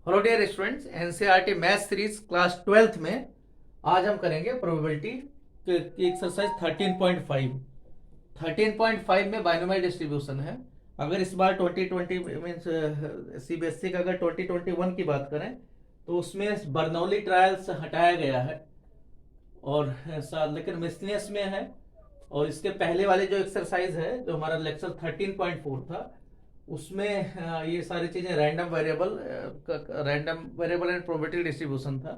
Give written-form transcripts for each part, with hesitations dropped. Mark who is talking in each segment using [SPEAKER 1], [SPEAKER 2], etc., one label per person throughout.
[SPEAKER 1] Hello dear students, NCERT math series class 12th में आज हम करेंगे प्रोबेबिलिटी की एक्सरसाइज 13.5। 13.5 में बाइनोमियल डिस्ट्रीब्यूशन है। अगर इस बार 2020 मीन्स सीबीएसई का अगर 2021 की बात करें तो उसमें बर्नौली ट्रायल्स हटाया गया है और लेकिन मिसलिनियस में है। और इसके पहले वाले जो एक्सरसाइज है, जो हमारा लेक्चर 13.4 था, उसमें ये सारी चीजें random variable and probability distribution था।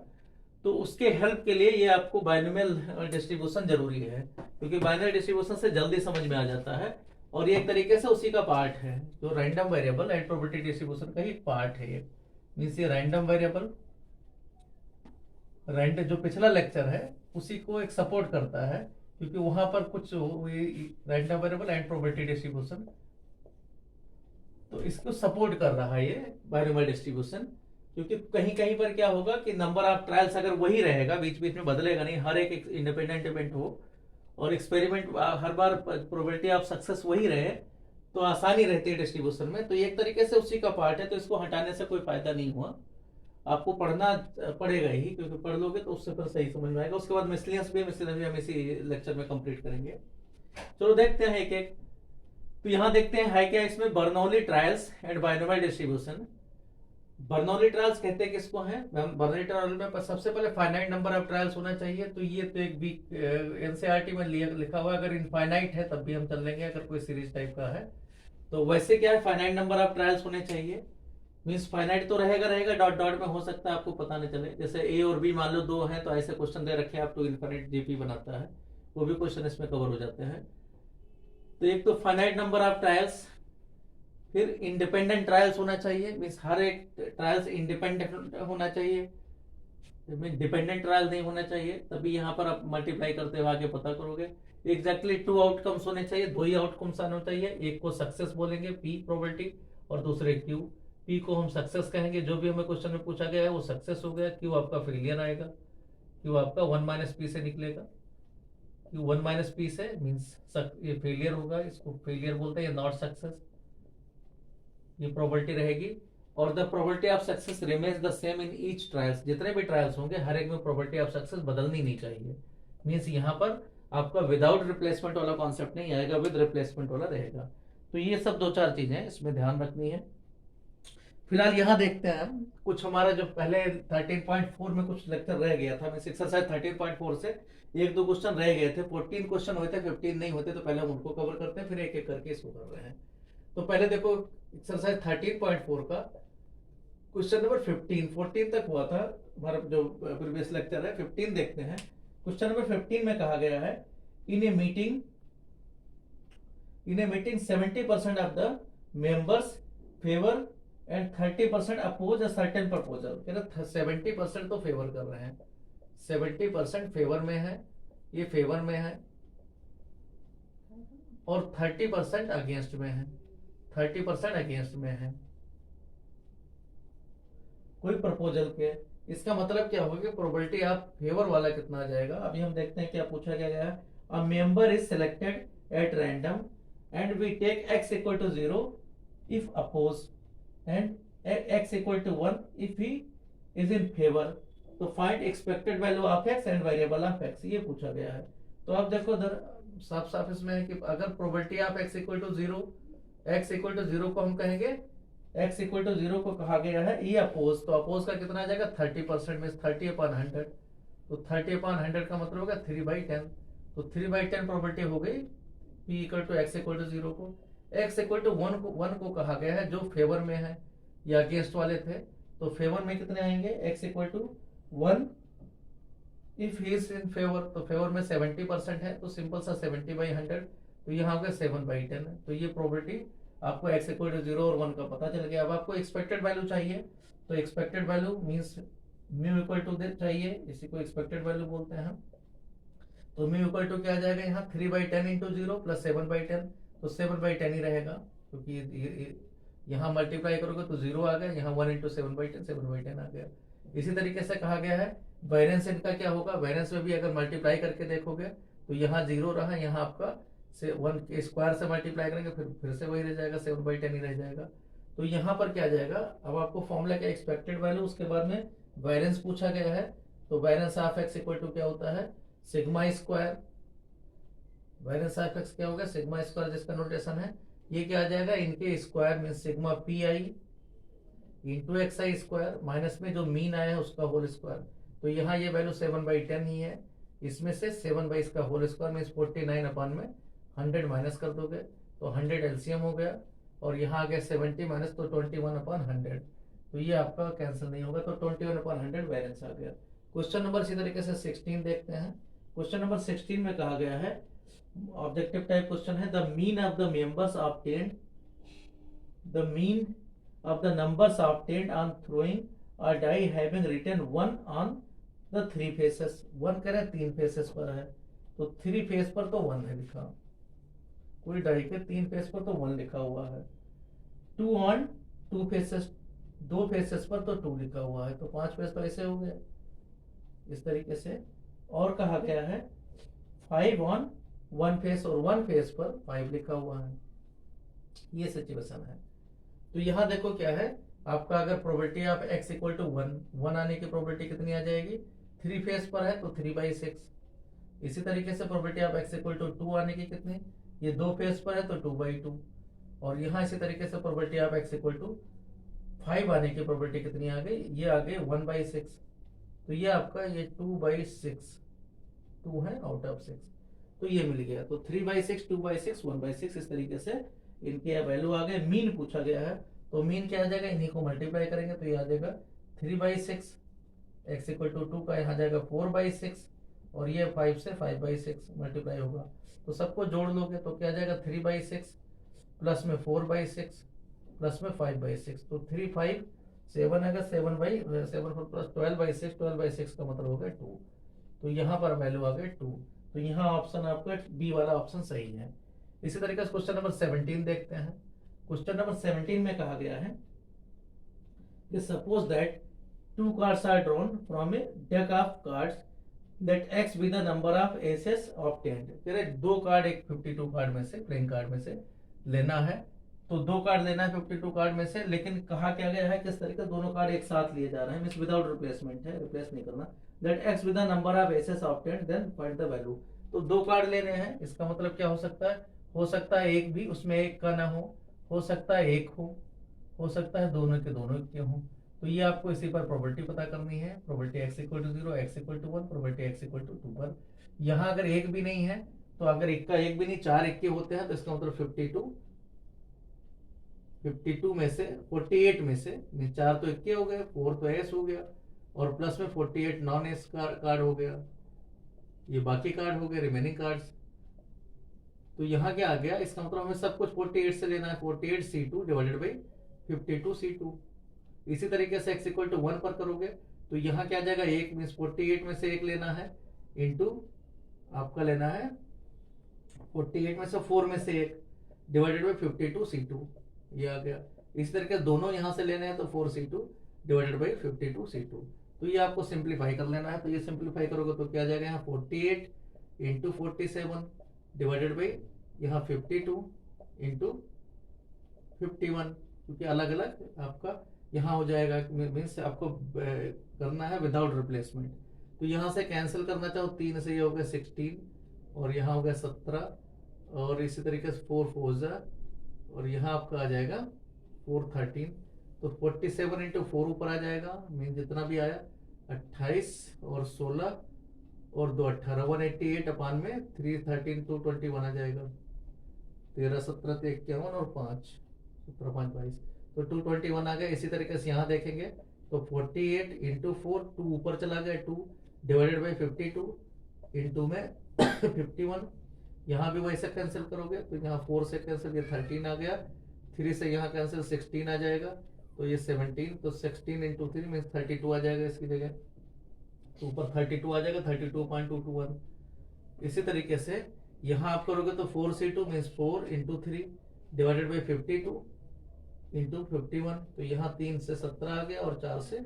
[SPEAKER 1] तो उसके हेल्प के लिए ये आपको बाइनोमियल डिस्ट्रीब्यूशन जरूरी है, क्योंकि बाइनरी डिस्ट्रीब्यूशन से जल्दी समझ में आ जाता है और ये एक तरीके से उसी का पार्ट है, जो random variable and probability distribution का ही पार्ट है। ये मीन्स ये रैंडम वेरिएबल जो पिछला लेक्चर है उसी को एक सपोर्ट करता है, क्योंकि वहां पर कुछ random variable and probability distribution, तो इसको सपोर्ट कर रहा है ये बाइनोमियल डिस्ट्रीब्यूशन। क्योंकि कहीं कहीं पर क्या होगा कि नंबर ऑफ ट्रायल्स अगर वही रहेगा, बीच बीच में बदलेगा नहीं, हर एक इंडिपेंडेंट इवेंट हो और experiment her bar probability of success वही रहे, तो आसानी रहती है डिस्ट्रीब्यूशन में। तो ये एक तरीके से उसी का पार्ट है, तो इसको हटाने से कोई फायदा नहीं हुआ। आपको पढ़ना पड़ेगा ही, क्योंकि पढ़ लोगे तो उससे फिर सही समझ में आएगा। उसके बाद मिसलिनियस भी हम इसी लेक्चर में कंप्लीट करेंगे। चलो देखते हैं एक एक। तो यहां देखते हैं है क्या इसमें, Bernoulli trials and binomial distribution. Bernoulli trials कहते हैं किसको है? बर्नौली ट्रायल में सबसे पहले फाइनाइट नंबर ऑफ ट्रायल्स होना चाहिए। तो ये तो एक भी एनसीईआरटी में लिखा हुआ है। अगर इनफाइनाइट है तब भी हम चल लेंगे, अगर कोई सीरीज टाइप का है तो। वैसे क्या है, फाइनाइट नंबर ऑफ ट्रायल्स होने चाहिए। मीन्स फाइनाइट तो रहेगा रहेगा, डॉट डॉट में हो सकता है आपको पता नहीं चले। जैसे ए और बी मान लो दो हैं, तो ऐसे क्वेश्चन दे रखे हैं आप, तो इनफाइनाइट जीपी बनाता है, वो भी क्वेश्चन इसमें कवर हो जाते हैं। तो एक तो फाइनाइट नंबर ऑफ ट्रायल्स, फिर इंडिपेंडेंट ट्रायल्स होना चाहिए। मीन्स हर एक ट्रायल्स इंडिपेंडेंट होना चाहिए, डिपेंडेंट ट्रायल नहीं होना चाहिए। तभी यहाँ पर आप मल्टीप्लाई करते हुए आगे पता करोगे। एग्जैक्टली टू आउटकम्स होने चाहिए, दो ही आउटकम्स आने चाहिए। एक को सक्सेस बोलेंगे पी प्रोबेबिलिटी, और दूसरे क्यू। पी को हम सक्सेस कहेंगे, जो भी हमें क्वेश्चन में पूछा गया है वो सक्सेस हो गया। क्यू आपका फेलियर आएगा, क्यू आपका 1 - p से निकलेगा। क्यू 1 - p से मीन्स ये फेलियर होगा, इसको फेलियर बोलते हैं, नॉट सक्सेस। ये प्रोबेबिलिटी रहेगी। और the probability of success remains the same in each trials. जितने भी ट्रायल्स होंगे हर एक में प्रोबेबिलिटी ऑफ सक्सेस बदलनी नहीं चाहिए। मीन्स यहाँ पर आपका विदाउट रिप्लेसमेंट वाला कॉन्सेप्ट नहीं आएगा, विद रिप्लेसमेंट वाला रहेगा। तो ये सब दो चार चीजें इसमें ध्यान रखनी है। फिलहाल यहाँ देखते हैं हम कुछ हमारा जो पहले 13.4 में कुछ लेक्चर रह गया था। एक्सरसाइज 13.4 से एक दो क्वेश्चन रह गए थे। 14 क्वेश्चन होते, 15 नहीं होते, तो पहले हम उनको कवर करते हैं, फिर एक एक करके इसको कर रहे हैं। तो पहले देखो एक्सरसाइज 13.4 का क्वेश्चन नंबर 15। 14 तक हुआ था हमारा जो प्रीवियस लेक्चर है। 15 देखते हैं। क्वेश्चन नंबर 15 में कहा गया है, in a meeting 70% of the members favour and 30% oppose a certain proposal. 70% तो फेवर कर रहे हैं, 70% फेवर में है, ये फेवर में है, और 30% अगेंस्ट में है, 30% अगेंस्ट में है कोई प्रपोजल के। इसका मतलब क्या होगा कि प्रोबेबिलिटी ऑफ फेवर वाला कितना आ जाएगा। अभी हम देखते हैं क्या पूछा गया है। A member is selected at random and we take x equal to 0 if oppose and x equal to 1 if he is in favour. तो find expected value of x and variable of x, ये पूछा गया है। तो आप देखो इधर साफ साफ इसमें है कि अगर probability of x equal to 0, x equal to 0 को हम कहेंगे, x इक्वल टू 0 को कहा गया है ई अपोज। तो अपोज का कितना आ जाएगा, 30% में 30/100। तो 30/100 का मतलब होगा 3/10। तो 3/10 प्रोबेबिलिटी हो गई p equal to x equal to 0 को। x इक्वल टू 1 को कहा गया है, जो फेवर में है या अगेंस्ट वाले थे। तो फेवर में कितने आएंगे, x equal to 1 if he is in favour. तो फेवर में 70% है, तो सिंपल सा 70/100, तो यहाँ हो गया 7/10 है। तो ये प्रोबेबिलिटी आपको x इक्वल टू 0 और 1 का पता चल गया। अब आपको एक्सपेक्टेड वैल्यू चाहिए, तो expected value means mu equal to चाहिए, इसी को एक्सपेक्टेड वैल्यू बोलते हैं हम। तो म्यू इक्वल टू क्या आ जाएगा यहाँ, 3/10 इंटू 0 प्लस 7/10। तो 7/10 ही रहेगा, क्योंकि यहाँ मल्टीप्लाई करोगे तो 0 आ गया, यहाँ 1 इंटू 7/10, 7/10 आ गया। इसी तरीके से कहा गया है वेरिएंस इनका क्या होगा। वेरिएंस में भी अगर मल्टीप्लाई करके देखोगे तो यहाँ 0 रहा, यहाँ आपका से 1 के स्क्वायर से मल्टीप्लाई करेंगे, फिर से वही रह जाएगा, 7/10 ही रह जाएगा। तो यहाँ पर क्या आ जाएगा, अब आपको फॉर्मूला क्या, एक्सपेक्टेड वैल्यू, उसके बाद में वेरिएंस पूछा गया है, तो variance of x equal to क्या होता है, sigma square. Variance of X क्या होगा, सिग्मा स्क्वायर, जिसका नोटेशन है ये क्या आ जाएगा, इनके square mean sigma P I into x I square, minus में जो मीन आया है उसका होल स्क्वायर। तो यहाँ ये वैल्यू 7/10 ही है, इसमें से 7 इसका होल स्क्वायर मीन 49 अपान में 100 माइनस कर दोगे तो 100 एलसीएम हो गया, और यहाँ आ गया 70 माइनस तो 21/100, तो ये आपका कैंसिल नहीं होगा, तो 21/100 बैलेंस आ गया। क्वेश्चन नंबर इसी तरीके से 16 देखते हैं। क्वेश्चन नंबर 16 में कहा गया है, ऑब्जेक्टिव टाइप क्वेश्चन है, the mean of the members obtained, the mean of the numbers obtained on throwing a die having written 1 on the 3 faces। 1 करें 3 फेसेस पर है, तो 3 फेस पर तो 1 है लिखा, कोई डाई के 3 फेस पर तो 1 लिखा हुआ है। 2 on 2 फेसेस, 2 फेसेस पर तो 2 लिखा हुआ है, तो 5 फेस तो ऐसे हो गए इस तरीके से। और कहा गया है 5 on 1 फेस, और 1 फेस पर 5 लिखा हुआ है, ये सिचुएशन है। तो यहाँ देखो क्या है आपका, अगर probability of x equal to 1 आने की प्रोबेबिलिटी कितनी आ जाएगी, 3 फेस पर है तो 3/6। इसी तरीके से probability of x equal to 2 आने की कितनी, ये 2 फेस पर है तो 2/2। और यहाँ इसी तरीके से probability of x equal to 5 आने की प्रोबेबिलिटी कितनी आ गई, ये आ गई 1/6। तो ये आपका ये 2/6, 2 है आउट ऑफ 6, तो ये मिल गया। तो 3/6, 2/6, 1/6 इस तरीके से इनके वैल्यू आ गए। मीन पूछा गया है, तो मीन क्या आ जाएगा, इन्हीं को मल्टीप्लाई करेंगे तो ये आ जाएगा 3/6, x इक्वल टू 2 का यहाँ जाएगा 4/6, और ये 5 से 5/6 मल्टीप्लाई होगा, तो सबको जोड़ लोगे तो क्या आ जाएगा 3/6 प्लस में 4/6 प्लस में 5/6, तो 3 5 7 आएगा, 7/7 प्लस 12/6, 12/6 का मतलब हो गया 2। तो यहाँ पर वैल्यू आ गई 2, तो यहाँ ऑप्शन आपका बी वाला ऑप्शन सही है। इसी तरीके से क्वेश्चन नंबर 17 देखते हैं। क्वेश्चन नंबर 17 में कहा गया है कि suppose that 2 cards are drawn from a deck of cards that x be the number of aces obtained. तेरे 2 कार्ड एक 52 कार्ड में से, प्लेइंग कार्ड में से लेना है, तो 2 कार्ड लेना है 52 कार्ड में से, लेकिन कहा क्या गया है किस तरीके दोनों कार्ड एक साथ लिए जा रहे हैं, मींस विदाउट रिप्लेसमेंट है, रिप्लेस नहीं करना। That x be the number of aces obtained then find the value. तो 2 कार्ड लेने हैं, इसका मतलब क्या हो सकता है एक भी उसमें एक का ना हो सकता है एक हो सकता है दोनों के दोनों के हो। तो ये आपको इसी पर प्रोबेबिलिटी पता करनी है, probability x equal to 0, x equal to 1, probability x equal to 2 पर। यहाँ अगर एक भी नहीं है, तो अगर एक का एक भी नहीं 4 इक्के होते हैं, तो इसका मतलब 52 में से 48 में से 4 तो इक्के हो गए, 4 तो एस हो गया, और प्लस में 48 नॉन एस कार्ड हो गया, ये बाकी कार्ड हो गए रिमेनिंग कार्ड्स। तो यहाँ क्या आ गया, इसका मतलब हमें सब कुछ 48 से लेना है, 48c2 डिवाइडेड बाई 52c2। इसी तरीके से x इक्वल टू 1 पर करोगे तो यहाँ क्या आ जाएगा, एक मीन्स 48 में से एक लेना है, इंटू आपका लेना है 48 में से 4 में से एक डिवाइडेड बाई 52c2, ये आ गया। इसी तरीके दोनों यहाँ से लेने हैं तो 4c2 डिवाइडेड बाई 52c2। तो ये आपको सिंप्लीफाई कर लेना है, तो ये सिंप्लीफाई करोगे तो क्या आ जाएगा, यहाँ 48 इंटू 47 डिवाइडेड बाई यहाँ 52 इंटू 51, क्योंकि अलग अलग आपका यहाँ हो जाएगा, मीन्स आपको करना है विदाउट रिप्लेसमेंट। तो यहाँ से कैंसिल करना चाहो 3 से, ये हो गया 16, और यहाँ हो गया 17, और इसी तरीके से 4 4 और यहाँ आपका आ जाएगा 4 13। तो 47 इंटू 4 ऊपर आ जाएगा, मीन जितना भी आया 28 और 16 और 2 18, 188 अपान में 3 13 2 21 आ जाएगा, 13 17 51 और 5 17 5 22, तो 221 आ गया। इसी तरीके से यहाँ देखेंगे तो 48 इंटू 4 2 ऊपर चला गया 2 डिवाइडेड बाई 52 इंटू में 51, यहाँ भी वैसे कैंसिल करोगे तो यहाँ 4 से कैंसिल, ये 13 आ गया, 3 से यहाँ कैंसिल 16 आ जाएगा, तो ये 17, तो 16 इंटू 3 मीन्स 32 आ जाएगा इसकी जगह, तो ऊपर 32 आ जाएगा, 32.221। इसी तरीके से यहाँ आप करोगे तो 4c2 means 4 into 3 divided by 52 into 51, तो यहाँ 3 से 17 आ गया और 4 से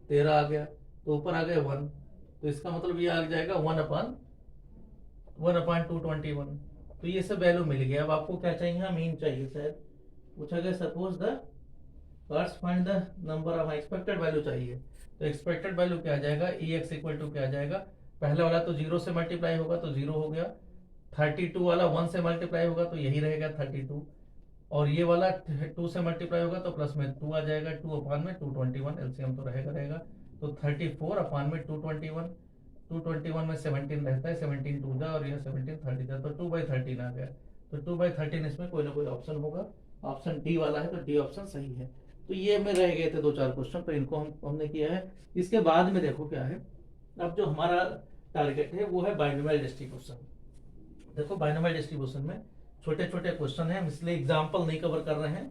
[SPEAKER 1] 13 आ गया, तो ऊपर आ गया 1, तो इसका मतलब ये आ जाएगा 1/221। तो ये सब वैल्यू मिल गया। अब आपको क्या चाहिए, मीन चाहिए शायद, पूछा गया suppose the cards find the number of expected value चाहिए। तो एक्सपेक्टेड वैल्यू क्या आ जाएगा, ई एक्स इक्वल टू क्या आ जाएगा, पहले वाला तो 0 से मल्टीप्लाई होगा तो 0 हो गया, 32 वाला 1 से मल्टीप्लाई होगा तो यही रहेगा 32, और ये वाला 2 से मल्टीप्लाई होगा तो प्लस में 2 आ जाएगा, 2 अपान में 221, एलसीएम तो रहेगा। तो 34 अपान में 221, 221 में 17 रहता है, 17 टू जा और यह 17 30 जा, तो 2/13 आ गया। तो 2/13 इसमें कोई ना कोई ऑप्शन होगा, ऑप्शन डी वाला है, तो डी ऑप्शन सही है। तो ये में रह गए थे 2-4 क्वेश्चन, तो इनको हमने किया है। इसके बाद में देखो क्या है, अब जो हमारा टारगेट है वो है बाइनोमियल डिस्ट्रीब्यूशन। देखो बाइनोमियल डिस्ट्रीब्यूशन में छोटे छोटे क्वेश्चन है, हम इसलिए एग्जाम्पल नहीं कवर कर रहे हैं,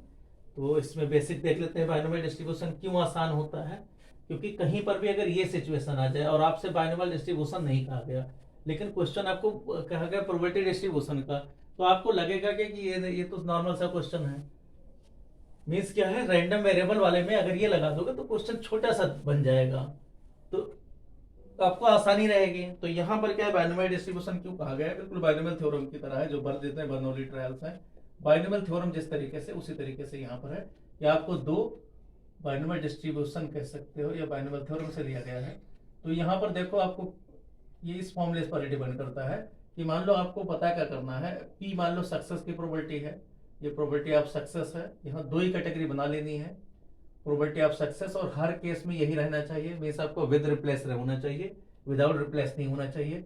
[SPEAKER 1] तो इसमें बेसिक देख लेते हैं बाइनोमियल डिस्ट्रीब्यूशन क्यों आसान होता है। क्योंकि कहीं पर भी अगर ये सिचुएशन आ जाए और आपसे बाइनोमियल डिस्ट्रीब्यूशन नहीं कहा गया, लेकिन क्वेश्चन आपको कहा गया प्रोबेबिलिटी डिस्ट्रीब्यूशन का, तो आपको लगेगा कि ये तो नॉर्मल सा क्वेश्चन है। मीन्स क्या है, रैंडम वेरिएबल वाले में अगर ये लगा दोगे तो क्वेश्चन छोटा सा बन जाएगा, तो आपको आसानी रहेगी। तो यहाँ पर क्या है, बाइनोमियल डिस्ट्रीब्यूशन क्यों कहा गया है, बिल्कुल बाइनोमियल थ्योरम की तरह है जो भर देते हैं बर्नौली ट्रायल्स है। बाइनोमियल थ्योरम जिस तरीके से उसी तरीके से यहाँ पर है कि आपको दो बाइनोमियल डिस्ट्रीब्यूशन कह सकते हो या बाइनोमियल थ्योरम से लिया गया है। तो यहाँ पर देखो आपको ये इस फॉर्मूले पर डिपेंड करता है कि मान लो आपको पता क्या करना है, पी मान लो सक्सेस की प्रोबेबिलिटी है, ये प्रोबेबिलिटी ऑफ सक्सेस है, यहाँ दो ही कैटेगरी बना लेनी है, प्रोबेबिलिटी ऑफ सक्सेस, और हर केस में यही रहना चाहिए, मीन्स आपको विद रिप्लेस होना चाहिए, विदाउट रिप्लेस नहीं होना चाहिए।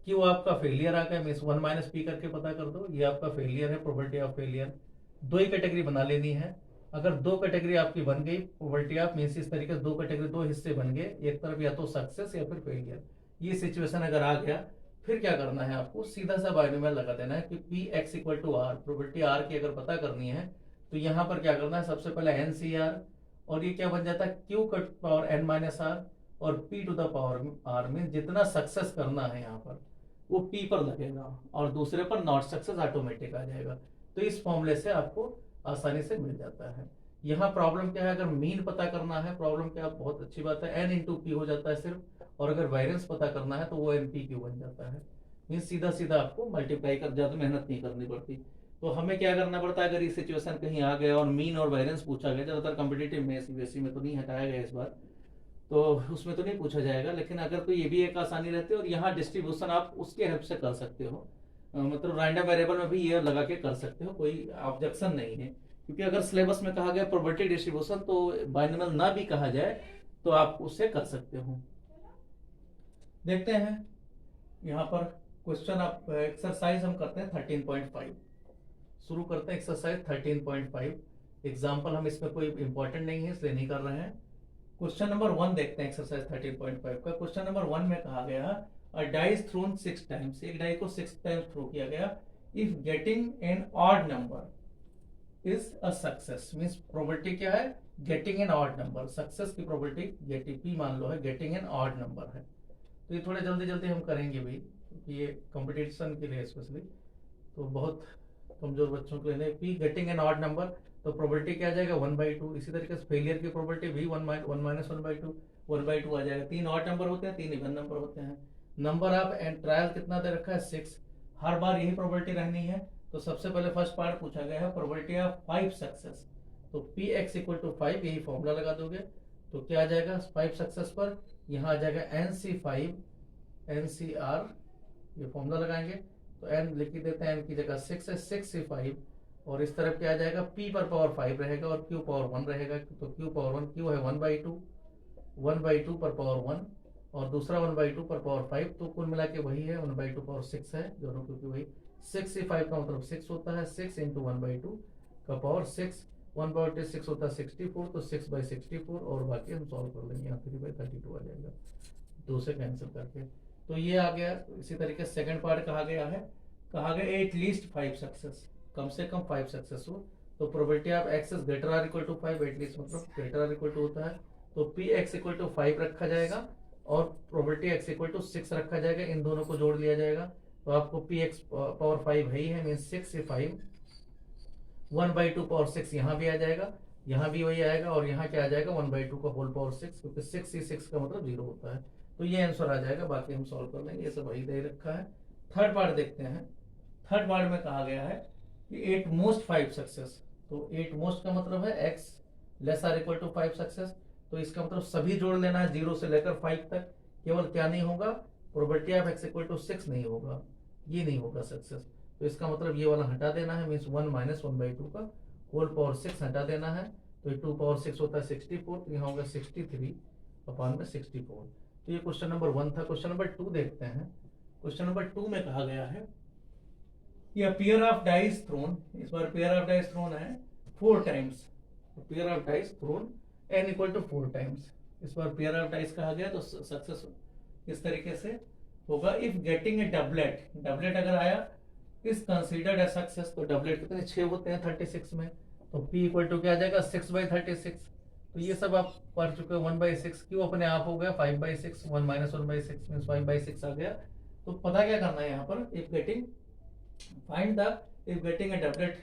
[SPEAKER 1] कि वो आपका फेलियर आ गया, मीन्स 1 माइनस पी करके पता कर दो, ये आपका फेलियर है, प्रोबेबिलिटी ऑफ फेलियर। दो ही कैटेगरी बना लेनी है, अगर दो कैटेगरी आपकी बन गई, प्रोबेबिलिटी ऑफ मीन्स इस तरीके से दो कैटेगरी, दो हिस्से बन गए, एक तरफ या तो सक्सेस या फिर फेलियर, ये सिचुएशन अगर आ गया, फिर क्या करना है आपको, सीधा सा बाइनोमियल लगा देना है कि P x equal to r, probability r की अगर पता करनी है तो यहाँ पर क्या करना है, सबसे पहले एन सी आर, और ये क्या बन जाता है क्यू कट पावर एन माइनस आर, और p to the power r, mean जितना सक्सेस करना है यहाँ पर वो पी पर लगेगा और दूसरे पर नॉट सक्सेस ऑटोमेटिक आ जाएगा। तो इस फॉर्मूले से आपको आसानी से मिल जाता है। यहाँ प्रॉब्लम क्या है, अगर मीन पता करना है, प्रॉब्लम क्या, बहुत अच्छी बात है, एन इंटू पी हो जाता है सिर्फ, और अगर वायरेंस पता करना है तो वो एन पी क्यू बन जाता है, मीन सीधा सीधा आपको मल्टीप्लाई कर, ज्यादा मेहनत नहीं करनी पड़ती। तो हमें क्या करना पड़ता है, अगर ये सिचुएशन कहीं आ गया और मीन और वायरेंस पूछा गया, ज्यादातर कॉम्पिटेटिव में सीबीएसई में तो नहीं हटाया गया इस बार, तो उसमें तो नहीं पूछा जाएगा, लेकिन अगर तो ये भी एक आसानी रहती है, और यहाँ डिस्ट्रीब्यूशन आप उसके हेल्प से कर सकते हो, मतलब रैंडम वेरिएबल में भी ये लगा के कर सकते हो, कोई ऑब्जेक्शन नहीं है। क्योंकि अगर सिलेबस में कहा गया प्रोबेबिलिटी डिस्ट्रीब्यूशन, तो बाइनोमियल ना भी कहा जाए तो आप उससे कर सकते हो। देखते हैं यहाँ पर क्वेश्चन, आप एक्सरसाइज हम करते हैं 13.5, शुरू करते हैं एक्सरसाइज 13.5। एग्जाम्पल हम इसमें कोई इंपॉर्टेंट नहीं है इसलिए नहीं कर रहे हैं। क्वेश्चन नंबर 1 देखते हैं एक्सरसाइज 13.5 का। क्वेश्चन नंबर 1 में कहा गया अ डाई इज थ्रोन 6 टाइम्स, एक डाई को 6 टाइम्स थ्रो किया गया, if getting an odd number is a success, means probability क्या है, getting an odd number, success की प्रोबेबिलिटी गेटिंग पी मान लो है, गेटिंग एन ऑड नंबर है। तो ये थोड़े जल्दी जल्दी हम करेंगे भी, क्योंकि ये कंपटीशन के लिए स्पेशली, तो बहुत कमजोर बच्चों के लिए। P getting an odd number, तो प्रोबेबिलिटी क्या आ जाएगा 1/2। इसी तरीके से फेलियर की प्रोबेबिलिटी भी 1 माइनस 1/2, 1/2 आ जाएगा। 3 ऑड नंबर होते हैं, 3 इवन नंबर होते हैं। नंबर ऑफ एंड ट्रायल कितना दे रखा है 6, हर बार यही प्रोबेबिलिटी रहनी है। तो सबसे पहले फर्स्ट पार्ट पूछा गया है प्रोबेबिलिटी ऑफ 5 सक्सेस, तो पी एक्स इक्वल टू 5, यही फॉर्मूला लगा दोगे तो क्या आ जाएगा 5 सक्सेस पर, यहाँ आ जाएगा NC5 NCR, ये फॉर्मूला लगाएंगे तो n लिख देते हैं, n की जगह 6 है, 6C5, और इस तरफ क्या आ जाएगा, p पर पावर 5 रहेगा और q पावर 1 रहेगा, तो q पावर 1, q है 1/2 पर पावर 1 और दूसरा 1/2 पर पावर 5, तो कुल मिला के वही है 1/2 पावर 6 है दोनों, क्योंकि वही 6C5 का मतलब 6 होता है, 6 इंटू 1/2 का पावर 6, 1/6 होता है 64, तो 6/64, और बाकी हम सॉल्व कर लेंगे, यहाँ 3/32 आ जाएगा 2 से कैंसिल करके। तो ये आ गया। इसी तरीके से सेकंड पार्ट कहा गया एटलीस्ट 5 सक्सेस, कम से कम 5 सक्सेस हो, तो probability of x is greater or equal to 5, at least मतलब ग्रेटर आर इक्वल टू होता है, तो पी एक्स इक्वल टू 5 रखा जाएगा और प्रोबेबिलिटी एक्स इक्वल टू 6 रखा जाएगा, इन दोनों को जोड़ लिया जाएगा, तो आपको पी एक्स पावर 5 है ही है, मीन 6 से 5, 1/2 पावर 6 यहाँ भी आ जाएगा, यहाँ भी वही आएगा, और यहाँ क्या आ जाएगा 1/2 का होल पावर 6, क्योंकि 6 का मतलब 0 होता है, तो ये आंसर आ जाएगा। बाकी हम सॉल्व कर लेंगे, ये सब वही दे रखा है। थर्ड पार्ट देखते हैं। थर्ड पार्ट में कहा गया है कि 8 मोस्ट 5 सक्सेस, तो 8 मोस्ट का मतलब है x less or equal to 5 success. तो इसका मतलब सभी जोड़ लेना है 0 से लेकर 5 तक। केवल क्या नहीं होगा, probability of x equal to 6 नहीं होगा, ये नहीं होगा सक्सेस। तो इसका मतलब ये वाला हटा देना है, मीन्स 1 माइनस 1/2 का होल पावर 6 हटा देना है। तो ये 2 पावर 6 होता है 64, तो यहाँ होगा 63 अपॉन में 64। तो ये क्वेश्चन नंबर 1 था। क्वेश्चन नंबर 2 देखते हैं। क्वेश्चन नंबर 2 में कहा गया है कि पेयर ऑफ डाइस थ्रोन, इस बार पेयर ऑफ डाइस थ्रोन है 4 times. Pair of dice thrown n equal to 4 times. इस बार पेयर ऑफ डाइस कहा गया, तो सक्सेस इस तरीके से होगा। If getting a doublet, doublet अगर आया इज कंसीडर्ड ए सक्सेस। तो डबलेट कितने 6 होते हैं 36 में, तो p इक्वल टू क्या आ जाएगा 6/36। तो ये सब आप पढ़ चुके हो। 1/6 क्यों अपने आप हो गया 5/6, 1 माइनस 1/6 मीन्स 5/6 आ गया। तो पता क्या करना है यहाँ पर, if getting find the, if getting a doublet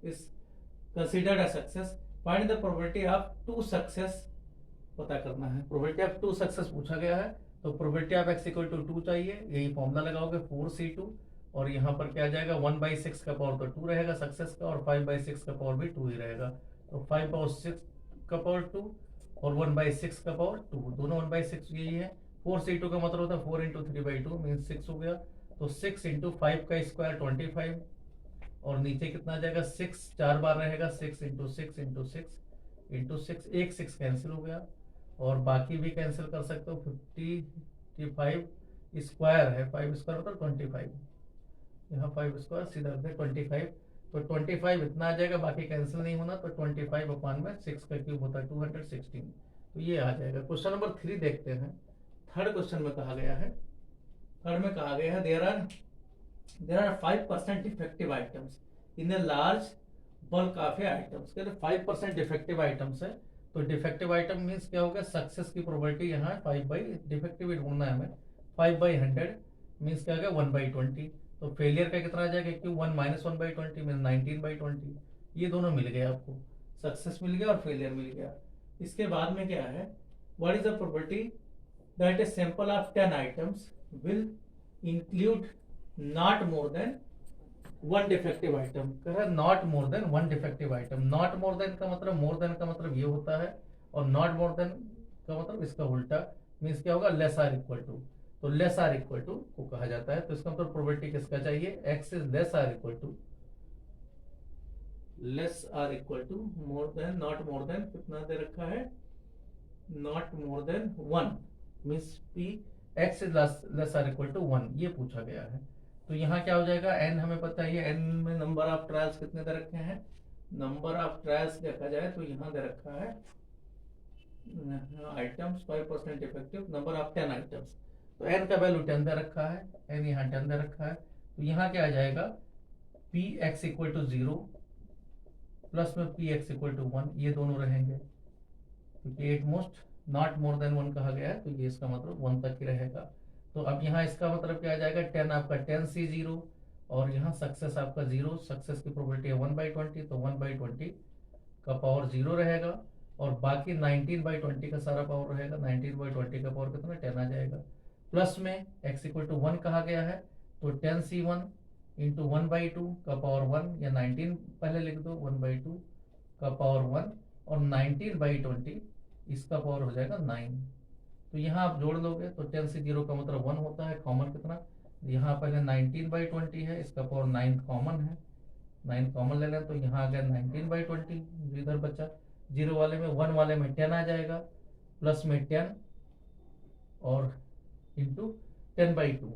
[SPEAKER 1] is considered a success, find the probability of 2 success पता करना है। probability of 2 success पूछा गया है, तो probability of x equal to 2 चाहिए। यही फॉर्मूला लगाओगे 4c2, और यहाँ पर क्या आ जाएगा 1/6 का पावर तो 2 रहेगा सक्सेस का, और 5/6 का पावर भी 2 ही रहेगा। तो 5/6 का पावर 2 और 1/6 का पावर 2, दोनों 1/6 यही है। 4c2 का मतलब होता है 4 इंटू 3/2 मीन्स 6 हो गया। तो 6 इंटू 5 का स्क्वायर 25, और नीचे कितना आ जाएगा 6 4 बार रहेगा, 6 इंटू 6 इंटू 6 इंटू 6, एक 6 कैंसिल हो गया, और बाकी भी कैंसिल कर सकते हो। 55 स्क्वायर है, 5 स्क्वायर होता है 25, यहाँ 5 स्क्वायर सीधा 25। तो 25 इतना आ जाएगा, बाकी कैंसिल नहीं होना, तो 25 अपॉन में 6 का क्यूब होता है 216। तो ये आ जाएगा। क्वेश्चन नंबर 3 देखते हैं। थर्ड क्वेश्चन में कहा गया है, थर्ड में कहा गया है there are 5% defective items in a large bulk of a items. कहते 5% डिफेक्टिव आइटम्स है। तो डिफेक्टिव आइटम मीन्स क्या होगा, सक्सेस की प्रोबेबिलिटी यहाँ 5 डिफेक्टिव ढूंढना है हमें। 5/100 मीन्स क्या होगा 1/20। तो फेलियर का कितना आ जाएगा, क्यों 1 माइनस 1/20 मीन्स 19/20। ये दोनों मिल गया आपको, सक्सेस मिल गया और फेलियर मिल गया। इसके बाद में क्या है, what is the probability that a sample of 10 items will include not more than 1 defective item। कह रहा है not more than 1 defective item। not more than का मतलब, more than का मतलब ये होता है, और not more than का मतलब इसका उल्टा, मीन्स क्या होगा लेस आर इक्वल टू। तो लेस आर इक्वल टू को कहा जाता है। तो इसका मतलब प्रोबेबिलिटी किसका चाहिए, x is less or equal to, less or equal to more than, not more than कितना दे रखा है, not more than 1 means p x is less or equal to 1, ये पूछा गया है। तो यहाँ क्या हो जाएगा, n हमें पता है, n में नंबर ऑफ ट्रायल्स कितने दे रखे हैं, नंबर ऑफ ट्रायल्स देखा जाए तो यहाँ दे रखा है items 5% defective, number of 10 items. तो n का वैल्यू 10 दे रखा है, n यहाँ 10 दे रखा है। तो यहाँ क्या आ जाएगा, p x equal to 0 plus में p x इक्वल टू 1, ये दोनों रहेंगे, क्योंकि at most not more than 1 कहा गया है, तो ये इसका मतलब 1 तक ही रहेगा। तो अब यहाँ इसका मतलब क्या आ जाएगा, 10 आपका 10c0, और यहाँ सक्सेस आपका 0, सक्सेस की प्रोबेबिलिटी है 1/20, तो 1/20 का पावर 0 रहेगा, और बाकी 19/20 का सारा पावर रहेगा। 19/20 का पावर कितना 10 आ जाएगा, प्लस में x इक्वल टू 1 कहा गया है, तो 10c1 इंटू 1/2 का पावर 1, या 19 पहले लिख दो, 1/2 का पावर 1, और 19/20 इसका पावर हो जाएगा 9। तो यहाँ आप जोड़ लोगे तो 10 से 0 का मतलब 1 होता है, कॉमन कितना, यहाँ पहले 19/20 है, इसका पावर 9 कॉमन है, 9 कॉमन ले लें, तो यहाँ आ गया 19/20, इधर बचा 0 वाले में, 1 वाले में 10 आ जाएगा, प्लस में 10 और इंटू 10/2,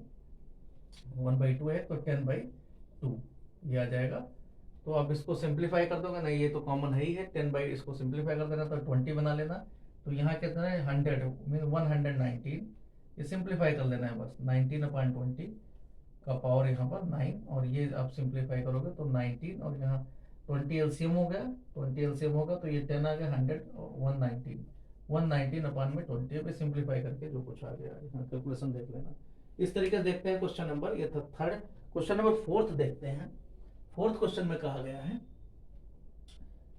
[SPEAKER 1] 1/2 है तो 10/2 ये आ जाएगा। तो आप इसको सिंप्लीफाई कर दोगे ना, ये तो कॉमन है ही है, 10 इसको सिंप्लीफाई कर देना तो 20 बना लेना। तो यहाँ कितना है 100 मीन 119, ये सिंप्लीफाई कर लेना है बस, 19/20 का पावर यहाँ पर 9, और ये आप सिंप्लीफाई करोगे तो 19, और यहाँ 20 एलसीएम हो गया, 20 एलसीएम होगा तो ये 10 आ गया 100 और 119 अपॉन में 20। अब सिंप्लीफाई करके जो कुछ आ गया यहाँ कैलकुलेशन देख लेना। इस तरीके से देखते हैं क्वेश्चन नंबर, ये था थर्ड। क्वेश्चन नंबर फोर्थ देखते हैं। फोर्थ क्वेश्चन में कहा गया है,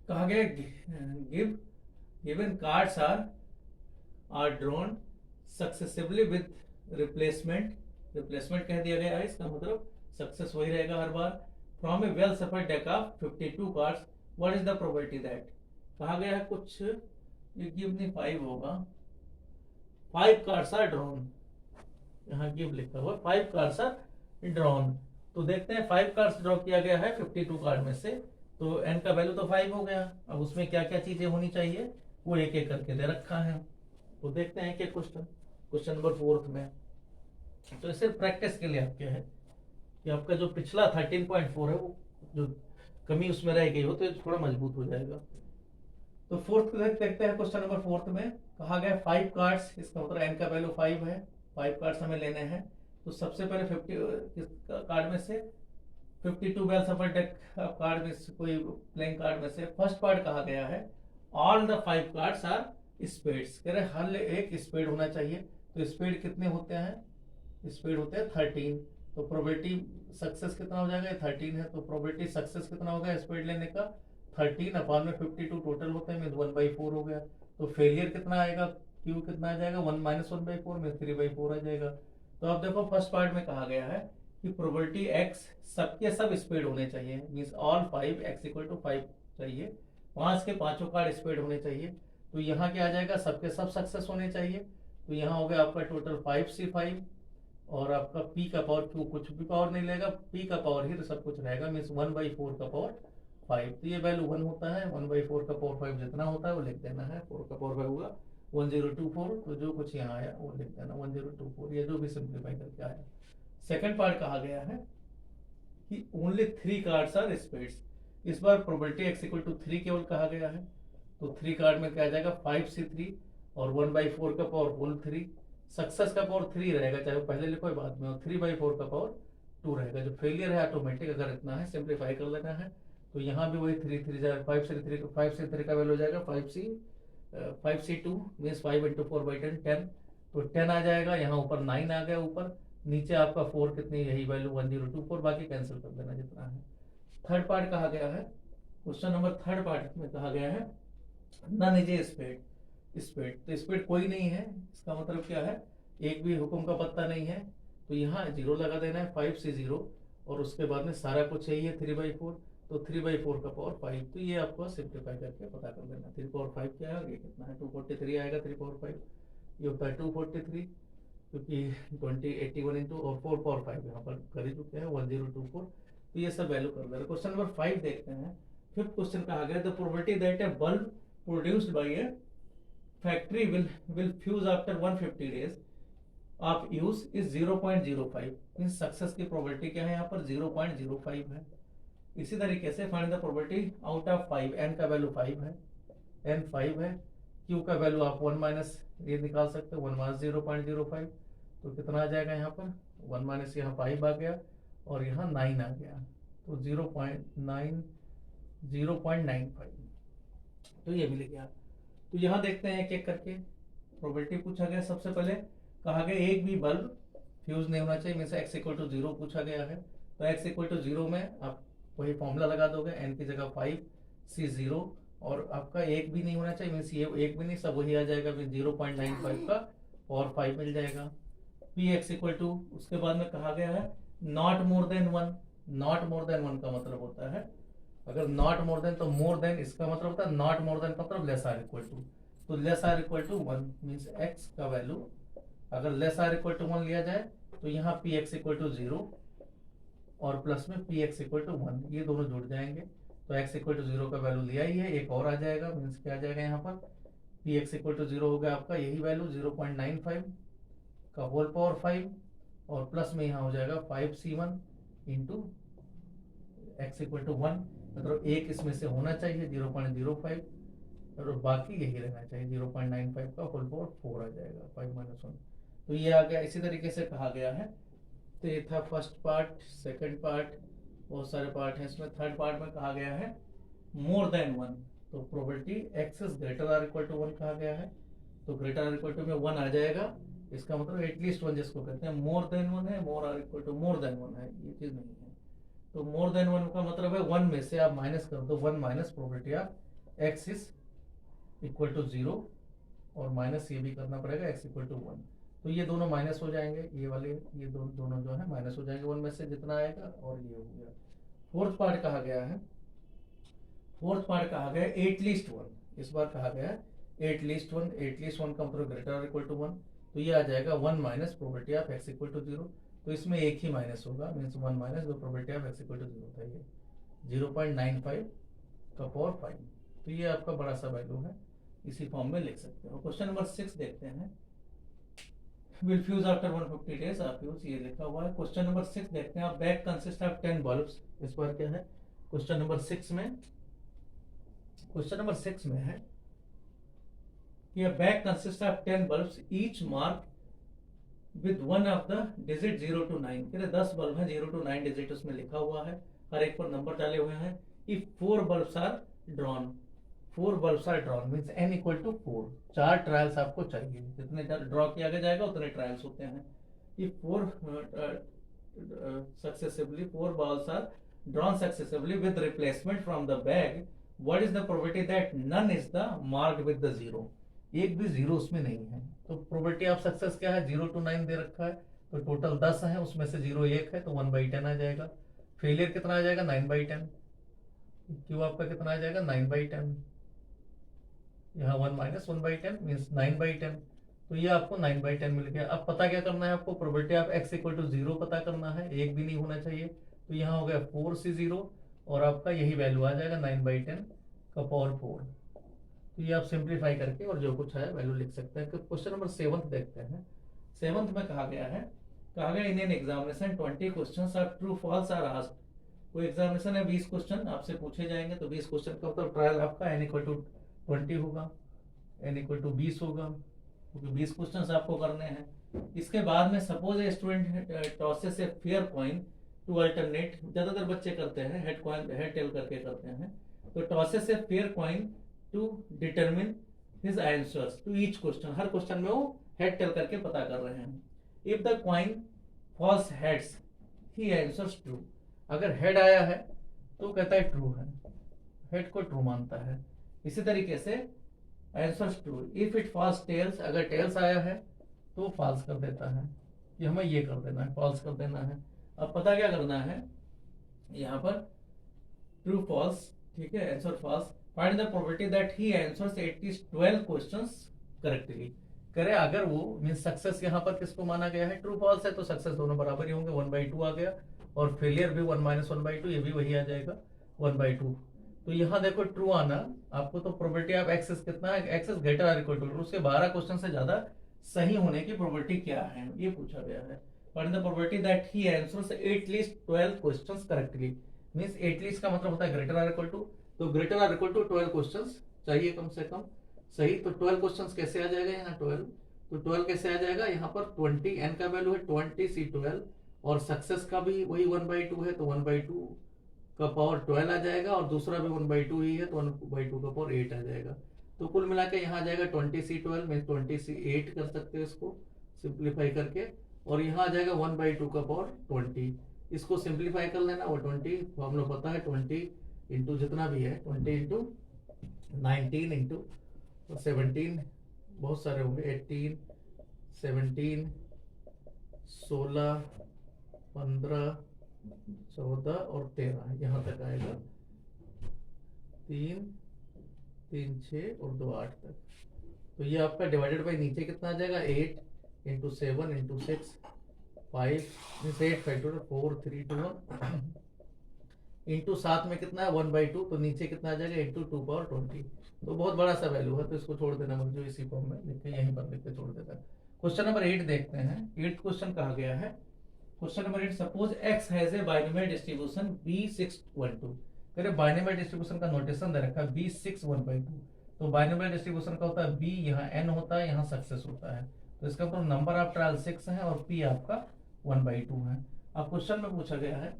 [SPEAKER 1] कहा गया given cards are drawn successively with replacement, replacement कह दिया गया है, इसका मतलब सक्सेस वही रहेगा हर बार। From a well shuffled deck of 52 cards, what is the probability that, कहा गया है कुछ, ये गिव नहीं 5 होगा, 5 कार्ड्स आर ड्रॉन, यहाँ गिव लिखा हुआ 5 कार्ड्स आर ड्रॉन। तो देखते हैं 5 कार्ड्स ड्रॉ किया गया है 52 कार्ड में से, तो एन का वैल्यू तो 5 हो गया। अब उसमें क्या क्या चीजें होनी चाहिए वो एक एक करके दे रखा है। तो देखते हैं कि क्वेश्चन नंबर 4 में, तो इसे प्रैक्टिस के लिए आपके है कि आपका जो पिछला 13.4 है वो जो कमी उसमें रह गई हो तो थोड़ा मजबूत हो जाएगा। तो फोर्थ देखते हैं क्वेश्चन नंबर 4 में, कहा गया 5 कार्ड्स, इसका मतलब एन का वैल्यू 5 है, 5 कार्ड्स हमें लेने हैं। तो सबसे पहले 50 कार्ड में से 52 बेल्स अपर डेक कार्ड में से कोई प्लेइंग कार्ड में से फर्स्ट पार्ट कहा गया है all the 5 cards are spades, कह रहे हर एक स्पेड होना चाहिए। तो स्पेड कितने होते हैं, स्पेड होते हैं 13। तो प्रोबेबिलिटी सक्सेस कितना हो जाएगा, 13 है, तो प्रोबेबिलिटी सक्सेस कितना होगा स्पेड लेने का 13 अपॉन में 52 टोटल होते हैं, 1/4 हो गया। तो फेलियर कितना आएगा, क्यू कितना आ जाएगा 1 - 1/4 में 3/4 आ जाएगा। तो अब देखो फर्स्ट पार्ट में कहा गया है कि प्रोबेबिलिटी एक्स सबके सब स्पेड होने चाहिए, मीन्स ऑल 5 x = 5 चाहिए, 5 के पांचों कार्ड स्पेड होने चाहिए। तो यहाँ क्या आ जाएगा, सबके सब सक्सेस होने चाहिए। तो यहाँ हो गया आपका टोटल 5c5, और आपका p का पावर क्यू कुछ भी पावर नहीं लेगा, p का पावर ही सब कुछ रहेगा, मीन्स 1/4 का पावर 5। तो ये वैल्यू 1 होता है, 1/4 का पावर 5 जितना होता है वो लिख देना है, 4 का पावर 5 होगा 1024। तो जो कुछ यहाँ आया वो लिख देना 1024, ये जो भी सिंप्लीफाई करके आया। सेकंड पार्ट कहा गया है कि ओनली 3 कार्ड्स आर स्पेड्स, इस बार प्रोबेबिलिटी x = 3 केवल कहा गया है। तो 3 कार्ड में क्या आ जाएगा 5c3 और 1/4 का पावर होल 3, सक्सेस का पावर 3 रहेगा, चाहे वो पहले लिखो या बाद में, और 3/4 का पावर 2 रहेगा। जो फेलियर है ऑटोमेटिक अगर इतना है सिंप्लीफाई कर लेना है। तो यहाँ भी वही 3 3 जाएगा, 5 से 3 का वैल्यू हो जाएगा 5c2 मीन्स 5 × 4/10 10। तो 10 आ जाएगा, यहाँ ऊपर 9 आ गया ऊपर, नीचे आपका 4 कितनी, यही वैल्यू 1024, बाकी कैंसिल कर देना जितना है। थर्ड पार्ट कहा गया है, क्वेश्चन नंबर थर्ड पार्ट में कहा गया है नन इज ए स्पेड, तो स्पेड कोई नहीं है, इसका मतलब क्या है, एक भी हुक्म का पत्ता नहीं है। तो यहाँ 0 लगा देना है, 5c0, और उसके बाद में सारा कुछ यही है 3/4, तो 3/4 का पावर 5। तो ये आपको सिंप्लीफाई करके पता कर देना 3 पावर 5 क्या है, ये कितना है 243 आएगा 3 पावर 5, ये होता है 243, क्योंकि 81 इंटू और 4 पावर 5 यहाँ पर कर ही चुके हैं 1024। तो ये सब वैल्यू कर दे रहे। क्वेश्चन नंबर 5 देखते हैं। फिफ्थ क्वेश्चन कहा गया the probability that a bulb produced by a factory will fuse after 150 days of use is 0.05, means success की प्रोबेबिलिटी क्या है यहाँ पर 0.05 है। इसी तरीके से find the probability out of 5, n का वैल्यू 5 है, एन 5 है, क्यू का वैल्यू आप 1 - ये निकाल सकते हो 1 - 0.05, तो कितना आ जाएगा यहाँ पर 1 - यहाँ 5 आ गया और यहाँ 9 आ गया, तो 0.95, तो ये मिल गया। तो यहाँ देखते हैं एक एक करके प्रोबेबिलिटी पूछा गया। सबसे पहले कहा गया एक भी बल्ब फ्यूज नहीं होना चाहिए, मीन्स x = 0 पूछा गया है। तो x = 0 में आप वही फॉर्मूला लगा दोगे, n की जगह 5c0, और आपका एक भी नहीं होना चाहिए, मीन्स ये एक भी नहीं, सब वही आ जाएगा, 0.95 का और 5 मिल जाएगा। p x = उसके बाद में कहा गया है not more than 1, not more than 1 का मतलब होता है, अगर नॉट मोर देन तो मोर देन, इसका मतलब होता है नॉट मोर देन मतलब लेस आर इक्वल टू, तो less or equal to 1 means x का वैल्यू अगर लेस आर इक्वल टू 1 लिया जाए तो यहाँ px = 0 और प्लस में px = 1, ये दोनों जुड़ जाएंगे। तो x = 0 का वैल्यू लिया ही है, एक और आ जाएगा, मीन्स क्या आ जाएगा यहाँ पर px = 0 हो गया आपका यही वैल्यू 0.95 का होल पावर 5, और प्लस में यहाँ हो जाएगा 5c1 इंटू x = 1, मतलब एक इसमें से होना चाहिए 0.05 और बाकी यही रहना चाहिए 0.95 का होल पावर 4 आ जाएगा 5 - 1, तो ये आ गया। इसी तरीके से कहा गया है। तो ये था फर्स्ट पार्ट, सेकंड पार्ट, बहुत सारे पार्ट हैं इसमें। थर्ड पार्ट में कहा गया है मोर देन 1, तो probability x is greater or equal to 1 कहा गया है, तो ग्रेटर आर इक्वल टू में 1 आ जाएगा, इसका मतलब एटलीस्ट 1 जिसको कहते हैं, मोर देन 1 है, more or equal to more than 1 है, ये चीज नहीं है। तो मोर देन 1 का मतलब है 1 में से आप माइनस कर दो, 1 minus probability of x is equal to 0, और माइनस ये भी करना पड़ेगा x = 1, तो ये दोनों माइनस हो जाएंगे, ये वाले ये दोनों जो है माइनस हो जाएंगे 1 में से जितना आएगा, और ये हो गया। फोर्थ पार्ट कहा गया है, फोर्थ पार्ट कहा गया एटलीस्ट 1, इस बार कहा गया है 8 का मतलब ग्रेटर और इक्वल टू 1, तो ये आ जाएगा 1 minus probability of x equal to 0। तो इसमें एक ही माइनस होगा, मीन्स 1 माइनस जो probability of x equal to 0 था, ये 0.95 का पावर 5। तो ये आपका बड़ा सा वैल्यू है, इसी फॉर्म में लिख सकते हो। क्वेश्चन नंबर 6 देखते हैं। Will fuse after 150 days of use, ये लिखा हुआ है। क्वेश्चन नंबर 6 देखते हैं। Bag consist of 10 bulbs. इस बार क्या है क्वेश्चन नंबर 6 में, क्वेश्चन नंबर 6 में है कि a bag consists of 10 bulbs each marked with one of the digit 0 to 9। कहते 10 बल्ब हैं, 0 to 9 डिजिट उसमें लिखा हुआ है, हर एक पर नंबर डाले हुए हैं। if 4 bulbs are drawn, 4 bulbs are drawn means n equal to 4। 4 trials आपको चाहिए, जितने ड्रॉ किया जाएगा उतने ट्रायल्स होते हैं। if 4 successively 4 balls are drawn successively with replacement from the bag, what is the probability that none is the marked with the 0। एक भी 0 उसमें नहीं है। तो प्रोबेबिलिटी ऑफ सक्सेस क्या है, 0 to 9 दे रखा है, तो टोटल 10 है, उसमें से 0 1 है, तो 1/10 आ जाएगा। फेलियर कितना आ जाएगा, 9/10। क्यों आपका कितना आ जाएगा, 9/10। यहाँ 1 माइनस 1/10 मीन्स 9/10। तो ये आपको 9/10 मिल गया। अब पता क्या करना है आपको, probability of x equal to 0 पता करना है, एक भी नहीं होना चाहिए। तो यहाँ हो गया 4 से 0 और आपका यही वैल्यू आ जाएगा 9/10 का पावर 4। तो ये आप सिंप्लीफाई करके और जो कुछ है वैल्यू लिख सकते हैं। क्वेश्चन नंबर 7 देखते हैं। 7 में कहा गया in an examination 20 questions are true false are asked. कोई एग्जामिनेशन है, 20 क्वेश्चन आपसे पूछे जाएंगे, तो 20 क्वेश्चन का मतलब ट्रायल आपका n इक्वल टू 20 होगा, n इक्वल टू 20 होगा, क्योंकि 20 क्वेश्चन आपको करने हैं। इसके बाद में suppose a student tosses a fair coin to alternate, ज्यादातर बच्चे करते हैं हेड कॉइन हेड टेल करके करते हैं। तो tosses a fair coin to determine his answers to each question, हर क्वेश्चन में वो हेड टेल करके पता कर रहे हैं। If the coin falls heads he answers true. अगर हेड आया है तो कहता है ट्रू है, हेड को ट्रू मानता है। इसी तरीके से answers true. If it falls tails, अगर टेल्स आया है तो फॉल्स कर देता है, कि हमें ये कर देना है, फॉल्स कर देना है। अब पता क्या करना है, यहाँ पर ट्रू फॉल्स, ठीक है, answer false. Find the probability that he answers at least 12 questions correctly. करे अगर वो मींस सक्सेस यहाँ पर किसको माना गया है, ट्रू फॉल्स है, तो सक्सेस दोनों बराबर ही होंगे, 1/2 आ गया, और फेलियर भी 1 माइनस 1/2, ये भी वही आ जाएगा 1/2। तो यहाँ देखो ट्रू आना आपको, तो प्रोबेबिलिटी ऑफ एक्सेस कितना है, x is greater or equal to, उसके 12 क्वेश्चन से ज्यादा सही होने की प्रोबेबिलिटी क्या है, ये पूछा गया है। Find the probability that he answers at least 12 questions correctly. Means at least का मतलब होता है ग्रेटर आर इक्वल टू, तो greater or equal to 12 questions चाहिए कम से कम, सही। तो 12 क्वेश्चंस कैसे आ जाएगा यहाँ 12, तो 12 कैसे आ जाएगा, यहाँ पर 20 n का वैल्यू है 20 C 12, और सक्सेस का भी वही 1/2 है, तो 1/2 का पावर 12 आ जाएगा, और दूसरा भी 1/2 ही है, तो 1/2 का पावर 8 आ जाएगा। तो कुल मिला के यहाँ आ जाएगा 20 C 12 में 20 C 8 कर सकते हैं इसको सिंप्लीफाई करके, और यहाँ आ जाएगा 1/2 का पावर 20। इसको सिंप्लीफाई कर लेना, वो 20 फॉर्मूला पता है, 20 इंटू जितना भी है 20 इंटू 19 इंटू 17, बहुत सारे होंगे, 18 17 16 15 14 और 13, यहाँ तक आएगा, 3 3 6 और 2 8 तक। तो ये आपका डिवाइडेड बाई नीचे कितना आ जाएगा, 8 इंटू 7 इंटू 6 5 8 5 4 3 2 1 इंटू 7 में कितना है 1/2, तो नीचे कितना आ जाएगा इंटू 2 पावर 20। तो बहुत बड़ा सा वैल्यू है, तो इसको छोड़ देना, जो इसी फॉर्म में लिख के यहीं पर लिख के छोड़ देता है। क्वेश्चन नंबर 8 देखते हैं। 8th क्वेश्चन कहा गया है, question number 8, suppose x has a binomial distribution b612। करे बाइनोमियल डिस्ट्रीब्यूशन का नोटेशन दे रखा है b612। तो बाइनोमियल डिस्ट्रीब्यूशन का होता है b, यहाँ n होता है, यहाँ सक्सेस होता है, तो इसका मतलब नंबर ऑफ ट्रायल 6 है और p आपका 1/2 है। अब क्वेश्चन में पूछा गया है,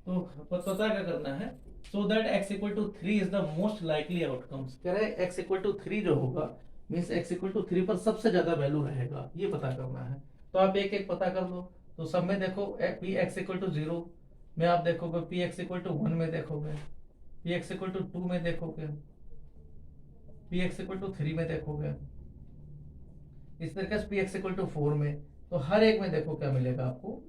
[SPEAKER 1] तो पता क्या करना है, so that x equal to 3 is the most likely outcomes. कह रहे x इक्वल टू 3 जो होगा मीन्स x इक्वल टू 3 पर सबसे ज्यादा वैल्यू रहेगा, ये पता करना है। तो आप एक एक पता कर दो। तो सब में देखो p x इक्वल टू 0 में आप देखोगे, p x इक्वल टू 1 में देखोगे, p x इक्वल टू 2 में देखोगे, p x इक्वल टू 3 में देखोगे, इस तरीके से p x इक्वल टू 4 में। तो हर एक में देखो क्या मिलेगा आपको।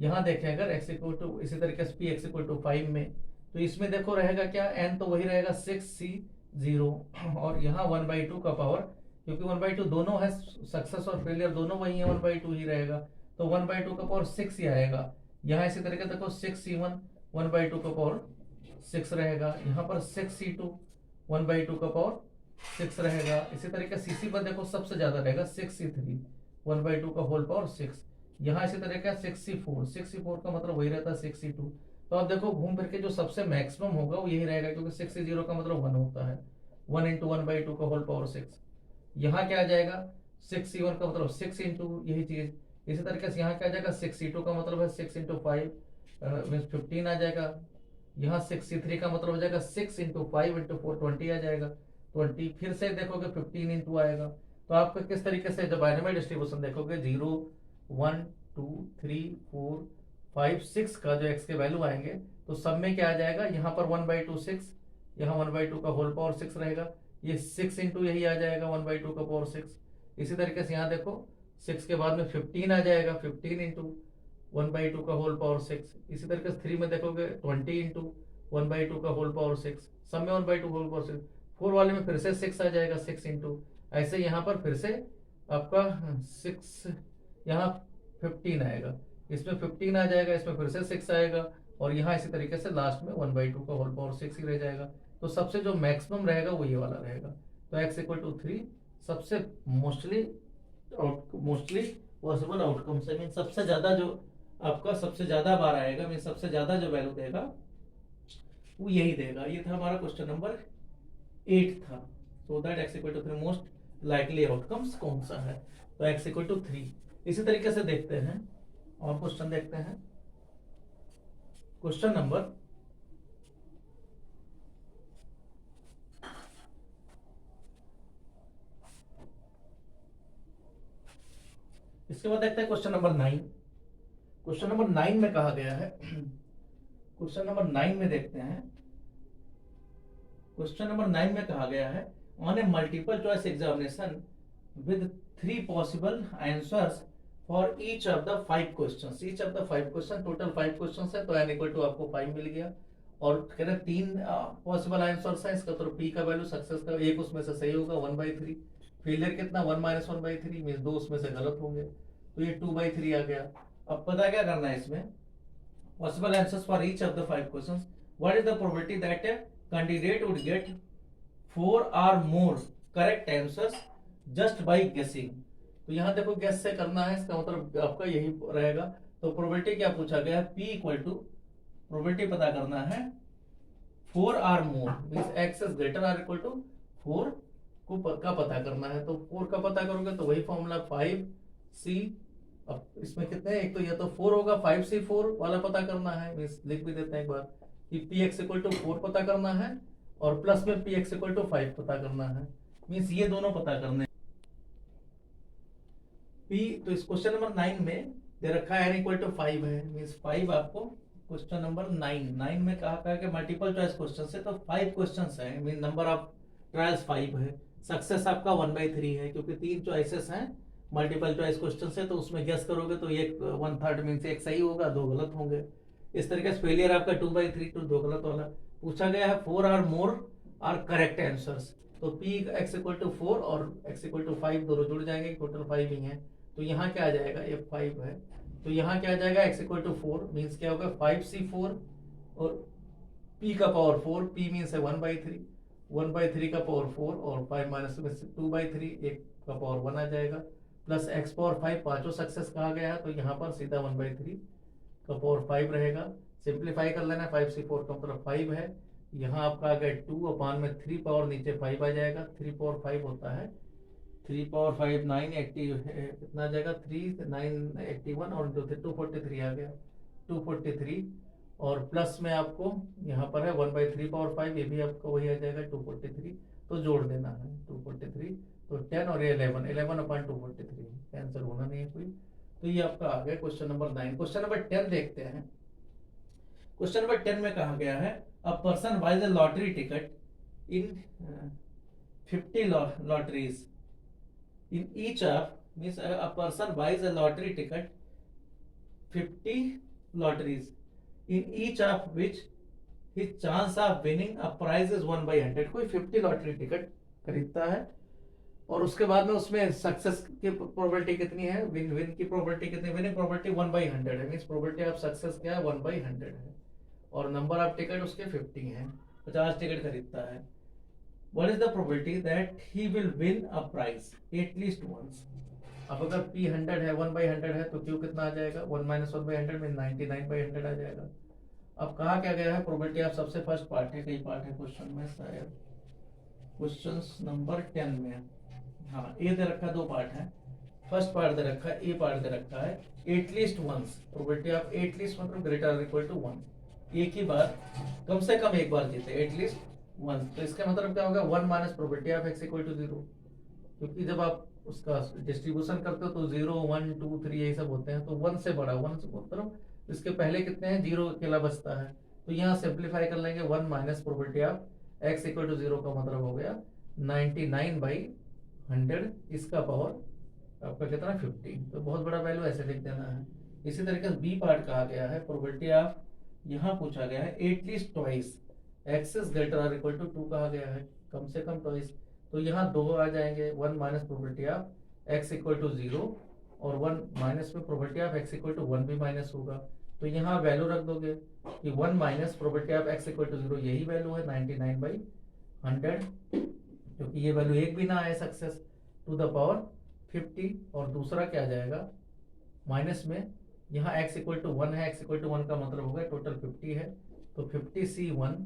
[SPEAKER 1] यहाँ देखें अगर x इक्वल टू, इसी तरीके से p x इक्वल टू 5 में, तो इसमें देखो रहेगा क्या, n तो वही रहेगा 6c 0, और यहाँ 1/2 का पावर, क्योंकि 1/2 दोनों है, सक्सेस और फेलियर दोनों वही है, 1/2 ही रहेगा, तो 1/2 का पावर 6 ही आएगा। यहाँ इसी तरीके देखो 6c1 1/2 का पावर 6 रहेगा, यहाँ पर 6c2 1/2 का पावर 6 रहेगा। इसी तरीके सीसी पर देखो सबसे ज्यादा रहेगा 6c3 1/2 का होल पावर 6। यहाँ इसी तरह का 6c4 का मतलब वही रहता है 6c2। तो आप देखो घूम फिर के जो सबसे मैक्सिमम होगा वो यही रहेगा, क्योंकि 6 0 का मतलब 1 होता है, 1 इंटू 1/2 का होल पावर 6। यहाँ क्या आ जाएगा 6c1 का मतलब 6 इंटू यही चीज। इसी तरीके से यहाँ क्या आ जाएगा 6c2 का मतलब है 6 इंटू 5 मीन्स 15 आ जाएगा। यहाँ 6c3 का मतलब हो जाएगा 6 इंटू 5 इंटू 4 20 आ जाएगा, 20 फिर से देखोगे 15 इंटू आएगा। तो आपको किस तरीके से जब बाइनोमियल डिस्ट्रीब्यूशन देखोगे 0 1 2 3 4 5 6 का जो x के वैल्यू आएंगे, तो सब में क्या आ जाएगा, यहाँ पर 1/2 6, यहाँ 1/2 का होल पावर 6 रहेगा, ये 6 इंटू यही आ जाएगा 1/2 का पावर 6। इसी तरीके से यहाँ देखो 6 के बाद में 15 आ जाएगा, 15 इंटू 1/2 का होल पावर 6। इसी तरीके से 3 में देखोगे 20 इंटू 1/2 का होल पावर 6, सब में 1/2 होल पावर 6। 4 वाले में फिर से 6 आ जाएगा, 6 इंटू, ऐसे यहाँ पर फिर से आपका 6, यहाँ 15 आएगा, इसमें 15 आ जाएगा, इसमें फिर से 6 आएगा, और यहाँ इसी तरीके से लास्ट में 1/2 का होल पावर 6 ही रह जाएगा। तो सबसे जो मैक्सिमम रहेगा वो ये वाला रहेगा। तो x इक्वल टू 3 सबसे मोस्टली पॉसिबल आउटकम से, मीन सबसे ज्यादा जो आपका सबसे ज्यादा बार आएगा, मीन सबसे ज्यादा जो वैल्यू देगा वो यही देगा। ये था हमारा क्वेश्चन नंबर 8 था। So that x equal to 3 most likely outcomes कौन सा है, तो x इक्वल टू 3। इसी तरीके से देखते हैं और क्वेश्चन देखते हैं, क्वेश्चन नंबर इसके बाद देखते हैं क्वेश्चन नंबर 9। क्वेश्चन नंबर 9 में कहा गया है, क्वेश्चन नंबर 9 में देखते हैं, क्वेश्चन नंबर 9 में कहा गया है on A multiple choice examination with 3 possible answers for each of the 5 questions. Each of the 5 question, total 5 questions है, तो n इक्वल टू आपको 5 मिल गया। और कह रहे 3 पॉसिबल आंसर्स है इसका, तो p का वैल्यू सक्सेस का एक उसमें से सही होगा 1/3, फेलियर कितना 1 - 1/3 मींस 2 उसमें से गलत होंगे, तो ये 2/3 आ गया। अब पता क्या करना है इसमें, possible answers for each of the 5 questions. What is the probability that a candidate would get 4 or more correct answers just by guessing? तो यहाँ देखो गैस से करना है, इसका मतलब आपका यही रहेगा। तो प्रोबेबिलिटी क्या पूछा गया है, p इक्वल टू प्रोबेबिलिटी पता करना है 4 और मोर मीन्स x इज ग्रेटर और इक्वल टू 4 का पता करना है। तो 4 का पता करोगे तो वही फॉर्मूला 5c, अब इसमें कितने, एक तो ये तो 4 होगा, 5c4 वाला पता करना है, मीन्स लिख भी देते हैं एक बार कि px इक्वल टू 4 पता करना है और प्लस में px इक्वल टू 5 पता करना है, मीन्स ये दोनों पता करने p। तो इस क्वेश्चन नंबर 9 में दे रखा है n इक्वल टू 5 है, मीन्स 5 आपको क्वेश्चन नंबर 9 में कहा कि मल्टीपल चॉइस क्वेश्चन से, तो 5 क्वेश्चन है, मीन नंबर ऑफ ट्रायल्स 5 है, सक्सेस आपका 1/3 है, क्योंकि 3 चॉइसेस हैं मल्टीपल चॉइस क्वेश्चन से, तो उसमें गेस करोगे तो एक 1/3 मीन्स एक सही होगा, 2 गलत होंगे। इस तरीके से फेलियर आपका 2/3 टू 2 गलत वाला पूछा गया है। 4 और मोर आर करेक्ट आंसर्स, तो p x इक्वल टू 4 और x इक्वल टू 5 दोनों जुड़ जाएंगे, टोटल 5 ही है, तो यहाँ क्या आ जाएगा, ये 5 है, तो यहाँ क्या आ जाएगा x इक्वल टू 4 मीन्स क्या होगा 5c4 और p का पावर 4, p मीन्स है 1/3, 1/3 का पावर 4 और 5 माइनस 2/3, एक का पावर 1 आ जाएगा, प्लस x पावर 5, पांचों सक्सेस कहा गया है, तो यहाँ पर सीधा 1/3 का पावर 5 रहेगा। सिंप्लीफाई कर लेना, 5c4 का मतलब 5 है, यहाँ आपका आ गया 2 अपान में 3 पावर नीचे 5 आ जाएगा, 3 पावर 5 होता है, 3 पावर 5 9 80 कितना आ जाएगा 3 9 81 और 243 आ गया 243, और प्लस में आपको यहाँ पर है 1/3 पावर 5, ये भी आपको वही आ जाएगा 243, तो जोड़ देना है 243, तो 10 और ये 11 अपान 243, कैंसिल होना नहीं है कोई, तो ये आपका आ गया क्वेश्चन नंबर 9। क्वेश्चन नंबर 10 देखते हैं। क्वेश्चन नंबर 10 में कहा गया है a person buys a lottery ticket in 50 lotteries in each of, means a person buys a lottery ticket 50 lotteries in each of which his chance of winning a prize is 1/100। कोई 50 lottery ticket खरीदता है और उसके बाद में उसमें success की probability कितनी है, विन की प्रोबेबिलिटी कितनी, विनिंग प्रोबेबिलिटी 1/100 है, मींस प्रोबेबिलिटी ऑफ सक्सेस क्या है, 1/100 है, और नंबर ऑफ टिकट उसके 50 हैं, 50 टिकट खरीदता है। What is the probability that he will win a prize at least once? अब अगर P 100 है, 1/100 है, तो Q कितना आ जाएगा, 1 - 1/100 में 99/100 आ जाएगा। अब कहा क्या गया है, प्रोबेबिलिटी ऑफ सबसे फर्स्ट पार्ट है, कई पार्ट है क्वेश्चन में, शायद क्वेश्चन नंबर 10 में, हाँ ए दे रखा है, 2 पार्ट है, फर्स्ट पार्ट दे रखा है, ए पार्ट दे रखा है, at least once, probability of at least मतलब ग्रेटर इक्वल टू 1, एक ही बार, कम से कम एक बार जीते, एटलीस्ट वंस। तो इसका मतलब क्या होगा, 1 minus probability of x equal to 0, क्योंकि जब आप उसका डिस्ट्रीब्यूशन करते हो तो 0 1 2 3 यही सब होते हैं, तो 1 से बड़ा, 1 से मतलब इसके पहले कितने हैं, 0 अकेला बचता है, तो यहाँ सिंप्लीफाई कर लेंगे, 1 minus probability of x equal to 0 का मतलब हो गया 99/100, इसका पावर आपका कितना 50, तो बहुत बड़ा वैल्यू ऐसे लिख देना है। इसी तरीके से बी पार्ट कहा गया है, प्रोबेबिलिटी ऑफ, यहाँ पूछा गया है at least twice x is greater or equal to 2 कहा गया है, कम से कम ट्वाइस, तो यहाँ 2 आ जाएंगे, 1 minus probability of x equal to 0, और 1 माइनस में probability of x equal to 1 भी माइनस होगा, तो यहाँ वैल्यू रख दोगे कि 1 minus probability of x equal to 0, यही वैल्यू है 99/100, क्योंकि ये वैल्यू एक भी ना आए सक्सेस, टू द पावर 50, और दूसरा क्या आ जाएगा माइनस में, यहाँ x इक्वल टू 1 है, x इक्वल टू 1 का मतलब होगा टोटल 50 है, तो 50c1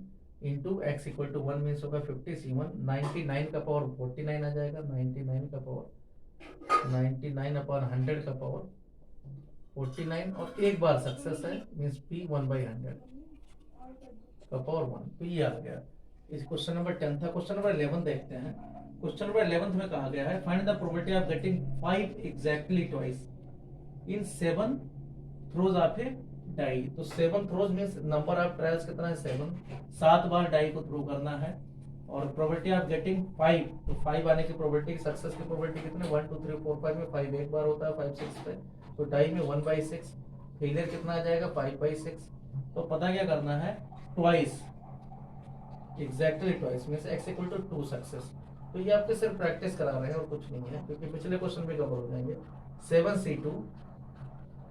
[SPEAKER 1] into x equal to 1 means होगा 50c1, 99 का पावर 49 आ जाएगा, 99 का पावर 99/100 का पावर 49, और एक बार सक्सेस है मीन्स p 1/100 का पावर 1, तो ये आ गया। इस क्वेश्चन नंबर 10 था। क्वेश्चन नंबर 11 देखते हैं। क्वेश्चन नंबर 11 में कहा गया है, find the probability of getting 5 exactly twice in 7 throws of a die. तो 7 throws means number of trials कितना है, 7 बार डाई को थ्रो करना है, और प्रोबेबिलिटी ऑफ गेटिंग 5, तो 5 आने की प्रोबेबिलिटी, सक्सेस की प्रोबेबिलिटी कितने, 1 2 3 4 5 में 5 एक बार होता है, 5 6 पे, तो डाई में 1/6, फेलियर कितना आ जाएगा 5/6, तो पता क्या करना है, twice, exactly twice means x equal to 2 success. तो ये आपके सिर्फ प्रैक्टिस करा रहे हैं और कुछ नहीं है, क्योंकि पिछले क्वेश्चन भी कवर हो जाएंगे। 7c2,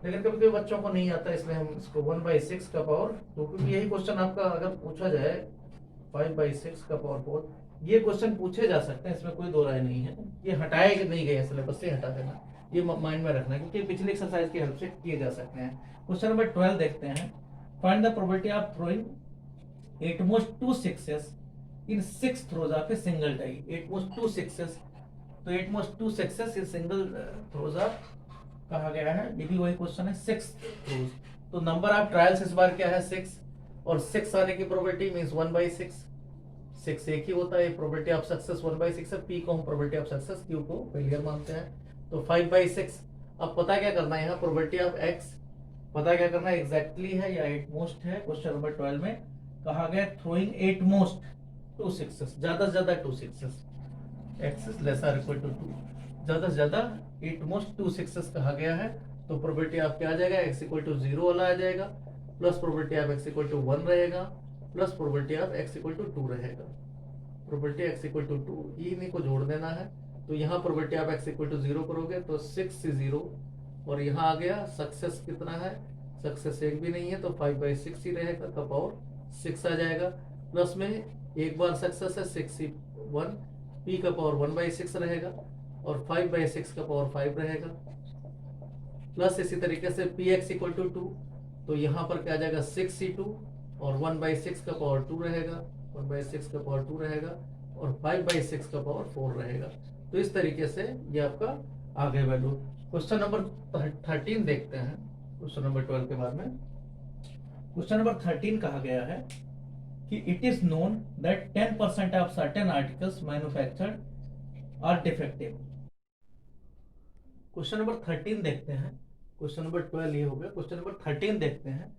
[SPEAKER 1] लेकिन कभी कभी बच्चों को नहीं आता, इसलिए हम इसको 1/6 का पावर, तो क्योंकि यही क्वेश्चन आपका अगर पूछा जाए 5/6 का पावर 4, ये क्वेश्चन पूछे जा सकते हैं, इसमें कोई दो राय नहीं है, ये हटाए नहीं गए सिलेबस से, हटा देना, ये माइंड में रखना, क्योंकि पिछली एक्सरसाइज की हेल्प से किए जा सकते हैं। क्वेश्चन नंबर 12 देखते हैं, find the probability of throwing at most 2 success in 6 throws of a single die, at most 2 success, तो at most 2 success in single throws of कहा गया है, ये भी वही क्वेश्चन है, 6 थ्रोज, तो नंबर ऑफ ट्रायल्स इस बार क्या है 6, और 6 आने की प्रोबेबिलिटी मींस 1/6, 6 एक ही होता है, प्रोबेबिलिटी ऑफ सक्सेस 1/6 है, p को हम प्रोबेबिलिटी ऑफ सक्सेस, q को फेलियर मानते हैं, तो 5/6। अब पता क्या करना है, यहाँ प्रोबेबिलिटी ऑफ x पता क्या करना है, एग्जैक्टली है या एट मोस्ट है। क्वेश्चन नंबर 12 में कहा गया थ्रोइंग एट मोस्ट 2 सक्सेस, ज्यादा से ज्यादा 2 success, x is lesser equal to 2, ज्यादा से ज्यादा एट मोस्ट 2 सक्सेस कहा गया है, तो प्रोबेबिलिटी ऑफ क्या आ जाएगा, x इक्वल टू 0 वाला आ जाएगा, plus probability of x equal to 1 रहेगा, plus probability of x equal to 2 रहेगा, प्रोबेबिलिटी x इक्वल टू 2, इन्हीं को जोड़ देना है, तो यहाँ probability of x equal to 0 करोगे तो 6 से 0, और यहाँ आ गया सक्सेस कितना है, सक्सेस एक भी नहीं है, तो 5/6 ही रहेगा, का पावर 6 आ जाएगा, प्लस में एक बार सक्सेस है 6c1, p का पावर 1/6 रहेगा, और 5/6 का पावर 5 रहेगा, प्लस इसी तरीके से px इक्वल टू 2, तो यहाँ पर क्या आ जाएगा 6c2, और 1/6 का पावर 2 रहेगा, 1/6 का पावर 2 रहेगा, और 5/6 का पावर 4 रहेगा। तो इस तरीके से ये आपका आगे वैल्यू। क्वेश्चन नंबर 13 देखते हैं, क्वेश्चन नंबर 12 के बाद में। क्वेश्चन नंबर 13 कहा गया है कि it is known that 10% of certain articles manufactured are defective. Question number 13 देखते हैं, क्वेश्चन नंबर 12 ये हो गया, क्वेश्चन नंबर 13 देखते हैं।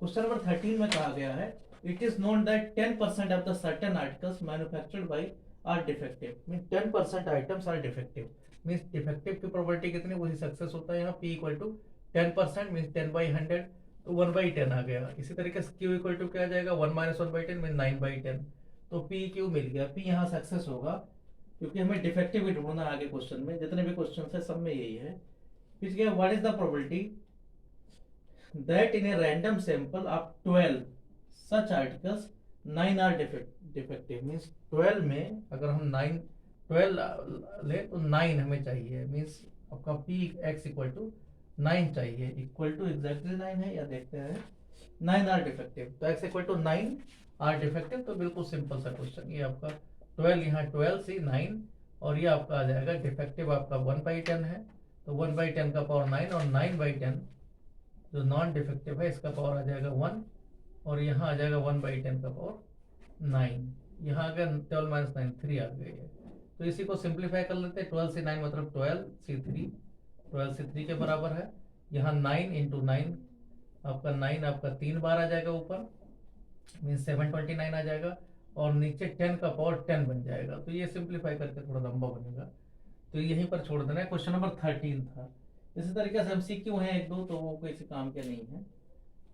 [SPEAKER 1] क्वेश्चन नंबर 13 में कहा गया है it is known that 10% of the certain articles manufactured by are defective, mean 10% items are defective, mean defective की प्रोबेबिलिटी कितनी, वही सक्सेस होता है, यहाँ p इक्वल टू 10% मीन 10/100, तो 1/10 आ गया। इसी तरीके से Q इक्वल टू क्या आ जाएगा, 1 - 1/10 में 9/10। तो पी क्यू मिल गया। पी यहाँ सक्सेस होगा क्योंकि हमें डिफेक्टिव ही ढूंढना है आगे क्वेश्चन में। जितने भी क्वेश्चन है सब में यही है। फिर क्या, what is the probability that in a random sample of 12 such articles 9 are defective. Means 12 में अगर हम 12 ले तो 9 हमें चाहिए। मीन्स आपका पी एक्स इक्वल टू 9 चाहिए। इक्वल टू एग्जैक्टली 9 है या देखते हैं, 9 आर डिफेक्टिव। तो x equal to 9 are defective. तो बिल्कुल सिंपल सा क्वेश्चन। ये आपका 12, यहाँ 12 से 9 और ये आपका आ जाएगा डिफेक्टिव आपका 1/10 है। तो 1/10 का पावर 9 और 9/10 जो नॉन डिफेक्टिव है इसका पावर आ जाएगा 1 और यहाँ आ जाएगा 1/10 का पावर 9। यहाँ आ गया 12 - 9 3 आ गई है। तो इसी को सिंप्लीफाई कर लेते हैं। 12 से 9 मतलब 12 से 3, 12 से 3 के बराबर है। यहाँ 9 × 9 आपका 9 आपका 3 बार आ जाएगा ऊपर, मीन 729 आ जाएगा और नीचे 10 का पावर 10 बन जाएगा। तो ये सिंप्लीफाई करके थोड़ा लंबा बनेगा तो यहीं पर छोड़ देना है। क्वेश्चन नंबर 13 था। इसी तरीके से MCQ है 1-2 तो वो किसी काम के नहीं है।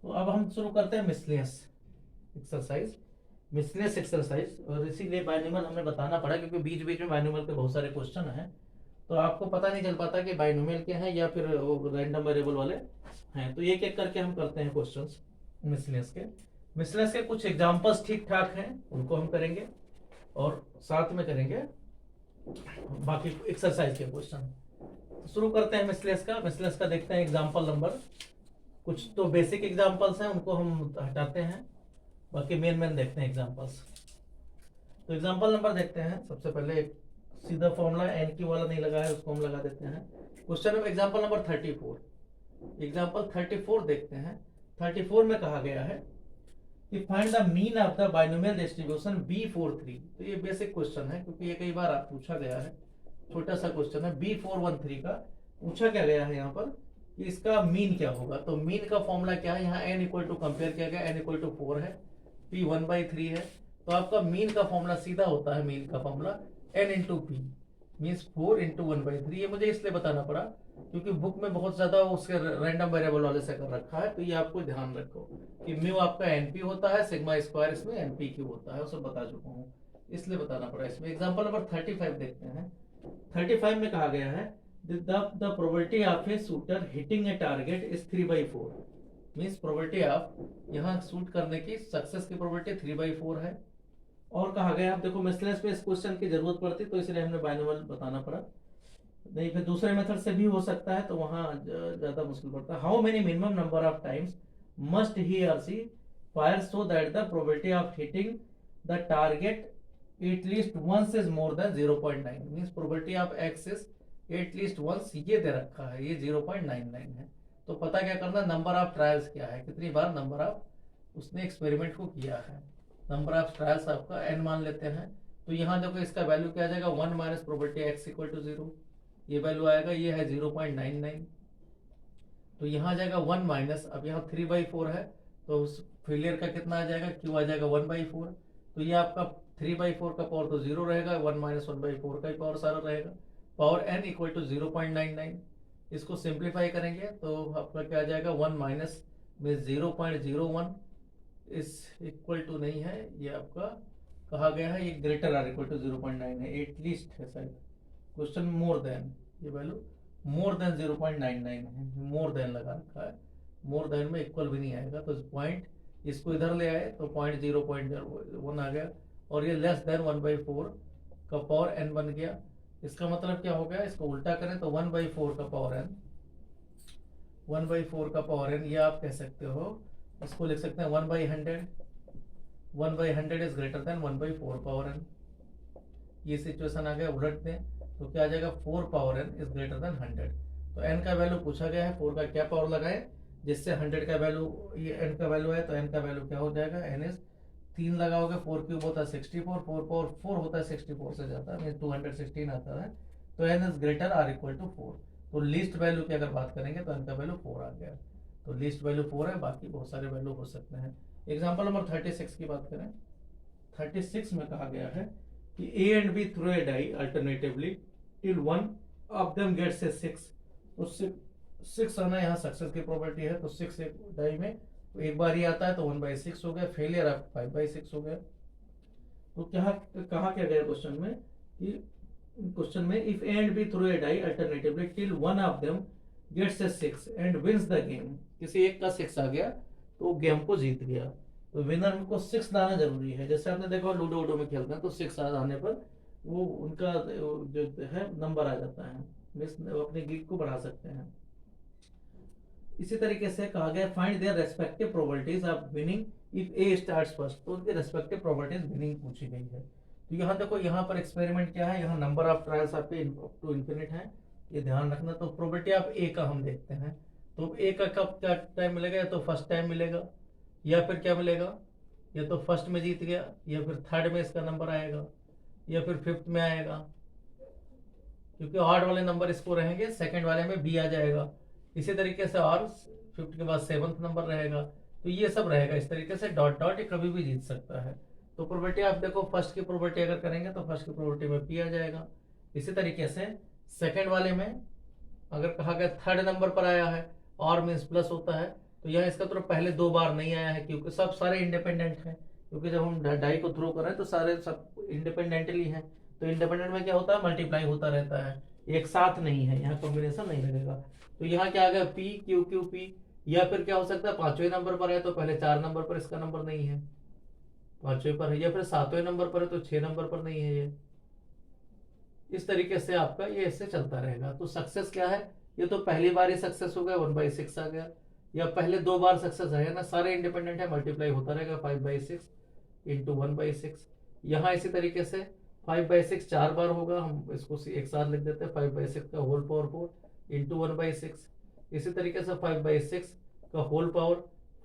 [SPEAKER 1] तो अब हम शुरू करते हैं मिसलेनियस एक्सरसाइज। मिसलेनियस एक्सरसाइज, और इसीलिए बायनोमियल हमें बताना पड़ा क्योंकि बीच बीच में बायनोमियल के बहुत सारे क्वेश्चन हैं तो आपको पता नहीं चल पाता कि बायनोमियल के हैं या फिर रैंडम वेरिएबल वाले हैं। तो एक एक करके हम करते हैं क्वेश्चंस मिसलेनियस के। मिसलेनियस के कुछ एग्जांपल्स ठीक ठाक हैं उनको हम करेंगे और साथ में करेंगे बाकी एक्सरसाइज के क्वेश्चन। शुरू करते हैं मिसलेनियस का। मिसलेनियस का देखते हैं एग्जांपल नंबर। कुछ तो बेसिक एग्जांपल्स हैं उनको हम हटाते हैं, बाकी मेन देखते हैं एग्जांपल्स। तो एग्जांपल नंबर देखते हैं। सबसे पहले एक सीधा फॉर्मूला NQ वाला नहीं लगा है उसको हम लगा देते हैं। Question number example number 34। Example 34 देखते हैं। 34 में कहा गया है कि find the mean of the binomial distribution B43। तो ये बेसिक क्वेश्चन है क्योंकि ये कई बार पूछा गया है। छोटा सा क्वेश्चन है। B413 का पूछा क्या गया है यहाँ पर कि इसका मीन क्या होगा। तो मीन का फॉर्मूला क्या है, यहाँ n इक्वल टू कंपेयर किया गया, n इक्वल टू 4 है, P 1/3 है। तो आपका मीन का फॉर्मूला सीधा होता है, मीन का फॉर्मूला n × P मीन्स 4 × 1/3। ये मुझे इसलिए बताना पड़ा क्योंकि बुक में बहुत ज्यादा उसके रैंडम वेरिएबल वाले से कर रखा है। तो ये आपको ध्यान रखो कि म्यू आपका NP होता है, सिग्मा स्क्वायर इसमें NPQ होता है, वो सब बता चुका हूँ इसलिए बताना पड़ा इसमें। एग्जाम्पल नंबर 35 देखते हैं। 35 में कहा गया है the probability of a shooter hitting a target is 3/4। Means probability of यहाँ शूट करने की सक्सेस की प्रोबेबिलिटी 3/4 है। और कहा गया, आप देखो मिसलेनियस में इस क्वेश्चन की जरूरत पड़ती तो इसलिए हमने बायनोमियल बताना पड़ा, नहीं फिर दूसरे मेथड से भी हो सकता है तो वहां ज्यादा मुश्किल पड़ता है। How many minimum number of times must he और she fire so that the probability of hitting the target at least once is more than 0.9। Means probability of x is at least once, ये दे रखा है, ये 0.99 है। तो पता क्या करना, नंबर ऑफ ट्रायल्स क्या है, कितनी बार नंबर ऑफ उसने एक्सपेरिमेंट को किया है। नंबर ऑफ ट्रायल्स आपका n मान लेते हैं। तो यहाँ देखो इसका वैल्यू क्या आ जाएगा, 1 minus probability x equal to 0, ये वैल्यू आएगा, ये है 0.99। तो यहाँ आ जाएगा 1 माइनस, अब यहाँ 3/4 है तो उस फेलियर का कितना आ जाएगा, q आ जाएगा 1/4। तो ये आपका 3/4 का पावर तो 0 रहेगा, 1 माइनस 1/4 का ही पावर सारा रहेगा। Power n equal to 0.99। इसको सिंप्लीफाई करेंगे तो आपका क्या आ जाएगा, 1 माइनस में 0.01 इस इक्वल टू नहीं है, ये आपका कहा गया है ये ग्रेटर आर इक्वल टू 0.9 है, एटलीस्ट है शायद क्वेश्चन, मोर देन, ये वैल्यू मोर देन 0.99 है, मोर देन लगा रखा है, मोर देन में इक्वल भी नहीं आएगा। तो पॉइंट इसको इधर ले आए तो पॉइंट 0.1 आ गया और ये लेस देन 1/4 का पावर n बन गया। इसका मतलब क्या हो गया, इसको उल्टा करें तो 1/4 का पावर n, 1/4 का पावर n, ये आप कह सकते हो, इसको लिख सकते हैं 1/100, 1/100 is greater then 1/4 power n। ये सिचुएशन आ गया, उलट दें तो क्या आ जाएगा, 4 power n is greater then 100। तो n का वैल्यू पूछा गया है, 4 का क्या पावर लगाए जिससे 100 का वैल्यू, ये n का वैल्यू है तो n का वैल्यू क्या हो जाएगा, n इज 3 लगाओगे, 4 क्यूब होता है 64, 4 पावर 4 होता है 64 से जाता है, 216 आता है। तो n is greater or equal to 4। तो लीस्ट वैल्यू की अगर बात करेंगे तो n का वैल्यू 4 आ गया। तो लीस्ट वैल्यू 4 है, बाकी बहुत सारे वैल्यू हो सकते हैं। एग्जांपल नंबर 36 की बात करें। 36 में कहा गया है कि A and B throw a die alternatively till one of them gets a 6। तो 6 आना यहाँ सक्सेस की प्रॉपर्टी है, तो 6 एक डाई में तो एक बार ही आता है तो 1/6 हो गया, फेलियर आप 5/6 हो गया। तो क्या कहा क्या गया क्वेश्चन में कि क्वेश्चन में if A and B throw a die alternatively till one of them gets a 6 and wins the game, किसी एक का 6 आ गया तो वो गेम को जीत गया। तो विनर को 6 लाना जरूरी है, जैसे आपने देखा लूडो वूडो में खेलते हैं तो 6 आने पर वो उनका जो है नंबर आ जाता है, मिस अपने गिग को बढ़ा सकते हैं। इसी तरीके से कहा गया find their respective probabilities of winning if A starts first, तो उनके रेस्पेक्टिव प्रोबेबिलिटीज विनिंग पूछी गई है। तो यहाँ देखो यहाँ पर एक्सपेरिमेंट क्या है, यहाँ नंबर ऑफ ट्रायल्स आपके टू इन्फिनिट है, ये ध्यान रखना। तो प्रोबेबिलिटी ऑफ ए का हम देखते हैं, तो ए का कब क्या टाइम मिलेगा, या तो फर्स्ट टाइम मिलेगा या फिर क्या मिलेगा, या तो फर्स्ट में जीत गया या फिर थर्ड में इसका नंबर आएगा या फिर फिफ्थ में आएगा, क्योंकि ऑड वाले नंबर इसको रहेंगे, सेकंड वाले में बी आ जाएगा। इसी तरीके से और फिफ्थ के बाद 7th नंबर रहेगा, तो ये सब रहेगा इस तरीके से डॉट डॉट, ये कभी भी जीत सकता है। तो प्रोबेबिलिटी आप देखो फर्स्ट की प्रोबेबिलिटी अगर करेंगे तो फर्स्ट की प्रोबेबिलिटी में पी आ जाएगा। इसी तरीके से सेकंड वाले में अगर कहा गया थर्ड नंबर पर आया है और मीन्स प्लस होता है, तो यहाँ इसका तो पहले 2 बार नहीं आया है क्योंकि सब सारे इंडिपेंडेंट हैं, क्योंकि जब हम डाई को थ्रो कर रहे हैं तो सारे सब इंडिपेंडेंटली हैं। तो इंडिपेंडेंट में क्या होता है, मल्टीप्लाई होता रहता है, एक साथ नहीं है, यहाँ कॉम्बिनेशन नहीं लगेगा। तो यहाँ क्या आ गया पी क्यू क्यू पी, या फिर क्या हो सकता है 5वें नंबर पर है तो पहले 4 नंबर पर इसका नंबर नहीं है, 5वें पर है, या फिर 7वें नंबर पर है तो 6 नंबर पर नहीं है। ये इस तरीके से आपका ये ऐसे चलता रहेगा। तो सक्सेस क्या है, ये तो पहली बार ही सक्सेस हो गया 1/6 आ गया, या पहले 2 बार सक्सेस है ना, सारे इंडिपेंडेंट है, मल्टीप्लाई होता रहेगा 5/6 इंटू 1/6। यहाँ इसी तरीके से 5/6 4 बार होगा, हम इसको एक साथ लिख देते हैं 5/6 का होल पावर 4 इंटू 1/6। इसी तरीके से 5/6 का होल पावर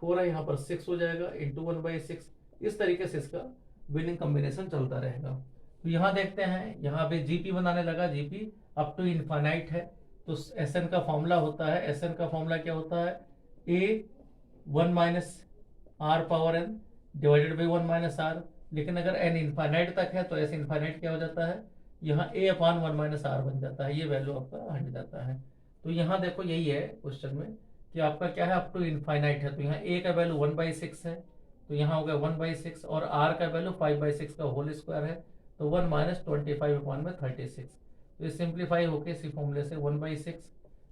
[SPEAKER 1] 4 है, यहाँ पर 6 हो जाएगा इंटू 1/6। इस तरीके से इसका विनिंग कॉम्बिनेशन चलता रहेगा। तो यहाँ देखते हैं, यहाँ पे जीपी बनाने लगा, जीपी अप टू इनफाइनाइट है। तो एसएन का फॉर्मूला होता है, एसएन का फॉर्मूला क्या होता है, a 1 minus r power n divided by 1 minus r. लेकिन अगर एन इनफाइनाइट तक है तो एस इनफाइनाइट क्या हो जाता है, यहाँ ए अपॉन 1 माइनस आर बन जाता है, ये वैल्यू आपका हट जाता है। तो यहाँ देखो यही है क्वेश्चन में कि आपका क्या है, अप टू इनफाइनाइट है, तो यहाँ ए का वैल्यू 1/6 है, तो यहाँ हो गया 1/6, और आर का वैल्यू 5/6 का होल स्क्वायर है, तो 1 माइनस 25 अपॉन में 36। तो ये सिंप्लीफाई होके इसी फॉर्मूले से 1/6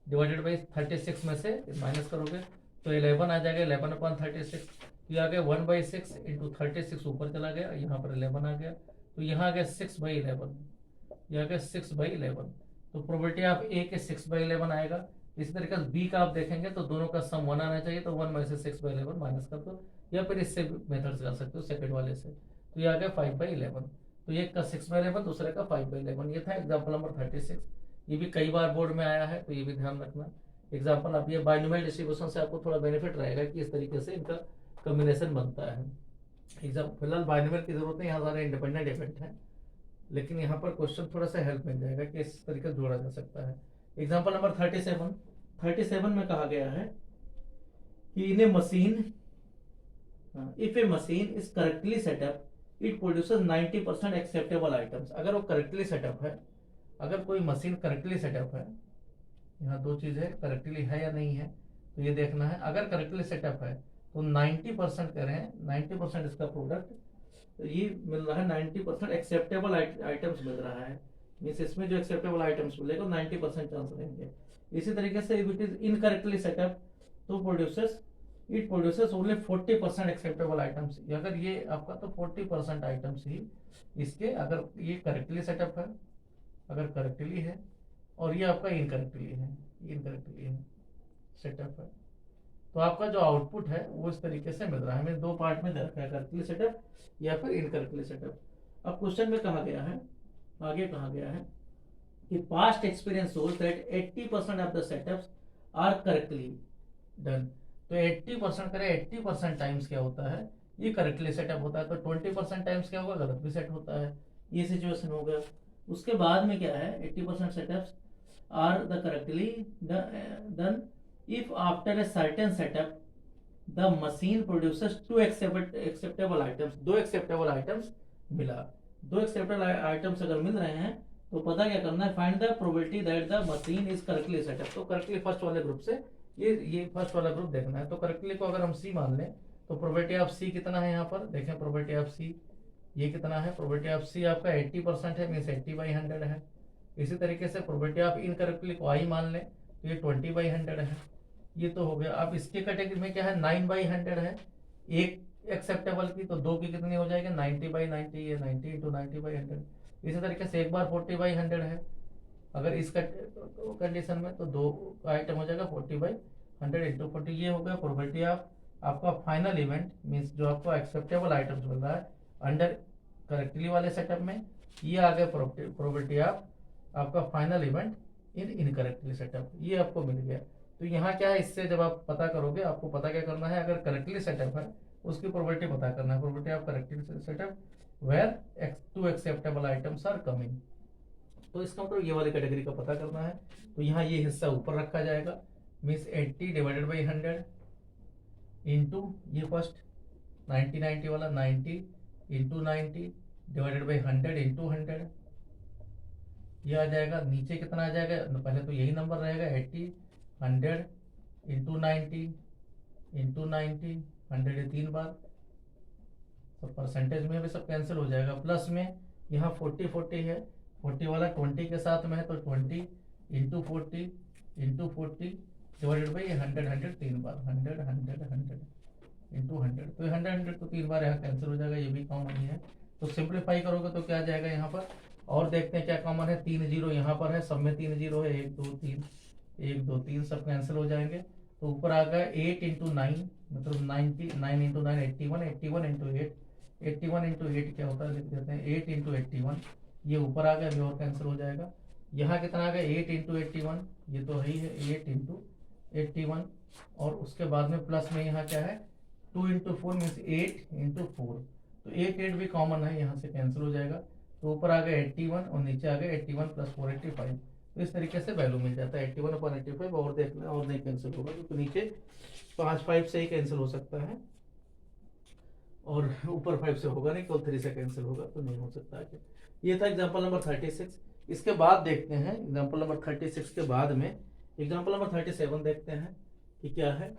[SPEAKER 1] डिवाइडेड बाई 36 में से माइनस करोगे तो 11 आ जाएगा, 11 अपॉन 36। तो ये आ गया 1/6 इंटू 36 ऊपर चला गया, यहाँ पर 11 आ गया, तो यहाँ आ गया 6/11, यह आ गया 6/11। तो प्रोबेबिलिटी ऑफ ए के 6/11 आएगा। इसी तरीके से बी का आप देखेंगे तो दोनों का सम 1 आना चाहिए, तो 1 में से 6/11 माइनस कर दो, या फिर इससे मेथड से कर सकते हो सेकंड वाले से। तो ये आ गया 5/11। तो एक का 6/11, दूसरे का 5/11। ये था एग्जाम्पल नंबर 36। ये भी कई बार बोर्ड में आया है, तो ये भी ध्यान रखना। एग्जाम्पल आप ये बाइनोमियल डिस्ट्रीब्यूशन से आपको थोड़ा बेनिफिट रहेगा कि इस तरीके से इनका कॉम्बिनेशन बनता है। एग्जाम फिलहाल बाइनोमियल की जरूरत नहीं, यहाँ सारे इंडिपेंडेंट इवेंट हैं, लेकिन यहाँ पर क्वेश्चन थोड़ा सा हेल्प मिल जाएगा कि इस तरीके से जोड़ा जा सकता है। एग्जाम्पल नंबर 37 में कहा गया है कि in a machine, if a machine is correctly set up it produces 90% acceptable items. अगर वो करेक्टली सेटअप है, अगर कोई मशीन करेक्टली सेटअप है, यहाँ 2 चीज है, करेक्टली है या नहीं है, तो ये देखना है। अगर करेक्टली सेटअप है तो 90% करें, 90% इसका प्रोडक्ट तो ये मिल रहा है, 90% एक्सेप्टेबल आइटम्स मिल रहा है, मीन्स इसमें जो एक्सेप्टेबल आइटम्स मिलेगा 90% चांस रहेंगे। इसी तरीके से if it is incorrectly set up तो it produces only 40% acceptable items. अगर ये आपका तो 40% आइटम्स ही इसके, अगर ये करेक्टली सेटअप है, अगर करेक्टली है, और ये आपका इनकरेक्टली है सेटअप है, तो आपका जो आउटपुट है वो इस तरीके से मिल रहा है। हमें 2 पार्ट में दे रखा है, करेक्टली सेटअप या फिर इनकरेक्टली सेटअप। अब क्वेश्चन में कहा गया है, आगे कहा गया है कि past experience shows that 80% of the setups are correctly done. तो 80% करें, 80% टाइम्स क्या होता है, ये करेक्टली सेटअप होता है, तो 20% टाइम्स क्या होगा, गलत भी सेट होता है। ये सिचुएशन हो गया। उसके बाद में क्या है, 80% setups are the correctly done if after a certain setup the machine produces 2 acceptable items, 2 acceptable items मिला, 2 acceptable items अगर मिल रहे हैं तो पता क्या करना है, find the probability that the machine is correctly setup. तो करेक्टली फर्स्ट वाले ग्रुप से ये फर्स्ट वाला ग्रुप देखना है। तो करेक्टली को अगर हम सी मान लें तो प्रोबेबिलिटी ऑफ सी कितना है, यहाँ पर देखें प्रोबेबिलिटी ऑफ सी ये कितना है, प्रोबेबिलिटी ऑफ सी आपका 80% है, मीन्स 80/100 है। इसी तरीके से प्रोबेबिलिटी ऑफ इनकरेक्टली को आई मान लें तो ये 20/100 है। ये तो हो गया। अब इसके कैटेगरी में क्या है, 9/100 है एक एक्सेप्टेबल की, तो दो की कितनी हो जाएगी, 90/90, ये 90 × 90/100। इसी तरीके से एक बार 40/100 है अगर इस कंडीशन में, तो दो आइटम हो जाएगा 40/100 × 40। ये हो गया प्रोबेबिलिटी ऑफ आपका फाइनल इवेंट, मीन्स जो आपको एक्सेप्टेबल आइटम्स मिल रहा है अंडर करेक्टली वाले सेटअप में। ये आ गया प्रोबेबिलिटी ऑफ आपका final event in incorrectly setup, ये आपको मिल गया। तो यहाँ क्या है, इससे जब आप पता करोगे आपको पता क्या करना है, अगर करेक्टली सेटअप है उसकी प्रोबेबिलिटी पता करना है, probability of correctly setup where 2 acceptable items are coming. तो इसका मतलब ये वाली कैटेगरी का पता करना है। तो यहाँ ये हिस्सा ऊपर रखा जाएगा, मीन्स 80/100 इंटू ये फर्स्ट 90 वाला 90 इंटू 90 /100 इंटू 100 ये आ जाएगा। नीचे कितना आ जाएगा, पहले तो यही नंबर रहेगा 80 100 इंटू 90 इंटू 90 100 ये 3 बार। तो परसेंटेज में भी सब कैंसिल हो जाएगा। प्लस में यहाँ 40 है, 40 वाला 20 के साथ में है, तो 20 इंटू 40 इंटू 40 /100 100 3 बार, 100 100 100 इंटू 100। तो 100 तो 3 बार यहाँ कैंसिल हो जाएगा, ये भी कॉमन ही है। तो सिंप्लीफाई करोगे तो क्या आ जाएगा यहाँ पर, और देखते हैं क्या कॉमन है। 3 0 यहाँ पर है, सब में 3 0 है, 1 2 3 1 2 3 सब कैंसिल हो जाएंगे। तो ऊपर आ गया 8 × 9 मतलब 90 9 × 9 81 81 × 8 81 × 8 क्या होता है, लिख देते हैं 8 × 81। ये ऊपर आ गया, अभी और कैंसिल हो जाएगा। यहाँ कितना आ गया 8 × 81, ये तो है ही है 8 × 81। और उसके बाद में प्लस में यहाँ क्या है 2 × 4 मीन्स 8 × 4। तो 8 भी कॉमन है, यहाँ से कैंसिल हो जाएगा। तो ऊपर आ गया 81 और नीचे आ गया 81 + 4 85। तो इस तरीके से वैल्यू मिल जाता है 81/85। और देख लें और नहीं कैंसिल होगा, क्योंकि नीचे 5 से ही कैंसिल हो सकता है और ऊपर 5 से होगा नहीं, केवल 3 से कैंसिल होगा, तो नहीं हो सकता है। ये था एग्जाम्पल नंबर 36। इसके बाद देखते हैं एग्जाम्पल नंबर 36 के बाद में एग्जाम्पल नंबर 37 देखते हैं कि क्या है।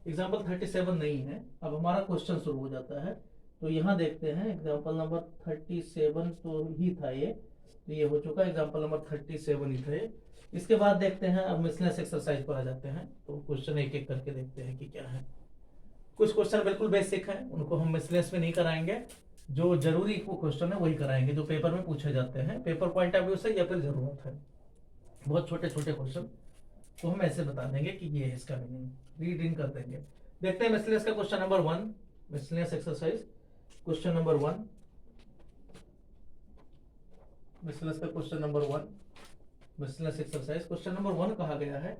[SPEAKER 1] एग्जाम्पल 37 नहीं है, अब हमारा क्वेश्चन शुरू हो जाता है। तो यहाँ देखते हैं एग्जाम्पल नंबर 37 तो ही था ये, तो ये हो चुका है एग्जाम्पल नंबर 37 ही था ये। इसके बाद देखते हैं अब मिसलेनियस एक्सरसाइज पर आ जाते हैं। तो क्वेश्चन एक एक करके देखते हैं कि क्या है। कुछ क्वेश्चन बिल्कुल बेसिक है, उनको हम मिसलेनियस में नहीं कराएंगे, जो जरूरी को क्वेश्चन है वही कराएंगे, जो पेपर में पूछे जाते हैं पेपर पॉइंट ऑफ व्यू से या फिर जरूरत है। बहुत छोटे छोटे क्वेश्चन तो हम ऐसे बता देंगे कि ये है इसका मीनिंग, रीड इन कर देंगे। देखते हैं मिसलेनियस का question number 1, miscellaneous exercise question number 1। Miscellaneous का question number 1, miscellaneous exercise question number 1 कहा गया है।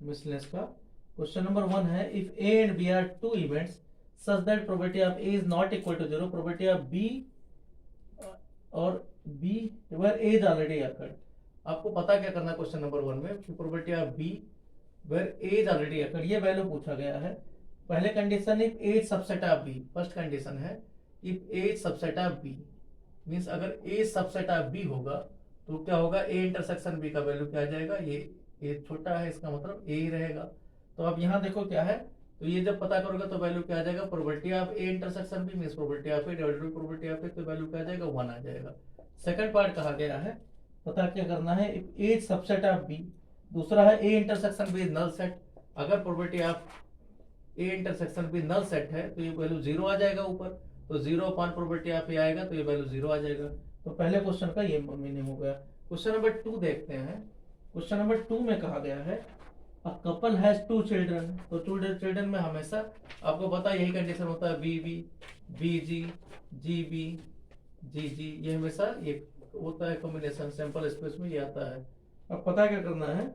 [SPEAKER 1] मिसलेनियस का क्वेश्चन नंबर 1 है, if A and B are two events such that probability of A is not equal to 0, probability of B और B where A is already occurred। आपको पता क्या करना है क्वेश्चन नंबर 1 में कि probability of B where A is already occurred, ये वैल्यू पूछा गया है। पहले condition if A subset of B, first condition है if A subset of B, means अगर A सबसेट ऑफ B होगा तो क्या होगा, A इंटरसेक्शन B का वैल्यू क्या आ जाएगा, ये A छोटा है, इसका मतलब A ही रहेगा। तो अब यहाँ देखो क्या है, तो ये जब पता करोगे तो वैल्यू क्या आ जाएगा, probability of A intersection B means probability of A divided by probability of A, तो वैल्यू क्या आ जाएगा 1 आ जाएगा। सेकंड पार्ट कहा गया है, पता क्या करना है, if A subset of B, दूसरा है A intersection B null set. अगर probability of A intersection B null set है तो ये वैल्यू 0 आ जाएगा ऊपर, तो 0 अपॉन प्रोबेबिलिटी ऑफ A आएगा तो ये वैल्यू 0 आ जाएगा। तो पहले क्वेश्चन का ये मीनिंग हो गया। क्वेश्चन नंबर 2 देखते हैं। क्वेश्चन नंबर 2 में कहा गया है अ कपल हैज 2 चिल्ड्रन। तो 2 चिल्ड्रन में हमेशा आपको पता यही कंडीशन होता है, BB BG GB GG, ये हमेशा ये होता है कॉम्बिनेशन, सैंपल स्पेस में ये आता है। अब पता क्या करना है,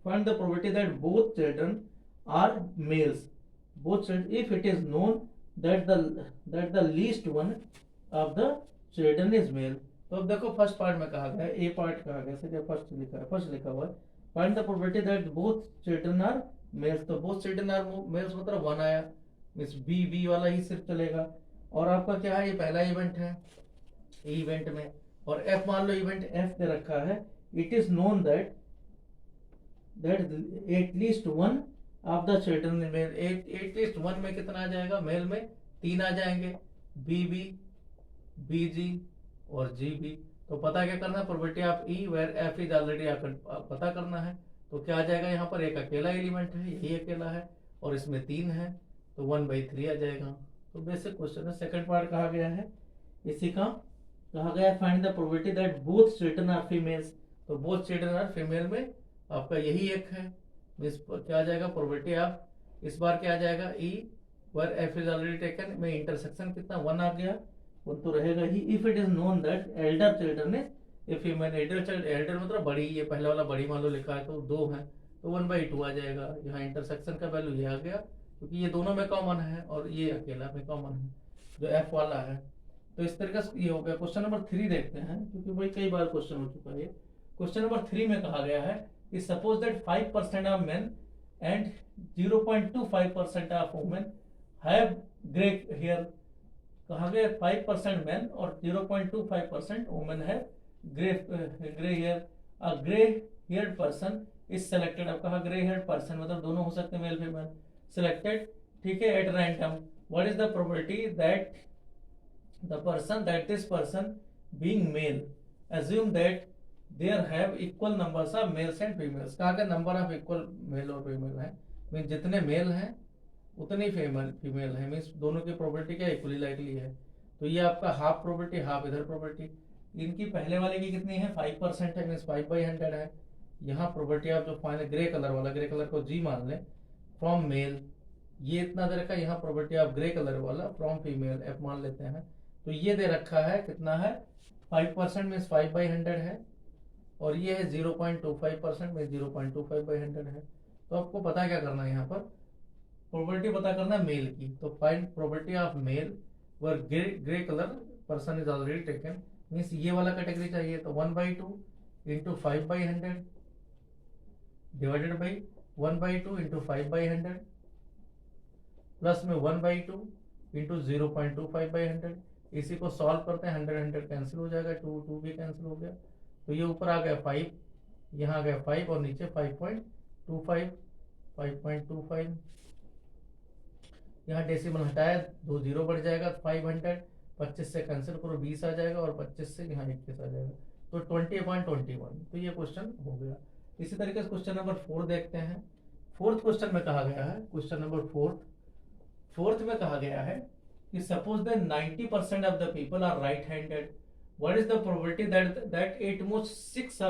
[SPEAKER 1] find the probability that both children are males, both children if it is known that the least one of the children is male. तो अब देखो फर्स्ट पार्ट में कहा गया है, ए पार्ट कहा गया है, फर्स्ट लिखा है, फर्स्ट लिखा हुआ है find the probability that both children are males. तो बोथ चिल्ड्रन आर मेल्स मतलब 1 आया, मींस बी वाला ही सिर्फ चलेगा। और आपका क्या है, ये पहला इवेंट है इवेंट में, और एफ मान लो इवेंट एफ दे रखा है, it is known that at least one of the children male, at least one में कितना आ जाएगा, मेल में 3 आ जाएंगे, बी बी, बी जी और जी बी। तो पता क्या करना है, probability of E where F is already पता करना है। तो क्या आ जाएगा, यहाँ पर एक अकेला एलिमेंट है, यही अकेला है, और इसमें 3 है, तो 1/3 आ जाएगा। तो बेसिक क्वेश्चन है। सेकंड पार्ट कहा गया है इसी का, कहा गया है find the probability that both children are females. तो बोथ चिल्ड्रन आर फीमेल में आपका यही एक है, क्या आ जाएगा, प्रोबेबिलिटी ऑफ इस बार क्या आ जाएगा, E where F is already taken में इंटरसेक्शन कितना 1 आ गया, वो तो रहेगा ही। If it is known that elder children is if human elder child, elder मतलब बड़ी, ये पहले वाला बड़ी मान लो लिखा है तो 2 है, तो 1/2 आ जाएगा। यहाँ इंटरसेक्शन का वैल्यू ये आ गया, क्योंकि ये दोनों में कॉमन है और ये अकेला में कॉमन है जो एफ वाला है। तो इस तरीके से ये हो गया। क्वेश्चन नंबर 3 देखते हैं, क्योंकि भाई कई बार क्वेश्चन हो चुका है। क्वेश्चन नंबर 3 में कहा गया है कि suppose that 5% of men and 0.25% of women have grey hair. कहा गया 5% मेन और 0.25% वुमेन है grey hair. A grey haired person is selected. अब कहा ग्रे हेयर्ड पर्सन मतलब दोनों हो सकते हैं, मेल फीमेल, सेलेक्टेड, ठीक है, eight random. What is the probability that this person being male, assume that there have equal numbers of males and females। कहा गया नंबर ऑफ इक्वल मेल और फीमेल है, मीन जितने मेल हैं उतनी female है, मीन्स दोनों की प्रोबेबिलिटी क्या इक्वली लाइकली है। तो ये आपका हाफ प्रोबेबिलिटी, हाफ इधर प्रोबेबिलिटी। इनकी पहले वाले की कितनी है, 5% है, मीन्स 5/100 है। यहाँ प्रोबेबिलिटी आप जो फाइनल ग्रे कलर वाला, ग्रे कलर को जी मान लें, फ्रॉम मेल, ये इतना दे रखा है। यहाँ प्रोबेबिलिटी ऑफ ग्रे कलर वाला फ्रॉम फीमेल एफ मान लेते हैं। तो ये दे रखा है कितना है, 5% मीन्स 5/100 है, और ये है 0.25% में 0.25/100 है। तो आपको पता क्या करना है, यहाँ पर प्रोबेबिलिटी पता करना है मेल की। तो find probability of male were grey colour person is already taken, means ये वाला कैटेगरी चाहिए। तो 1/2 into 5/100 divided by 1/2 into 5/100 plus में 1/2 इंटू 0.25/100। इसी को सॉल्व करते हैं, 100 कैंसिल हो जाएगा, 2 भी कैंसिल हो गया। तो ये ऊपर आ गया 5, यहाँ आ गया 5 और नीचे 5.25। यहाँ डेसिमल हटाया, 2 0 बढ़ जाएगा, 500, 25 से कैंसिल करो 20 आ जाएगा, और 25 से यहाँ 21 आ जाएगा, तो 20/21। तो ये क्वेश्चन हो गया। इसी तरीके से क्वेश्चन नंबर 4 देखते हैं। फोर्थ क्वेश्चन में कहा गया है, क्वेश्चन नंबर फोर्थ में कहा गया है कि suppose that 90% of the people are right handed, what is the probability that at most 6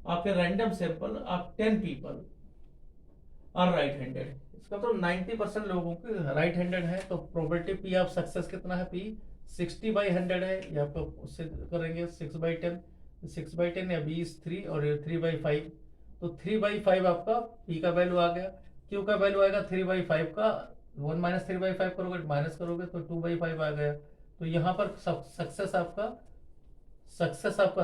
[SPEAKER 1] of a random sample of 10 people are right handed. इसका तो 90% लोगों के राइट हैंडेड है। तो प्रोबेबिलिटी पी ऑफ सक्सेस कितना है, पी 60/100 है। या आपको उससे करेंगे 6/10 या 3 और 3/5। तो 3/5 आपका पी का वैल्यू आ गया। क्यू का वैल्यू आएगा 3/5 का, 1 माइनस 3/5 करोगे, माइनस करोगे तो 2/5 आ गया। तो यहाँ पर सक्सेस आपका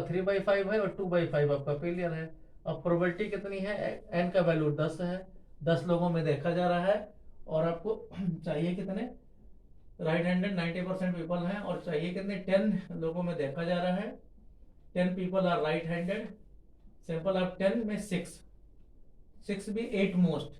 [SPEAKER 1] 3/5 है और 2/5 आपका फेलियर है। अब प्रोबेबिलिटी कितनी है, एन का वैल्यू 10 है, 10 लोगों में देखा जा रहा है, और आपको चाहिए कितने, राइट हैंडेड 90% पीपल हैं, और चाहिए कितने, 10 लोगों में देखा जा रहा है, 10 people are right handed. Sample of 10 में 6 भी 8 मोस्ट,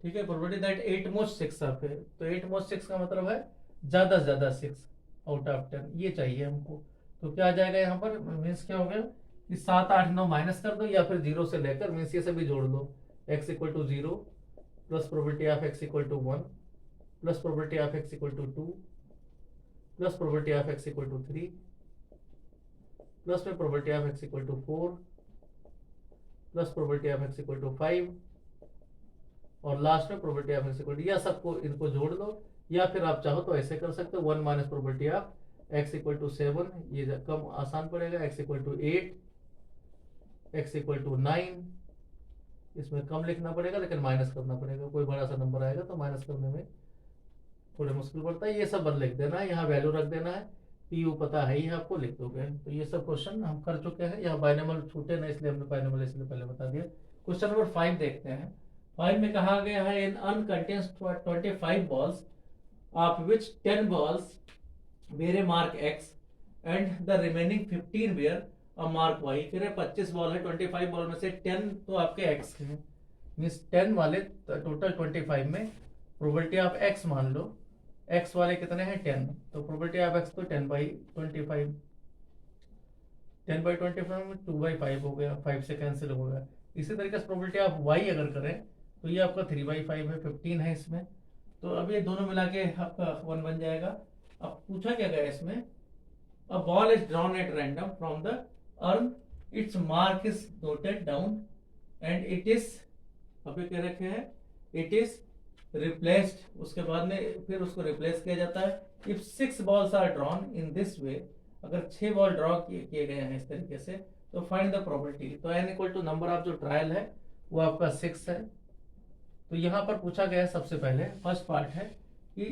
[SPEAKER 1] ठीक है। प्रोबेबिलिटी दैट 8 मोस्ट 6 ऑफ है, तो 8 मोस्ट 6 का मतलब है ज्यादा से ज्यादा 6 आउट ऑफ 10, ये चाहिए हमको। तो क्या आ जाएगा यहाँ पर, मीन्स क्या हो गया कि 7 8 9 माइनस कर दो, या फिर 0 से लेकर मीन्स ये सभी जोड़ दो। x = 0 plus probability of x = 1 plus probability of x = 2 plus probability of x = 3 plus में probability of x = 4 plus probability of x = 5 और लास्ट में प्रोबेबिलिटी ऑफ x = या सबको इनको जोड़ दो, या फिर आप चाहो तो ऐसे कर सकते हो 1 माइनस प्रोबेबिलिटी ऑफ x = 7, ये कम आसान पड़ेगा, x = 8, x = 9, इसमें कम लिखना पड़ेगा लेकिन माइनस करना पड़ेगा, कोई बड़ा सा नंबर आएगा तो माइनस करने में थोड़ा मुश्किल पड़ता है। ये सब बस लिख देना है, यहाँ वैल्यू रख देना है, पी यू पता है ही आपको, लिख दोगे। तो ये सब क्वेश्चन हम कर चुके हैं। यहाँ बाइनोमियल छूटे ना, इसलिए हमने बाइनोमियल इसलिए पहले बता दिया। क्वेश्चन नंबर 5 देखते हैं। 5 में कहा गया है an urn contains 25 balls of which 10 balls wear a mark X and the remaining 15 wear a mark Y. कह रहे 25 बॉल है, 25 बॉल में से 10 तो आपके एक्स के हैं, मीन्स 10 वाले टोटल 25 में प्रोबेबिलिटी आप एक्स मान लो, एक्स वाले कितने हैं 10, तो प्रोबेबिलिटी ऑफ एक्स तो 10/25, 10/25 में 2/5 हो गया, 5 से कैंसिल हो गया। इसी तरीके से प्रोबेबिलिटी ऑफ वाई अगर करें तो ये आपका 3/5 है, 15 है इसमें, तो अब ये दोनों मिला के आपका 1 बन जाएगा। अब पूछा क्या गया इसमें, अ ball is drawn at random from the earn, it's mark is noted down and it is, अभी क्या रखे हैं, इट इज रिप्लेस्ड, उसके बाद में फिर उसको रिप्लेस किया जाता है। If 6 balls are drawn in this way, अगर 6 बॉल ड्रॉ किए गए हैं इस तरीके से, तो फाइंड द प्रोबेबिलिटी। तो n equal to number of जो ट्रायल है वो आपका 6 है। तो यहाँ पर पूछा गया है सबसे पहले फर्स्ट पार्ट है कि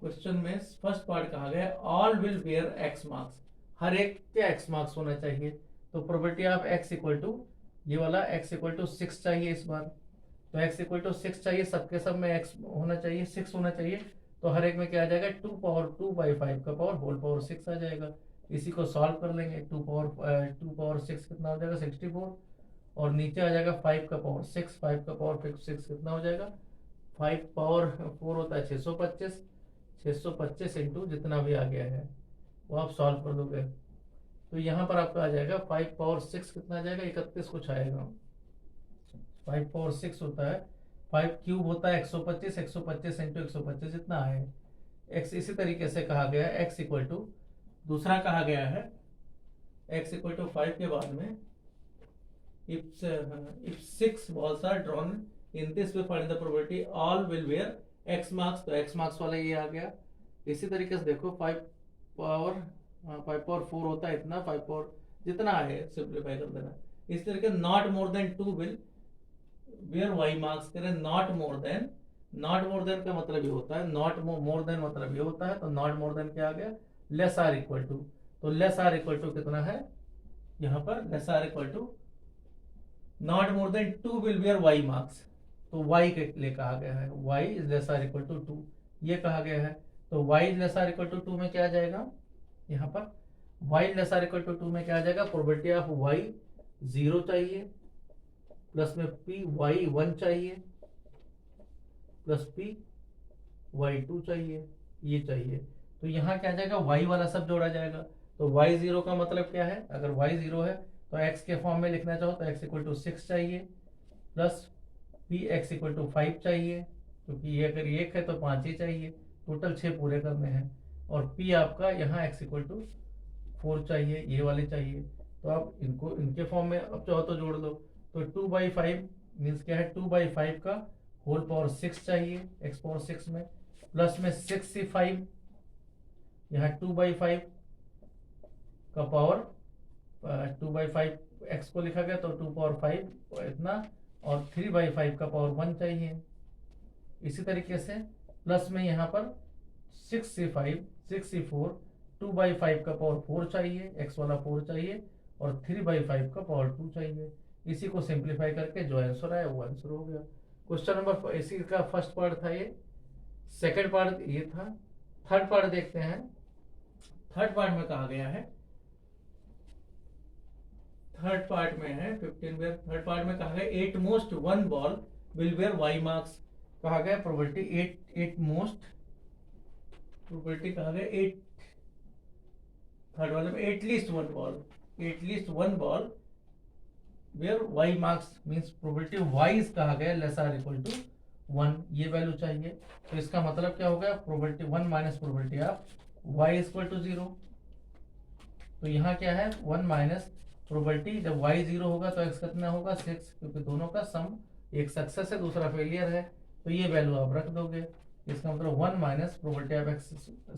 [SPEAKER 1] क्वेश्चन में फर्स्ट पार्ट कहा गया all will bear X marks, हर एक के एक्स मार्क्स होना चाहिए। तो probability of x equal to, ये वाला x इक्वल टू 6 चाहिए इस बार, तो x इक्वल टू 6 चाहिए, सबके सब में x होना चाहिए, 6 होना चाहिए। तो हर एक में क्या आ जाएगा, 2 पावर 2/5 का पावर होल पावर 6 आ जाएगा। इसी को सॉल्व कर लेंगे, 2 पावर 6 कितना हो जाएगा 64, और नीचे आ जाएगा 5 का पावर 6, 5 का पावर 6 कितना हो जाएगा, 5 पावर 4 होता है 625, 625 इंटू जितना भी आ गया है वो आप सॉल्व कर दोगे। तो यहाँ पर आपका आ जाएगा 5 पावर 6 कितना आ जाएगा, 31 कुछ आएगा। 5 पावर 6 होता है, 5 क्यूब होता है 125, 125 इंटू 125 जितना है x। इसी तरीके से कहा गया है x इक्वल टू, दूसरा कहा गया है x इक्वल टू 5 के बाद में if 6 balls are drawn in this way find the probability all will wear x marks, तो x marks वाला ये आ गया। इसी तरीके से देखो 5 पावर 4 होता है इतना, 5 पावर जितना है सिंप्लीफाई कर देना। इस तरीके not more than 2 will where Y marks, करें not more than, not more than का मतलब ये होता है, नॉट मोर देन मतलब ये होता है, तो नॉट मोर देन क्या आ गया, लेस आर इक्वल टू। तो लेस आर इक्वल टू कितना है यहाँ पर, less or equal to not more than 2 will where Y marks, तो y के लिए कहा गया है y is less or equal to 2, ये कहा गया है। तो y is less or equal to 2 में क्या आ जाएगा, यहाँ पर y less or equal to 2 में क्या आ जाएगा, प्रोबेबिलिटी ऑफ y 0 चाहिए, प्लस में p y 1 चाहिए, प्लस p y 2 चाहिए, ये चाहिए। तो यहाँ क्या आ जाएगा, y वाला सब जोड़ा जाएगा। तो y 0 का मतलब क्या है, अगर y 0 है तो x के फॉर्म में लिखना चाहो तो x इक्वल टू 6 चाहिए, plus p x equal to 5 चाहिए, क्योंकि ये अगर 1 है तो 5 ही चाहिए, टोटल 6 पूरे करने हैं। और p आपका यहाँ x इक्वल टू 4 चाहिए, ये वाले चाहिए। तो आप इनको इनके फॉर्म में अब चाहो तो जोड़ दो। तो 2/5 मीन्स क्या है, 2/5 का होल पावर 6 चाहिए x पावर 6 में, प्लस में 65, यहाँ 2/5 का पावर 2/5 x को लिखा गया तो 2 पावर 5 इतना, और 3/5 का पावर 1 चाहिए। इसी तरीके से प्लस में यहाँ पर 64 2/5 का पावर 4 चाहिए, x वाला 4 चाहिए, और 3/5 का पावर 2 चाहिए। इसी को सिंप्लीफाई करके जो आंसर आया वो आंसर हो गया। क्वेश्चन नंबर, इसी का फर्स्ट पार्ट था ये, सेकंड पार्ट ये था। थर्ड पार्ट देखते हैं। थर्ड पार्ट में कहा गया है, थर्ड पार्ट में है 15 वेयर, थर्ड पार्ट में कहा गया at most 1 ball will where Y marks, कहा गया प्रोबेबिलिटी एट मोस्ट, प्रोबेबिलिटी कहा गया 8, थर्ड वाले में at least 1 ball, at least 1 ball bear Y marks, means probability wise कहा गया लेस आर इक्वल टू 1, ये वैल्यू चाहिए। तो इसका मतलब क्या हो गया, probability 1 minus probability of Y equal to 0। तो यहाँ क्या है 1 माइनस प्रोबेबिलिटी, जब y 0 होगा तो x कितना होगा 6, क्योंकि दोनों का सम, एक सक्सेस है दूसरा फेलियर है, तो ये वैल्यू आप रख दोगे। इसका मतलब 1 माइनस प्रोबेबिलिटी ऑफ x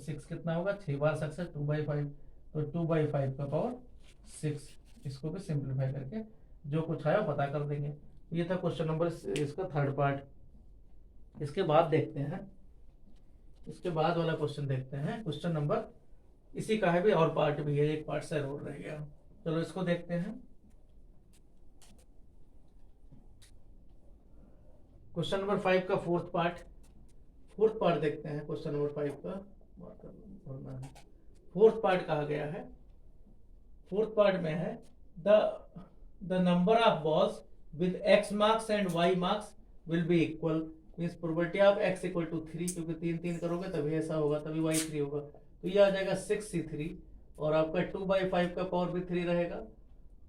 [SPEAKER 1] 6 कितना होगा, 6 बार सक्सेस 2/5, तो 2/5 का पावर 6। इसको भी सिंप्लीफाई करके जो कुछ आया पता कर देंगे। ये था क्वेश्चन नंबर इसका थर्ड पार्ट। इसके बाद देखते हैं, इसके बाद वाला क्वेश्चन देखते हैं, क्वेश्चन नंबर इसी का है भी, और पार्ट भी है, एक पार्ट से और रह गया। चलो इसको देखते हैं। क्वेश्चन नंबर 5 का फोर्थ पार्ट देखते हैं क्वेश्चन नंबर 5 का। भरना है। फोर्थ पार्ट कहा गया है, फोर्थ पार्ट में है the number of balls with x marks and y marks will be equal, means probability of x equal to 3, क्योंकि 3 करोगे तभी ऐसा होगा, तभी y 3 होगा। तो ये आ जाएगा 6c3, और आपका 2/5 का पावर भी 3 रहेगा,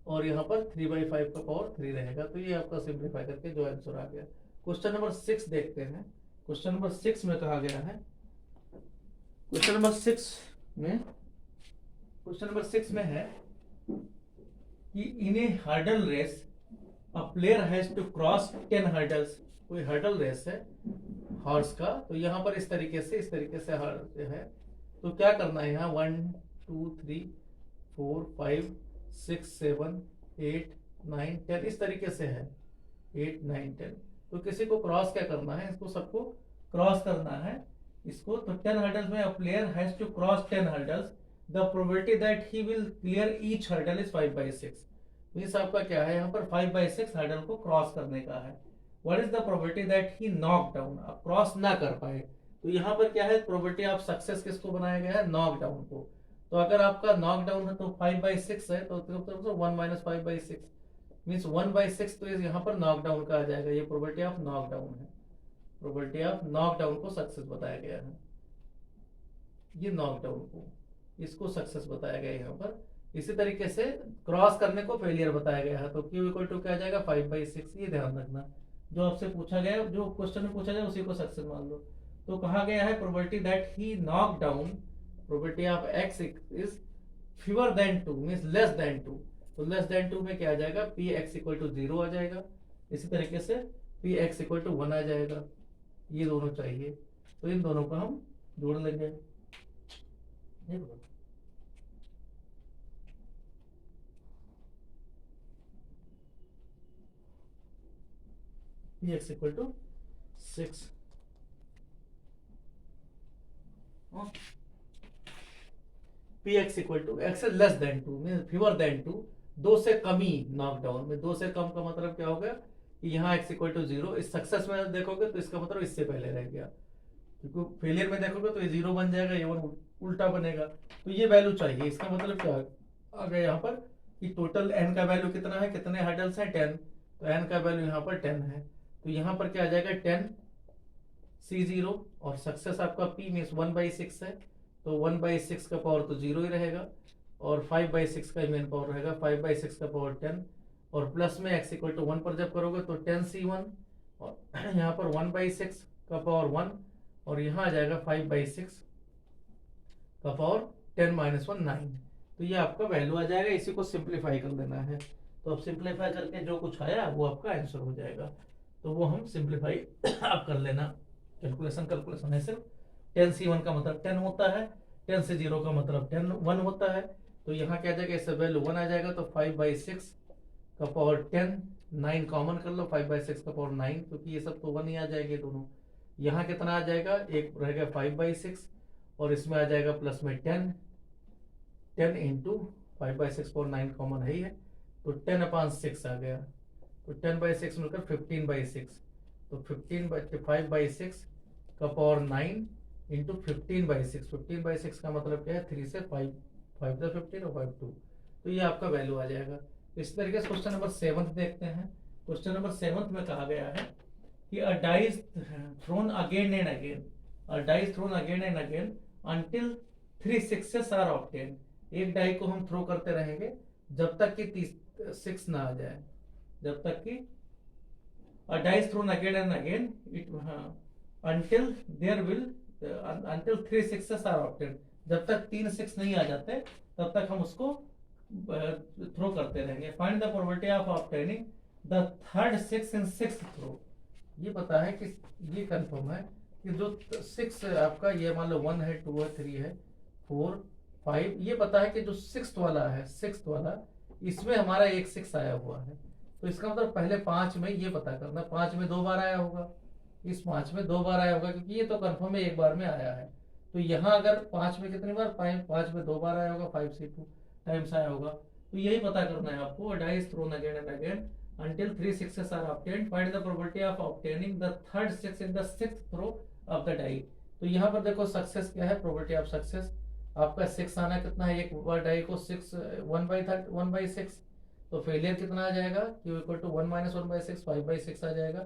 [SPEAKER 1] और यहाँ पर 3/5 का पावर 3 रहेगा। तो ये आपका सिंप्लीफाई करके जो आंसर आ गया। क्वेश्चन नंबर 6 देखते हैं। क्वेश्चन नंबर 6 में कहा गया है, क्वेश्चन नंबर 6 में है कि in a hurdle race a player has to cross 10 hurdles. कोई हर्डल रेस है हॉर्स का, तो यहाँ पर इस तरीके से है। तो क्या करना है, यहाँ 1 2 3 4 5 6 7 8 9 10 इस तरीके से है, 8 9 10। तो किसी को क्रॉस क्या करना है, इसको सबको क्रॉस करना है इसको। तो 10 हर्डल्स में a player has to cross 10 hurdles, the probability that he will clear each hurdle is 5/6। Means आपका क्या है, यहाँ पर 5/6 हर्डल को क्रॉस करने का है। What is the probability that he knock down, आप क्रॉस ना कर पाए। तो यहाँ पर क्या है, प्रोबेबिलिटी ऑफ सक्सेस किसको बनाया गया है, नॉक डाउन को। तो अगर आपका नॉक डाउन है तो 5/6 है, तो 1 - 5/6 मीन्स 1/6, तो यहाँ पर नॉक डाउन का आ जाएगा। ये प्रोबेबिलिटी ऑफ नॉक डाउन है, प्रोबेबिलिटी ऑफ नॉक डाउन को सक्सेस बताया गया है। ये नॉक डाउन को, इसको सक्सेस बताया गया है यहाँ पर। इसी तरीके से क्रॉस करने को फेलियर बताया गया है। तो Q इक्वल टू क्या आ जाएगा, 5/6। ये ध्यान रखना, जो आपसे पूछा गया, जो क्वेश्चन में पूछा जाए उसी को सक्सेस मान लो। तो कहा गया है probability that he knock down, probability of x is fewer than 2 means less than 2। तो लेस देन 2 में क्या आ जाएगा, Px इक्वल टू 0 आ जाएगा। इसी तरीके से Px इक्वल टू 1 आ जाएगा। ये दोनों चाहिए, तो इन दोनों को हम जोड़ लेंगे। Px equal to 6, Px equal to x is less than 2 mean fewer than 2, 2 से कम ही नॉकडाउन में। 2 से कम का मतलब क्या हो गया कि यहाँ x इक्वल टू 0। इस सक्सेस में देखोगे तो इसका मतलब इससे पहले रह गया, क्योंकि फेलियर में देखोगे तो ये 0 बन जाएगा, ये 1 उल्टा बनेगा। तो ये वैल्यू चाहिए। इसका मतलब क्या आ गया यहाँ पर कि टोटल n का वैल्यू कितना है, कितने हर्डल्स हैं, 10। तो n का वैल्यू यहाँ पर 10 है। तो यहाँ पर क्या आ जाएगा, 10c0, और सक्सेस आपका p मीन्स 1/6 है, तो 1/6 का पावर तो 0 ही रहेगा, और 5/6 का मेन पावर रहेगा, 5/6 का पावर 10, और प्लस में x इक्वल टू 1 पर जब करोगे तो 10c1, और यहाँ पर 1/6 का पावर 1, और यहाँ आ जाएगा 5/6 का पावर 10 - 1 9। तो ये आपका वैल्यू आ जाएगा। इसी को सिंप्लीफाई कर देना है। तो अब सिंप्लीफाई करके जो कुछ आया वो आपका आंसर हो जाएगा। तो वो हम सिंप्लीफाई आप कर लेना। कैलकुलेशन है सिर्फ। 10c1 का मतलब 10 होता है, 10c0 का मतलब 1 होता है। तो यहाँ क्या आ जाएगा, इससे वैल्यू 1 आ जाएगा। तो 5/6 का पावर 10, 9 कॉमन कर लो, 5/6 का पावर 9, क्योंकि ये सब तो 1 ही आ जाएंगे दोनों। यहाँ कितना आ जाएगा, एक रहेगा 5/6, और इसमें आ जाएगा प्लस में 10 इंटू 5/6 पावर 9 कॉमन है ही है, तो 10/6 आ गया। तो 10/6 मिलकर 15/6, तो 5/6 का पावर 9 इंटू 15/6। 15/6 का मतलब क्या है, 3 से 5, 5 से 15 और 5 2। तो ये आपका वैल्यू आ जाएगा। इस तरीके से क्वेश्चन नंबर 7 देखते हैं। क्वेश्चन नंबर 7 में कहा गया है कि a die is thrown again and again, a die is thrown again and again until 3 successes are obtained। एक डाई को हम थ्रो करते रहेंगे जब तक कि 6 ना आ जाए, जब तक कि a die is thrown again and again until there will until 3 successes are obtained। जब तक 3 6 नहीं आ जाते तब तक हम उसको थ्रो करते रहेंगे। Find the probability of obtaining the third 6 in 6th throw. ये पता है कि ये कंफर्म है कि जो 6 आपका, ये मान लो 1 है, 2 है, 3 है, 4 5, ये पता है कि जो 6th वाला है, 6th वाला, इसमें हमारा एक 6 आया हुआ है। तो इसका मतलब पहले 5 में ये पता करना, 5 में 2 बार आया होगा, इस 5 में 2 बार आया होगा, क्योंकि ये तो कंफर्म है एक बार में आया है। तो यहाँ अगर 5 में कितनी बार, 5 में 2 बार आया होगा, 5 से 2 टाइम्स आया होगा। तो यही पता करना है आपको। Die is thrown again and again until 3 successes are obtained, find the probability of obtaining the third 6 in the 6th throw of the die। तो यहाँ पर देखो सक्सेस क्या है, प्रोबेबिलिटी ऑफ सक्सेस आपका 6 आना कितना है, एक वर्ड आई को 6 1/6, तो फेलियर कितना आ जाएगा, Q इक्वल टू 1 - 1/6 5/6 आ जाएगा।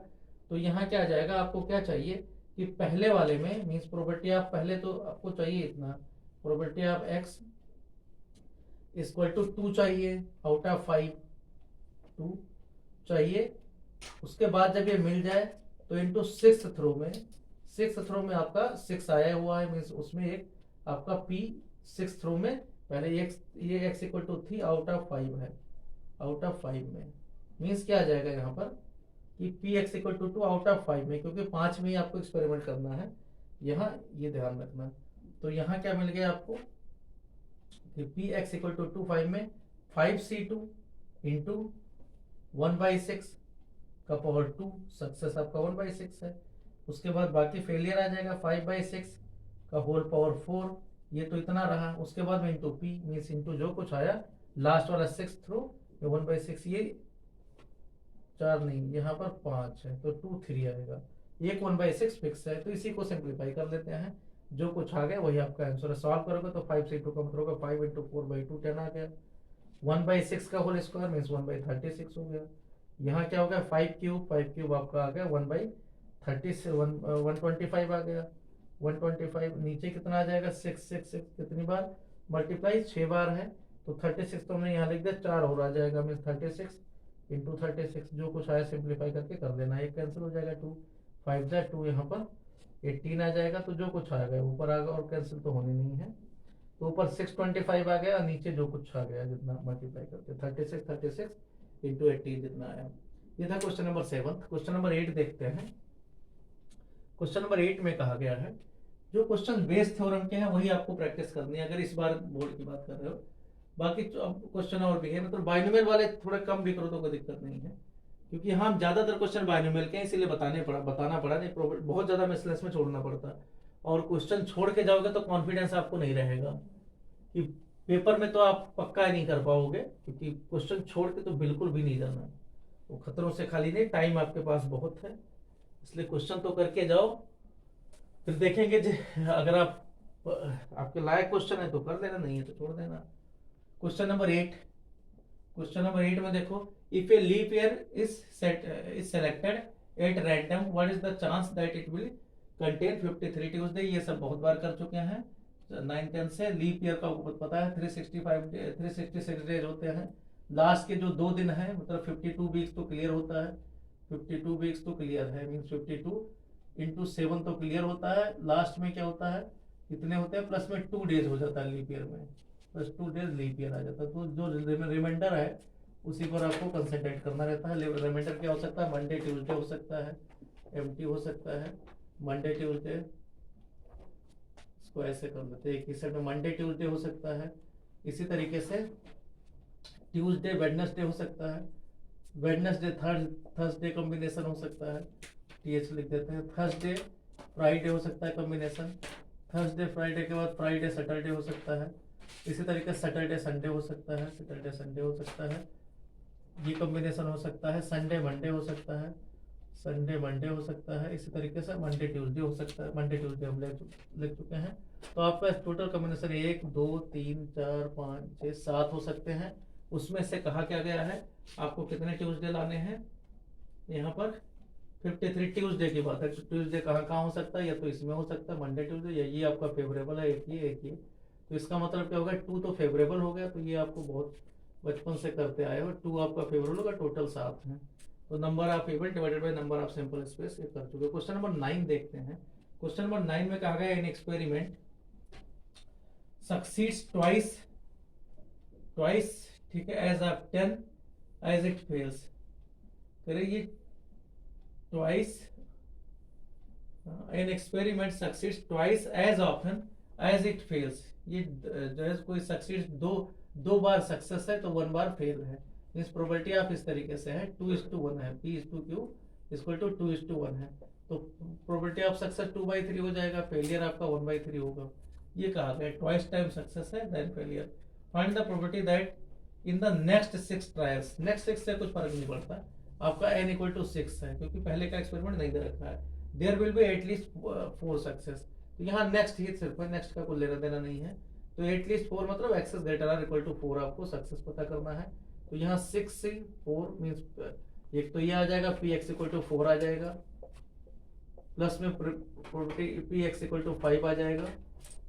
[SPEAKER 1] तो यहाँ क्या आ जाएगा, आपको क्या चाहिए कि पहले वाले में मीन्स प्रोबेबिलिटी ऑफ, पहले तो आपको चाहिए इतना, probability of x equal to 2 चाहिए आउट ऑफ 5, 2 चाहिए। उसके बाद जब ये मिल जाए तो इंटू 6th थ्रो में, 6th थ्रो में आपका 6 आया हुआ है, मीन्स उसमें एक आपका p 6th थ्रो में पहले ये x equal to 3 out of 5 है, आउट ऑफ 5 में मीन्स क्या आ जाएगा यहाँ पर कि P x equal to 2 out of 5 में, क्योंकि 5 में ही आपको एक्सपेरिमेंट करना है, यहाँ ये ध्यान रखना। तो यहाँ क्या मिल गया आपको कि पी एक्स इक्वल टू 2 5 में 5c2 इंटू 1/6 का पावर 2, सक्सेस आपका 1/6 है। उसके बाद बाकी फेलियर आ जाएगा 5/6 का होल पावर 4, ये तो इतना रहा। उसके बाद में इंटू पी मीन्स इंटू जो कुछ आया लास्ट वाला 6th थ्रो 1/6, ये 4 नहीं, यहाँ पर 5 है तो 2 3 आएगा, एक 1/6 फिक्स है। तो इसी को सिंप्लीफाई कर लेते हैं, जो कुछ आ गया वही आपका आंसर है। सॉल्व करोगे तो 5 से 2 का मतलब होगा 5 × 4/2 10 आ गया। 1/6 का होल स्क्वायर मीन्स 1/36 हो गया। यहाँ क्या हो गया 5 क्यूब आपका आ गया 1/30 125 आ गया। 125 नीचे कितना आ जाएगा 6 कितनी बार मल्टीप्लाई 6 बार है, तो 36 तो हमने यहाँ लिख दिया, 4 और आ जाएगा मीन्स 36 इंटू 36, जो कुछ आया सिंप्लीफाई करके कर देना, एक कैंसिल हो जाएगा 2 5 जा 2, यहाँ पर 18 आ जाएगा। तो जो कुछ आ गया ऊपर आ गया और कैंसिल तो होनी नहीं है, तो ऊपर 625 आ गया, नीचे जो कुछ आ गया जितना मल्टीप्लाई करके 36 इंटू 18 जितना आया। ये था क्वेश्चन नंबर 7। क्वेश्चन नंबर 8 देखते हैं। क्वेश्चन नंबर 8 में कहा गया है जो क्वेश्चन बेस थ्योरम के हैं वही आपको प्रैक्टिस करनी है, अगर इस बार बोर्ड की बात कर रहे हो। बाकी क्वेश्चन और भी है, मतलब बाइनोमियल वाले थोड़े कम भी करो तो कोई दिक्कत नहीं है, क्योंकि हम ज्यादातर क्वेश्चन बाइनोमियल के हैं, इसीलिए बताना पड़ा नहीं, बहुत ज्यादा मिसलेस में छोड़ना पड़ता, और क्वेश्चन छोड़ के जाओगे तो कॉन्फिडेंस आपको नहीं रहेगा कि पेपर में तो आप पक्का ही नहीं कर पाओगे, क्योंकि क्वेश्चन छोड़ के तो बिल्कुल भी नहीं जाना, वो खतरों से खाली नहीं, टाइम आपके पास बहुत है, इसलिए क्वेश्चन तो करके जाओ, फिर देखेंगे अगर आप आपके लायक क्वेश्चन है तो कर लेना, नहीं है तो छोड़ देना। क्वेश्चन नंबर 8, क्वेश्चन नंबर 8 में देखो, if a leap year is selected at random what is the chance that it will contain 53 Tuesday. ये सब बहुत बार कर चुके हैं 9 10 से। लीप ईयर का पता है 366 डेज होते हैं, लास्ट के जो 2 दिन है मतलब 52 वीक्स तो क्लियर होता है, 52 वीक्स तो क्लियर है, मीन्स 52 इंटू 7 तो क्लियर होता है। लास्ट में क्या होता है, कितने होते हैं, प्लस में 2 डेज हो जाता है लीप ईयर में, प्लस 2 डेज लीप ईयर आ जाता है। तो जो रिमाइंडर है उसी पर आपको कंसंट्रेट करना रहता है। रिमाइंडर क्या हो सकता है, मंडे ट्यूसडे हो सकता है, एमटी हो सकता है, मंडे ट्यूसडे, इसको ऐसे कर देते हैं एक ही सेट में, मंडे ट्यूसडे हो सकता है। इसी तरीके से ट्यूसडे वेडनेसडे हो सकता है, वेडनेसडे थर्सडे कॉम्बिनेशन हो सकता है, टीएच लिख देते हैं। थर्सडे फ्राइडे हो सकता है कॉम्बिनेशन, थर्सडे फ्राइडे के बाद फ्राइडे सैटरडे हो सकता है। इसी तरीके से सैटरडे संडे हो सकता है, सैटरडे संडे हो सकता है, ये कॉम्बिनेशन हो सकता है। संडे मंडे हो सकता है, संडे मंडे हो सकता है। इसी तरीके से मंडे ट्यूसडे हो सकता है, मंडे ट्यूसडे हम लिख चुके हैं। तो आपका टोटल कॉम्बिनेशन 1 2 3 4 5 6 7 हो सकते हैं। उसमें से कहा क्या गया है आपको कितने ट्यूसडे लाने हैं, यहाँ पर 53 ट्यूसडे की बात है। ट्यूसडे कहाँ कहाँ हो सकता है, या तो इसमें हो सकता है मंडे ट्यूसडे, या ये आपका फेवरेबल है एक ये, तो इसका मतलब क्या होगा 2 तो फेवरेबल हो गया, तो ये आपको बहुत बचपन से करते आए हो, 2 आपका फेवरेबल होगा, टोटल 7 है। तो number of event divided by number of sample space ये कर चुके। क्वेश्चन नंबर 9 देखते हैं। क्वेश्चन नंबर 9 में कहा गया इन एक्सपेरिमेंट सक्सीड्स ट्वाइस, ठीक है, as often as it fails. करें ये twice, an experiment succeeds twice as often as it fails। ये जो है कोई सक्सीड दो बार सक्सेस है तो 1 बार फेल है। इस प्रोबेबिलिटी आप इस तरीके से है 2:1 है, P/Q = 2:1 है, तो प्रोबेबिलिटी ऑफ सक्सेस 2/3 हो जाएगा, फेलियर आपका 1/3 होगा। ये कहा गया ट्वाइस टाइम सक्सेस है than failure. Find the probability that in the next 6 trials, next 6 से कुछ फर्क नहीं पड़ता, आपका n = 6 है क्योंकि पहले का एक्सपेरिमेंट नहीं दे रखा है। There will be at least 4 success, तो यहाँ नेक्स्ट ही सिर्फ है, नेक्स्ट का कोई लेना देना नहीं है। तो एटलीस्ट 4 मतलब X is greater or equal to 4 आपको सक्सेस पता करना है। तो यहाँ 6 से 4 मीन्स एक तो ये आ जाएगा पी एक्स इक्वल टू 4 आ जाएगा, प्लस में पी एक्स इक्वल टू 5 आ जाएगा,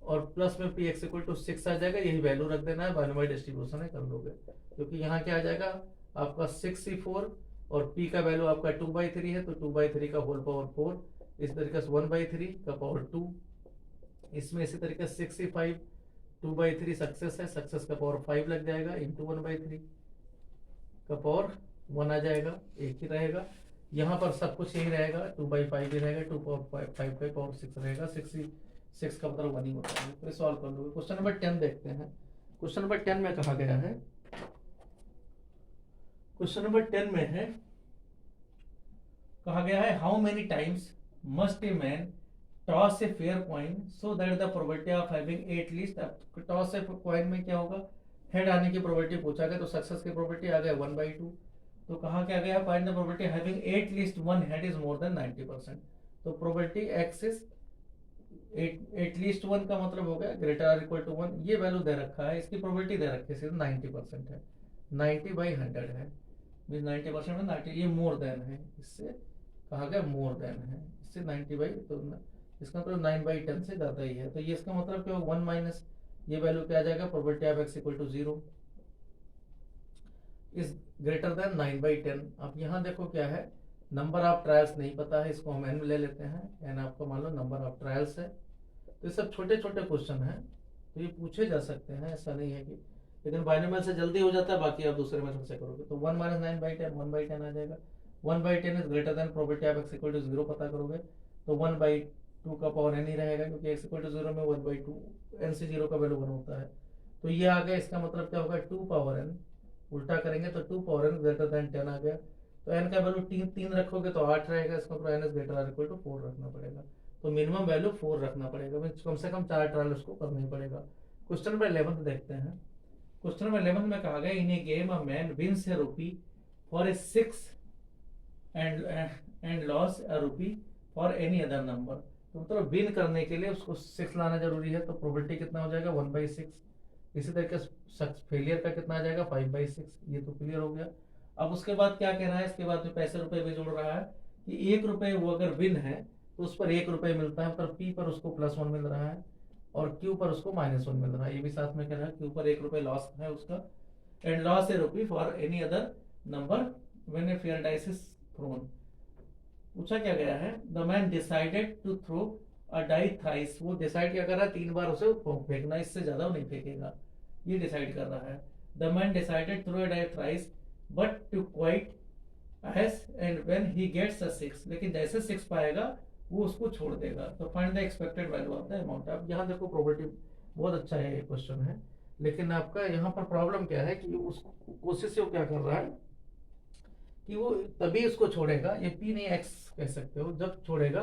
[SPEAKER 1] और प्लस में पी एक्स इक्वल टू 6 आ जाएगा। यही वैल्यू रख देना है, बाइनोमियल डिस्ट्रीब्यूशन है, कर लोगे। क्योंकि यहाँ क्या आ जाएगा आपका 6c4 और p का वैल्यू आपका 2/3 है, तो 2/3 का होल पावर 4, इस तरीके से 1/3 का पावर 2, इसमें इसी तरीके से 6c5 2/3 सक्सेस है, सक्सेस का पावर 5 लग जाएगा, इंटू 1/3 का पावर 1 आ जाएगा, एक ही रहेगा। यहाँ पर सब कुछ यही रहेगा, 2/5 ही रहेगा, 2 पावर 5 का पावर 6 रहेगा, 6 का मतलब 1 ही होता है। तो सॉल्व कर लोगे। क्वेश्चन नंबर 10 देखते हैं। क्वेश्चन नंबर 10 में कहा गया है, क्वेश्चन नंबर 10 में है, कहा गया है how many times must a man toss A fair coin so that the probability of having at least. Toss a coin में क्या होगा, हेड आने की प्रोबेबिलिटी पूछा गया, तो सक्सेस की प्रोबेबिलिटी आ गया 1/2। तो कहा क्या गया, find the probability having at least one head is more then 90%। तो प्रोबेबिलिटी एक्स इज एटलीस्ट 1 का मतलब हो गया ग्रेटर आर इक्वल टू 1। ये वैल्यू दे रखा है, इसकी प्रोबेबिलिटी दे रखी है 90% है, 90/100 है, मीन 90% में 90, ये मोर देन है, इससे कहा गया मोर देन है, इससे 90 तो इसका मतलब 9/10 से ज्यादा ही है। तो ये इसका मतलब क्या, 1 माइनस ये वैल्यू क्या आ जाएगा, probability of x equal to 0 is greater than 9/10। अब यहाँ देखो क्या है, नंबर ऑफ ट्रायल्स नहीं पता है, इसको हम एन ले लेते हैं, एन आपको मान लो नंबर ऑफ ट्रायल्स है। तो ये सब छोटे छोटे क्वेश्चन हैं, तो ये पूछे जा सकते हैं, ऐसा नहीं है कि, लेकिन बाइनोमियल से जल्दी हो जाता है, बाकी आप दूसरे मेथड से करोगे। तो 1 माइनस 9/10 1/10 आ जाएगा, 1/10 is greater than probability of x equal to 0 पता करोगे, तो 1/2 का पावर एन ही रहेगा, क्योंकि एक्स इक्वल टू 0 में 1/2 एन से 0 का वैल्यू 1 होता है। तो ये आ गया, इसका मतलब क्या होगा, 2 पावर एन, उल्टा करेंगे तो 2 पावर एन ग्रेटर देन 10 आ गया। तो एन का वैल्यू 3 रखोगे तो 8 रहेगा, इसका मतलब N is greater or equal to 4 रखना पड़ेगा। तो मिनिमम वैल्यू 4 रखना पड़ेगा, कम से कम 4 ट्रायल उसको करना ही पड़ेगा। क्वेश्चन नंबर 11 देखते हैं। क्वेश्चन नंबर 11 में कहा गया, इन ए game a man wins A rupee for a 6 and loss अ रूपी फॉर एनी अदर नंबर। तो मतलब विन करने के लिए उसको 6 लाना जरूरी है, तो प्रोबेबिलिटी कितना हो जाएगा 1/6। इसी तरीके से फेलियर का कितना आ जाएगा 5/6, ये तो क्लियर हो गया। अब उसके बाद क्या कह रहा है, इसके बाद में पैसे रुपए भी जोड़ रहा है कि 1 रुपए वो अगर विन है तो उस पर 1 रुपए मिलता है, मतलब पी पर उसको +1 मिल रहा है और क्यू पर उसको -1 मिल रहा है। ये भी साथ में कह रहा है, क्यू पर 1 रुपए लॉस है उसका, and loss a rupee for any other number when a fair dice is thrown. पूछा क्या गया है, the man decided to throw a die thrice. वो डिसाइड क्या कर रहा है, 3 बार उसे फेंकना, इससे ज्यादा वो नहीं फेंकेगा, ये डिसाइड कर रहा है। The man decided throw a die thrice but to quite as and when he gets a 6, लेकिन जैसे 6 पाएगा वो उसको छोड़ देगा। तो find the expected value of the amount. अब यहाँ देखो प्रोबेबिलिटी बहुत अच्छा है, ये क्वेश्चन है, लेकिन आपका यहाँ पर प्रॉब्लम क्या है कि उस कोशिश से वो क्या कर रहा है कि वो तभी उसको छोड़ेगा, ये पी नहीं एक्स कह सकते हो, जब छोड़ेगा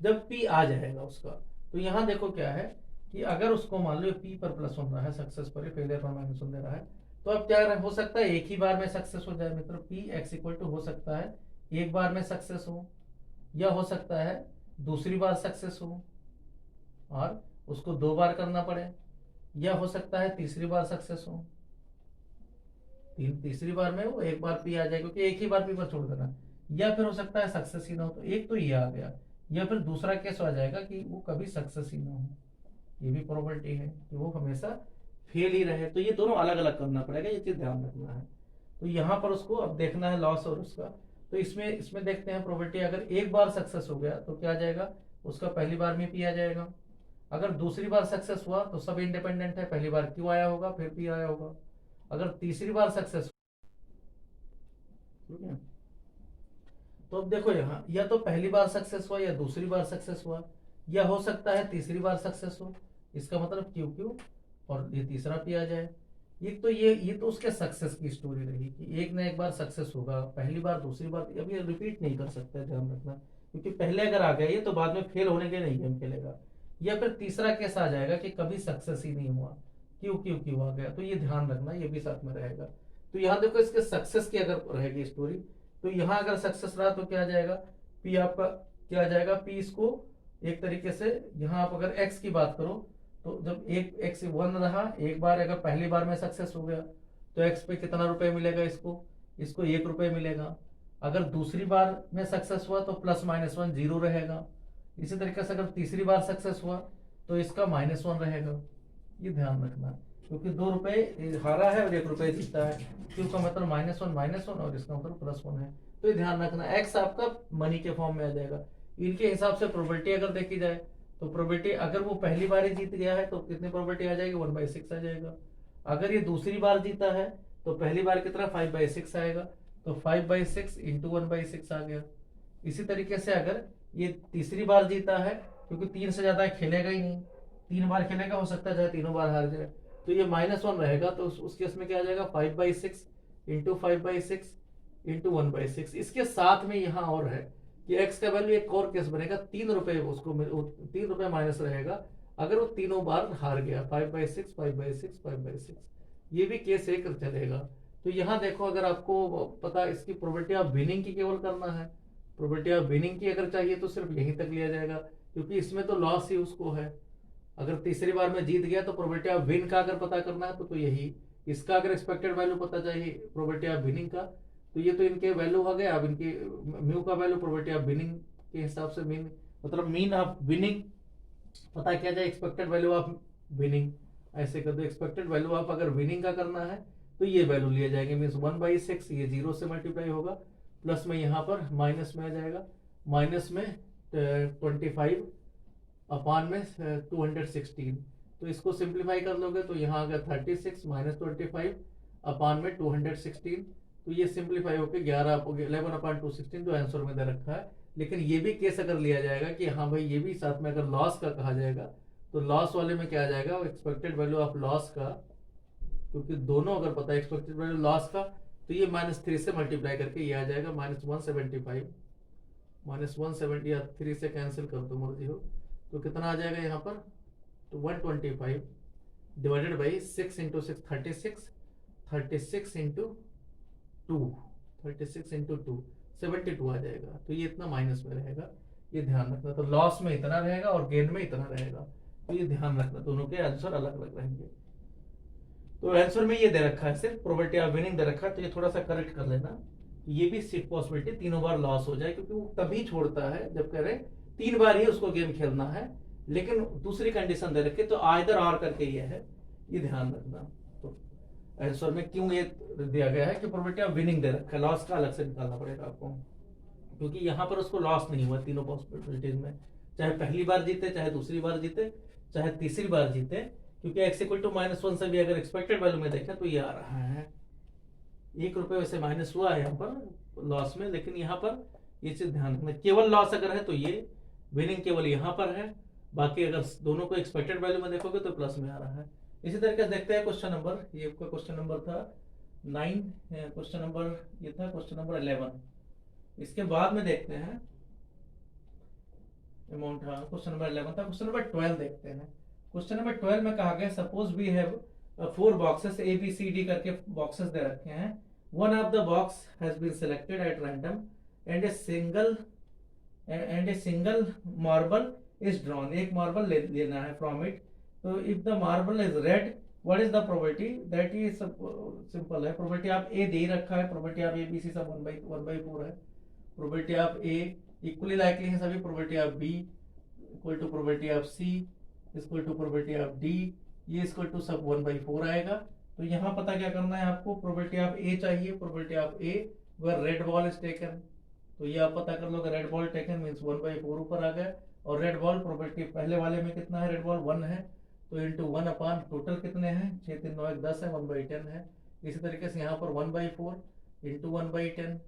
[SPEAKER 1] जब पी आ जाएगा उसका। तो यहाँ देखो क्या है कि अगर उसको मान लो पी पर +1 रहा है, सक्सेस पर फेलियर पर -1 दे रहा है, तो अब क्या हो सकता है, एक ही बार में सक्सेस हो जाए, मतलब पी एक्स इक्वल टू हो सकता है एक बार में सक्सेस हो, या हो सकता है दूसरी बार सक्सेस हो और उसको 2 बार करना पड़े, या हो सकता है तीसरी बार सक्सेस हो, तीसरी बार में वो एक बार पी आ जाए, क्योंकि एक ही बार पी पर छोड़ देना, या फिर हो सकता है सक्सेस ही ना हो, तो एक तो ये आ गया, या फिर दूसरा केस आ जाएगा कि वो कभी सक्सेस ही ना हो, ये भी प्रोबेबिलिटी है कि वो हमेशा फेल ही रहे। तो ये दोनों अलग अलग करना पड़ेगा, ये चीज ध्यान रखना है। तो यहाँ पर उसको अब देखना है लॉस और उसका। तो इसमें देखते हैं प्रोबेबिलिटी, अगर एक बार सक्सेस हो गया तो क्या आ जाएगा, उसका पहली बार में पी आ जाएगा। अगर दूसरी बार सक्सेस हुआ तो सब इंडिपेंडेंट है, पहली बार क्यू आया होगा फिर पी आया होगा। अगर तीसरी बार सक्सेस, ठीक है, तो अब देखो यहाँ या तो पहली बार सक्सेस हुआ या दूसरी बार सक्सेस हुआ, या हो सकता है तीसरी बार सक्सेस हो, इसका मतलब क्यू क्यू और ये तीसरा पी आ जाए। ये तो उसके सक्सेस की स्टोरी रही कि एक ना एक बार सक्सेस होगा, पहली बार दूसरी बार, अब ये रिपीट नहीं कर सकता, ध्यान रखना, क्योंकि पहले अगर आ गया ये तो बाद में फेल होने के नहीं गेम खेलेगा। या फिर तीसरा केस आ जाएगा कि कभी सक्सेस ही नहीं हुआ, क्यू क्यू क्यू आ गया, तो ये ध्यान रखना, ये भी साथ में रहेगा। तो यहाँ देखो इसके सक्सेस की अगर रहेगी स्टोरी, तो यहाँ अगर सक्सेस रहा तो क्या आ जाएगा, पी आपका क्या आ जाएगा, पी इसको एक तरीके से यहाँ आप अगर x की बात करो तो जब एक x 1 रहा, एक बार अगर पहली बार में सक्सेस हो गया तो x पे कितना रुपए मिलेगा, इसको 1 रुपए मिलेगा। अगर दूसरी बार में सक्सेस हुआ तो +-1 0 रहेगा। इसी तरीके से अगर तीसरी बार सक्सेस हुआ तो इसका -1 रहेगा। ये ध्यान रखना, क्योंकि 2 रुपए हारा है और 1 रुपए जीता है, क्यों का मतलब -1 और इसका मतलब +1 है। तो ये ध्यान रखना, x आपका मनी के फॉर्म में आ जाएगा। इनके हिसाब से प्रोबेबिलिटी अगर देखी जाए तो प्रोबेबिलिटी अगर वो पहली बार ही जीत गया है तो कितनी प्रोबेबिलिटी आ जाएगी, 1/6 आ जाएगा। अगर ये दूसरी बार जीता है तो पहली बार कितना 5/6 आएगा, तो 5/6 इंटू 1/6 आ गया। इसी तरीके से अगर ये तीसरी बार जीता है, क्योंकि 3 से ज्यादा खेलेगा ही नहीं, 3 बार खेलेगा, हो सकता है चाहे तीनों बार हार जाए, तो ये -1 रहेगा। तो उस केस में क्या आ जाएगा, 5/6 इंटू 5/6 इंटू 1/6। इसके साथ में यहाँ और है कि x का वैल्यू एक और केस बनेगा, 3 रुपए उसको 3 रुपए माइनस रहेगा अगर वो तीनों बार हार गया, 5/6 5/6 5/6, ये भी केस एक चलेगा। तो यहाँ देखो, अगर आपको पता इसकी प्रोबेबिलिटी ऑफ विनिंग की केवल करना है, प्रोबेबिलिटी ऑफ विनिंग की अगर चाहिए तो सिर्फ यहीं तक लिया जाएगा, क्योंकि इसमें तो लॉस ही उसको है। अगर तीसरी बार में जीत गया तो प्रोबेबिलिटी ऑफ विन का अगर पता करना है तो यही, इसका अगर एक्सपेक्टेड वैल्यू पता चाहिए प्रोबेबिलिटी ऑफ विनिंग का, तो ये तो इनके वैल्यू हो गए। अब इनकी म्यू का वैल्यू प्रोबेबिलिटी ऑफ विनिंग के हिसाब से मीन मतलब मीन ऑफ विनिंग पता किया जाए, एक्सपेक्टेड वैल्यू ऑफ विनिंग ऐसे कर दो। एक्सपेक्टेड वैल्यू ऑफ अगर विनिंग का करना है तो ये वैल्यू लिए जाएंगे, मीन 1/6 ये 0 से मल्टीप्लाई होगा, प्लस में यहाँ पर माइनस में आ जाएगा, माइनस में 25 अपान में 216। तो इसको सिंप्लीफाई कर लोगे तो यहाँ आ गया 36 - 25 अपान में 216। तो ये सिंप्लीफाई होकर 11/216 जो आंसर में दे रखा है। लेकिन ये भी केस अगर लिया जाएगा कि हाँ भाई, ये भी साथ में अगर लॉस का कहा जाएगा तो लॉस वाले में क्या आ जाएगा, एक्सपेक्टेड वैल्यू ऑफ लॉस का, क्योंकि दोनों अगर पता है एक्सपेक्टेड वैल्यू लॉस का, तो ये -3 से मल्टीप्लाई करके ये आ जाएगा -175, -170 या 3 से कैंसिल कर दो मर्जी हो, तो कितना आ जाएगा यहाँ पर, तो 125 divided by 6 into 6 36, 36 into 2 36 into 2 72 आ जाएगा। तो ये इतना माइनस में रहेगा, ये ध्यान रखना। तो लॉस में इतना रहेगा और गेन में इतना रहेगा, तो ये ध्यान रखना, दोनों के आंसर अलग अलग रहेंगे। तो आंसर में ये दे रखा है, सिर्फ प्रोबेबिलिटी ऑफ विनिंग दे रखा है, तो ये थोड़ा सा करेक्ट कर लेना। ये भी सिर्फ पॉसिबिलिटी तीनों बार लॉस हो जाए, क्योंकि वो तभी छोड़ता है जब कह रहे 3 बार ही उसको गेम खेलना है, लेकिन दूसरी कंडीशन दे रखी, तो आइदर और करके ये है, ये ध्यान रखना। तो आंसर में क्यों ये दिया गया है कि प्रोबेबिलिटी ऑफ विनिंग दे रखा है, लॉस का अलग से निकालना पड़ेगा आपको, क्योंकि यहाँ पर उसको लॉस नहीं हुआ तीनों पॉसिबिलिटीज में, चाहे पहली बार जीते, चाहे दूसरी बार जीते, चाहे तीसरी बार जीते, क्योंकि x = -1 से भी अगर एक्सपेक्टेड वैल्यू में देखें तो ये आ रहा है 1 रुपए, वैसे माइनस हुआ है यहाँ पर लॉस में, लेकिन यहाँ पर ये चीज ध्यान रखना, केवल लॉस अगर है तो ये विनिंग केवल यहाँ पर है, बाकी अगर दोनों को एक्सपेक्टेड वैल्यू में देखोगे तो प्लस में आ रहा है। इसी तरीके से देखते हैं क्वेश्चन नंबर, ये क्वेश्चन नंबर था 9, क्वेश्चन नंबर ये था क्वेश्चन नंबर 11। इसके बाद में देखते हैं अमाउंट, हाँ क्वेश्चन नंबर 11 था। क्वेश्चन नंबर 12 देखते हैं। क्वेश्चन नंबर 12 में कहा गया, suppose we have 4 boxes A B C D करके बॉक्सेस दे रखे हैं, one of the box has been selected at random and a single marble is drawn, एक मार्बल लेना है फ्रॉम इट। तो if the marble is red, what is the probability that is, simple है, probability of A दे रखा है, probability of A B C सब 1/4 है, probability of A equally likely है सभी, probability of B equal to probability of C equal to probability of D, ये equal to सब 1/4 आएगा। तो यहाँ पता क्या करना है आपको, प्रोबेबिलिटी ऑफ A चाहिए, probability of A where red ball is taken, तो ये आप पता कर लोगे, रेड बॉल टेकन मींस 1/4 ऊपर आ गया, और रेड बॉल प्रोबेबिलिटी पहले वाले में कितना है, रेड बॉल 1 है, तो इंटू 1 अपान टोटल कितने हैं, 6 3 9 1 10 है, 1/10 है। इसी तरीके से यहाँ पर 1/4 इंटू 1/10,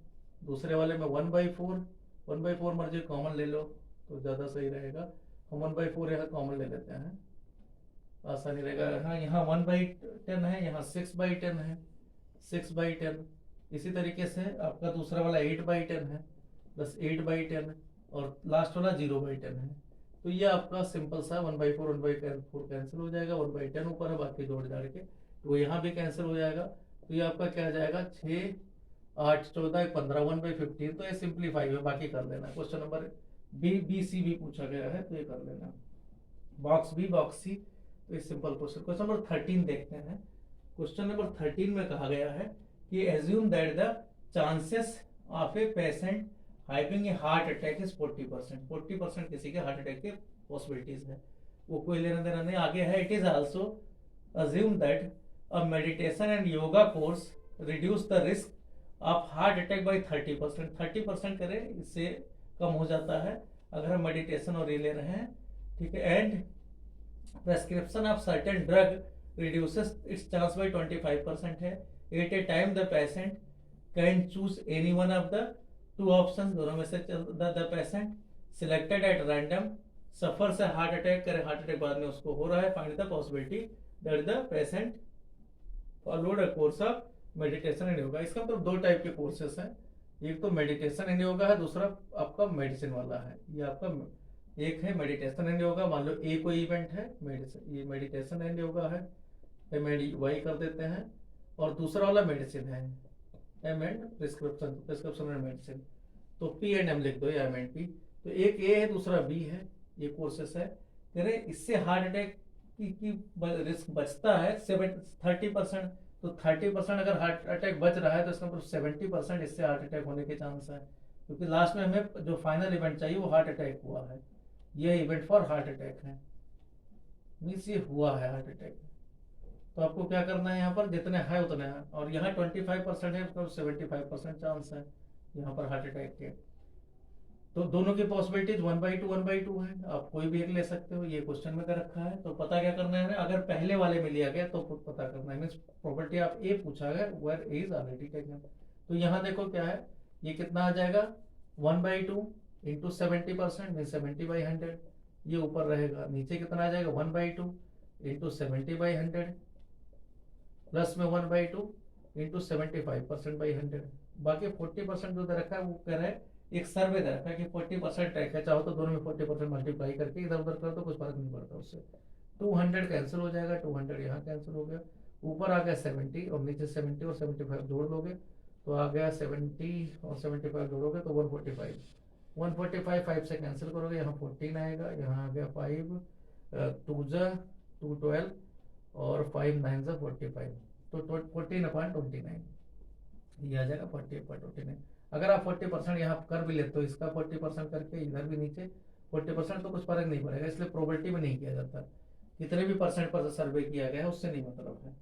[SPEAKER 1] दूसरे वाले में 1/4 मर्जी कॉमन ले लो तो ज़्यादा सही रहेगा, हम 1/4 यहाँ कॉमन ले लेते हैं, आसानी रहेगा। हाँ यहाँ 1/10 है, यहाँ 6/10 है, 6/10। इसी तरीके से आपका दूसरा वाला 8/10 है, प्लस 8/10, और लास्ट वाला 0/10 है। तो ये आपका सिंपल सा 1/4 1/4 कैंसिल हो जाएगा, 1/10 ऊपर है, बाकी जोड़ जाड़ के तो यहाँ भी कैंसिल हो जाएगा। तो ये आपका क्या जाएगा, 6 8 14 15 1/15। तो ये सिंप्लीफाई है, बाकी कर लेना। क्वेश्चन नंबर बी सी भी पूछा गया है तो ये कर लेना। बॉक्स बी बॉक्स सी, तो ये सिंपल क्वेश्चन। क्वेश्चन नंबर 13 देखते हैं। क्वेश्चन नंबर 13 में कहा गया है कि assume that the chances of a patient having a heart attack is 40%। 40% किसी के हार्ट अटैक के पॉसिबिलिटीज है। वो कोई लेना देना नहीं, आगे है it is also assume that a meditation and yoga course reduce the risk of heart attack by 30%। 30% करें, इससे कम हो जाता है अगर हम मेडिटेशन और ये ले रहे हैं, ठीक है। And prescription of certain drug reduces its chance by 25% है। At a time the patient can choose any one of the two option, दोनों में से the patient selected at random suffer से हार्ट अटैक करे, हार्ट अटैक बाद में उसको हो रहा है, find the possibility that the patient followed a course of meditation and yoga. इसका मतलब दो टाइप के कोर्सेस हैं, एक तो मेडिटेशन एंड योगा है, दूसरा आपका मेडिसिन वाला है। ये आपका एक है मेडिटेशन एंड योगा, मान लो ए कोई इवेंट है मेडिसिन, ये मेडिटेशन एंड योगा है, MAD कर देते हैं, और दूसरा वाला मेडिसिन है M and prescription, prescription and medicine, तो P एंड M लिख दो, या M एंड P। तो एक ए है, दूसरा B है, ये कोर्सेस है। कह रहे इससे हार्ट अटैक की रिस्क बचता है 30%। तो 30% अगर हार्ट अटैक बच रहा है तो इसका मतलब 70% इससे हार्ट अटैक होने के चांस है, क्योंकि लास्ट में हमें जो फाइनल इवेंट चाहिए वो हार्ट अटैक हुआ है। ये इवेंट फॉर हार्ट अटैक है, मीन्स ये हुआ है हार्ट अटैक। तो आपको क्या करना है, यहाँ पर जितने है उतने हैं, और यहाँ 25% है तो 75% चांस है यहाँ पर हार्ट अटैक के। तो दोनों की पॉसिबिलिटीज 1/2 है, आप कोई भी एक ले सकते हो, ये क्वेश्चन में कर रखा है। तो पता क्या करना है, अगर पहले वाले में लिया गया तो पता करना है, मीन्स प्रॉपर्टी आप ए पूछा गया where A is already taken. तो यहाँ देखो क्या है, ये कितना आ जाएगा 1/2 इंटू 70% मीन 70/100, ये ऊपर रहेगा। नीचे कितना आ जाएगा 1/2 इंटू 70/100 प्लस में 1/2 इंटू 75%/100। बाकी 40% जो दे रखा है वो कह रहा है, एक सर्वे दे रखा है कि 40% टैक है, चाहो तो दोनों में 40% मल्टीप्लाई करके इधर उधर कर तो कुछ फर्क नहीं पड़ता उससे। 200 कैंसिल हो जाएगा, 200 यहाँ कैंसिल हो गया, ऊपर आ गया 70 और नीचे 70 और 75 जोड़ दोगे तो आ गया 70 और 75 जोड़ोगे तो 145। 145 5 से कैंसिल करोगे, यहाँ 14 आएगा, यहाँ आ गया 5 2 2 12 और 5 9 45, तो 14/29 ये आ जाएगा 40/29। अगर आप 40% यहाँ कर भी लेते हो, इसका 40% करके इधर भी नीचे 40%, तो कुछ फर्क नहीं पड़ेगा, इसलिए प्रोबेबिलिटी में नहीं किया जाता। कितने भी परसेंट पर सर्वे किया गया है उससे नहीं मतलब है,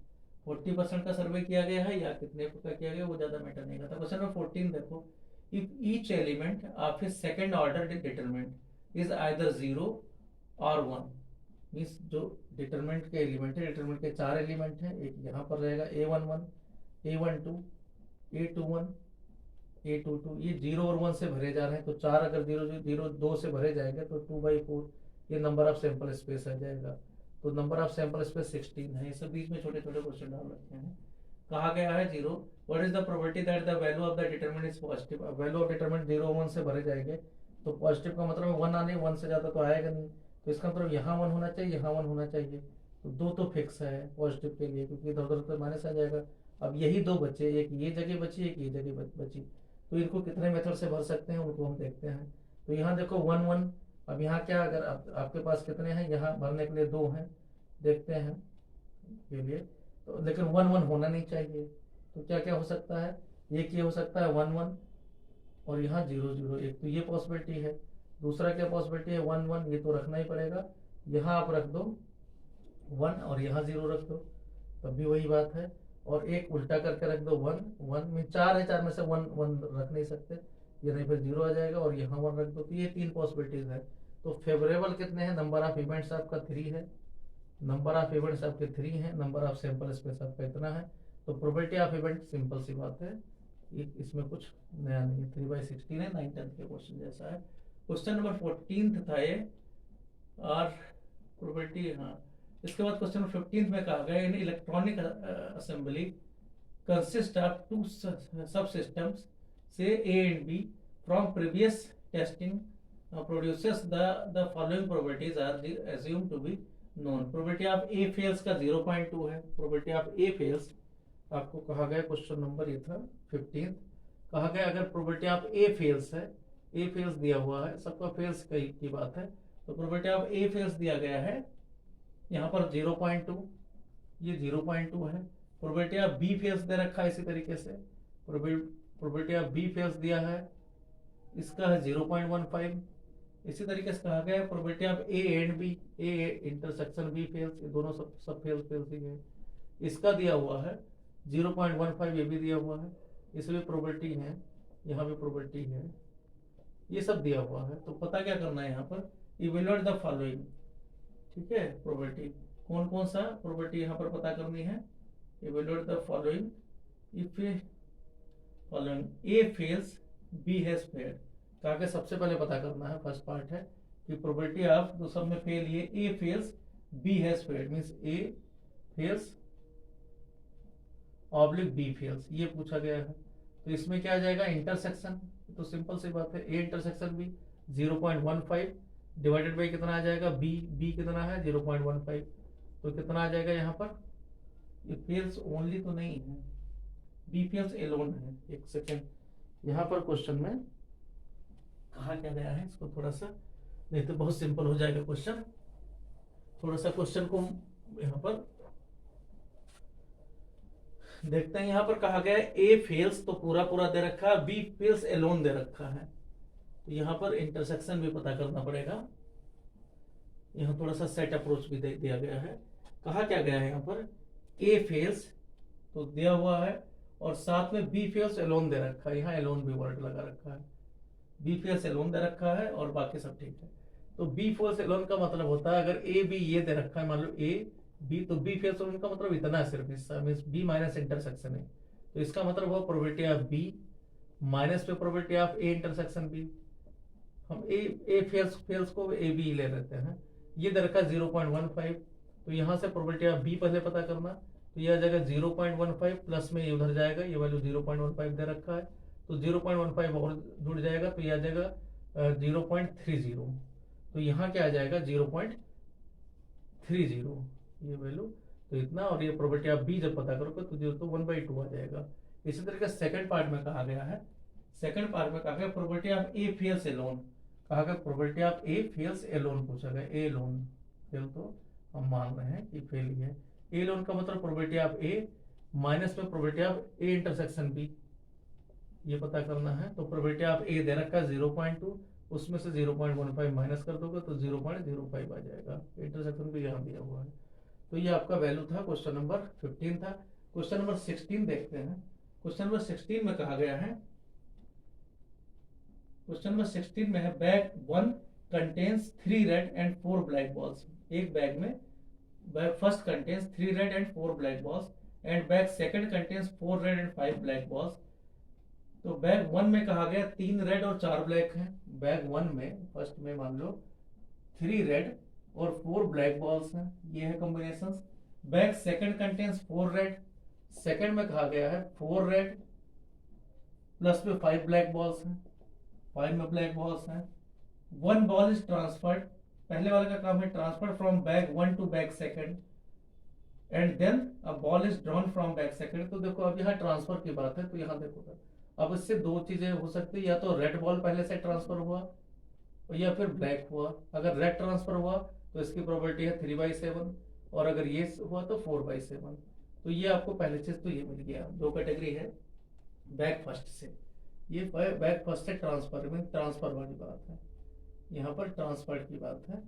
[SPEAKER 1] 40% का सर्वे किया गया है या कितने का किया गया वो ज्यादा मैटर नहीं करता। क्वेश्चन नंबर 14 देखो, if each element of A second order determinant is either 0 और 1, मीन्स जो डिटरमिनेंट के एलिमेंट है, डिटरमिनेंट के 4 एलिमेंट है, एक यहाँ पर रहेगा A11 A12 A21 A22, ये 0 और 1 से भरे जा रहे हैं, तो 4 अगर 0 से भरे जाएंगे तो 2/4 ये नंबर ऑफ सैंपल स्पेस आ जाएगा। तो नंबर ऑफ सैंपल स्पेस 16 है। ये सब बीच में छोटे छोटे क्वेश्चन डाल रखे हैं। कहा गया है 0, what is the probability that the value of the determinant is positive. Value of determinant 0 1 से भरे जाएंगे तो पॉजिटिव का मतलब 1 आने, 1 से ज्यादा तो आएगा नहीं, तो इसका मतलब यहाँ 1 होना चाहिए, यहाँ 1 होना चाहिए, तो 2 तो फिक्स है पॉजिटिव के लिए, क्योंकि इधर उधर तो माइनस आ जाएगा। अब यही 2 बचे, एक ये जगह बची, एक ये जगह बची, तो इनको कितने मेथड से भर सकते हैं उनको हम देखते हैं। तो यहाँ देखो 1 1, अब यहाँ क्या, अगर आपके पास कितने हैं, यहाँ भरने के लिए 2 हैं, देखते हैं के लिए, तो लेकिन 1 1 होना नहीं चाहिए, तो क्या क्या हो सकता है, एक ये हो सकता है 1 1 और यहाँ 0 0, एक तो ये पॉसिबिलिटी है। दूसरा क्या पॉसिबिलिटी है 1 1, ये तो रखना ही पड़ेगा, यहाँ आप रख दो 1 और यहाँ 0 रख दो, तब भी वही बात है। और एक उल्टा करके रख दो 1 1 में 4 है, 4 में से 1 1 रख नहीं सकते, ये नहीं फिर 0 आ जाएगा, और यहाँ 1 रख दो, तो ये 3 पॉसिबिलिटीज है। तो फेवरेबल कितने हैं, नंबर ऑफ इवेंट्स आपका 3 है, नंबर ऑफ इवेंट्स आपके 3 है, नंबर ऑफ सैंपल स्पेस आपका इतना है, तो प्रोबेबिलिटी ऑफ इवेंट सिंपल सी बात है, इसमें कुछ नया नहीं है, 3/16 है, 9 10 के क्वेश्चन जैसा है। क्वेश्चन नंबर 14 था ये, और प्रोबेबिलिटी, हाँ। इसके बाद क्वेश्चन नंबर 15 में कहा गया in electronic assembly consist of 2 sub systems से A and B from previous testing produces the following probabilities are assumed to be known। Probability of A fails का 0.2 है, प्रोबेबिलिटी ऑफ A फेल्स आपको कहा गया, question number ये था 15, कहा गया अगर प्रोबेबिलिटी ऑफ A फेल्स है ए फेल्स दिया हुआ है, सबका फेल्स की बात है, तो प्रोबेबिलिटी ऑफ ए फेल्स दिया गया है यहाँ पर 0.2, ये 0.2 है। प्रोबेबिलिटी ऑफ बी फेल्स दे रखा है इसी तरीके से, प्रोबेबिलिटी ऑफ बी फेल्स दिया है, इसका है 0.15। इसी तरीके से कहा गया है probability of A and B, A intersection B fails, ये दोनों सब फेल्स ही है, इसका दिया हुआ है 0.15, ये भी दिया हुआ है, इसमें प्रोबेबिलिटी है, यहाँ भी प्रोबेबिलिटी है, ये सब दिया हुआ है। तो पता क्या करना है यहाँ पर, इवेल्युएट द फॉलोइंग, ठीक है, प्रोबेबिलिटी कौन कौन सा प्रोबेबिलिटी यहाँ पर पता करनी है, evaluate the following if following A fails B has failed, कहा के सबसे पहले पता करना है, फर्स्ट पार्ट है कि प्रोबेबिलिटी ऑफ, तो सब में फेल ये A fails B has failed, means A fails oblique B fails, ये पूछा गया है। तो इसमें क्या आ जाएगा, इंटरसेक्शन, तो सिंपल सी बात है, A intersection B 0.15 divided by कितना आ जाएगा, बी कितना है 0.15, तो कितना आ जाएगा यहाँ पर, ये फेल्स ओनली तो नहीं है, बी फेल्स एलोन है। एक सेकेंड, यहाँ पर क्वेश्चन में कहा क्या गया है, इसको थोड़ा सा, नहीं तो बहुत सिंपल हो जाएगा क्वेश्चन, थोड़ा सा क्वेश्चन को यहाँ पर देखते हैं। यहाँ पर कहा गया है ए फेल्स, तो पूरा पूरा दे रखा है, बी फेल्स एलोन दे रखा है, तो यहाँ पर इंटरसेक्शन भी पता करना पड़ेगा, यहाँ थोड़ा सा सेट अप्रोच भी दिया गया है। कहा क्या गया है यहाँ पर, ए फेल्स तो दिया हुआ है, और साथ में बी फेल्स एलोन दे रखा है, यहाँ एलोन भी वर्ड लगा रखा है, बी फेल्स एलोन दे रखा है और बाकी सब ठीक है। तो बी फेल्स एलोन का मतलब होता है, अगर ए बी ये दे रखा है, मान लो ए बी, तो बी फेल्स एलोन का मतलब इतना है सिर्फ, इसका मींस बी माइनस इंटरसेक्शन है, तो इसका मतलब हुआ प्रोबेबिलिटी ऑफ बी माइनस पे probability of A intersection B, हम ए फेल्स को ए बी ले लेते हैं, ये दे रखा है 0.15, तो यहाँ से प्रोबेबिलिटी ऑफ बी पहले पता करना, तो यह आ जाएगा 0.15 प्लस में ये उधर जाएगा, ये वैल्यू 0.15 दे रखा है, तो 0.15 और जुड़ जाएगा, तो ये आ जाएगा 0.30, तो यहाँ क्या आ जाएगा 0.30 ये वैल्यू, तो इतना, और ये प्रोबेबिलिटी ऑफ बी जब पता करोगे तो 0 तो 1/2 आ जाएगा। इसी तरीके से सेकंड पार्ट में कहा गया है, सेकंड पार्ट में कहा गया probability of A fails alone, कहा गया probability of A fails alone पूछा गया, ए लोन फेल तो हम मान रहे हैं कि फेल ही है, ए लोन का मतलब प्रोबेबिलिटी ऑफ ए माइनस में probability of A intersection B, ये पता करना है। तो प्रोबेबिलिटी ऑफ ए दे रखा है 0.2, उसमें से 0.15 माइनस कर दोगे तो 0.05 आ जाएगा, इंटरसेक्शन भी यहाँ दिया हुआ है। तो ये आपका वैल्यू था, क्वेश्चन नंबर 15 था। क्वेश्चन नंबर 16 देखते हैं। क्वेश्चन नंबर 16 में कहा गया है, क्वेश्चन नंबर 16 में है, bag 1 contains 3 red and 4 black balls, एक बैग में bag first contains 3 red and 4 black balls and bag second contains 4 red and 5 black balls. तो बैग 1 में कहा गया 3 रेड और 4 ब्लैक हैं, बैग 1 में फर्स्ट में मान लो 3 रेड और 4 ब्लैक बॉल्स हैं, ये है combinations. Bag second contains 4 red, second में कहा गया है 4 रेड प्लस में 5 ब्लैक बॉल्स हैं, 5 में ब्लैक बॉल्स हैं। 1 बॉल इज ट्रांसफर्ड, पहले वाले का काम है transfer from bag 1 to bag second and then a ball is drawn from bag second. तो देखो अब यहाँ ट्रांसफर की बात है, तो यहाँ देखो अब इससे दो चीजें हो सकती है, या तो रेड बॉल पहले से ट्रांसफर हुआ या फिर ब्लैक हुआ। अगर रेड ट्रांसफर हुआ तो इसकी प्रोबेबिलिटी है 3/7, और अगर ये हुआ तो 4/7। तो ये आपको पहले चीज तो ये मिल गया, दो कैटेगरी है बैक फर्स्ट से, ये बैक फर्स्ट से ट्रांसफर में ट्रांसफर वाली बात है, यहाँ पर ट्रांसफर की बात है,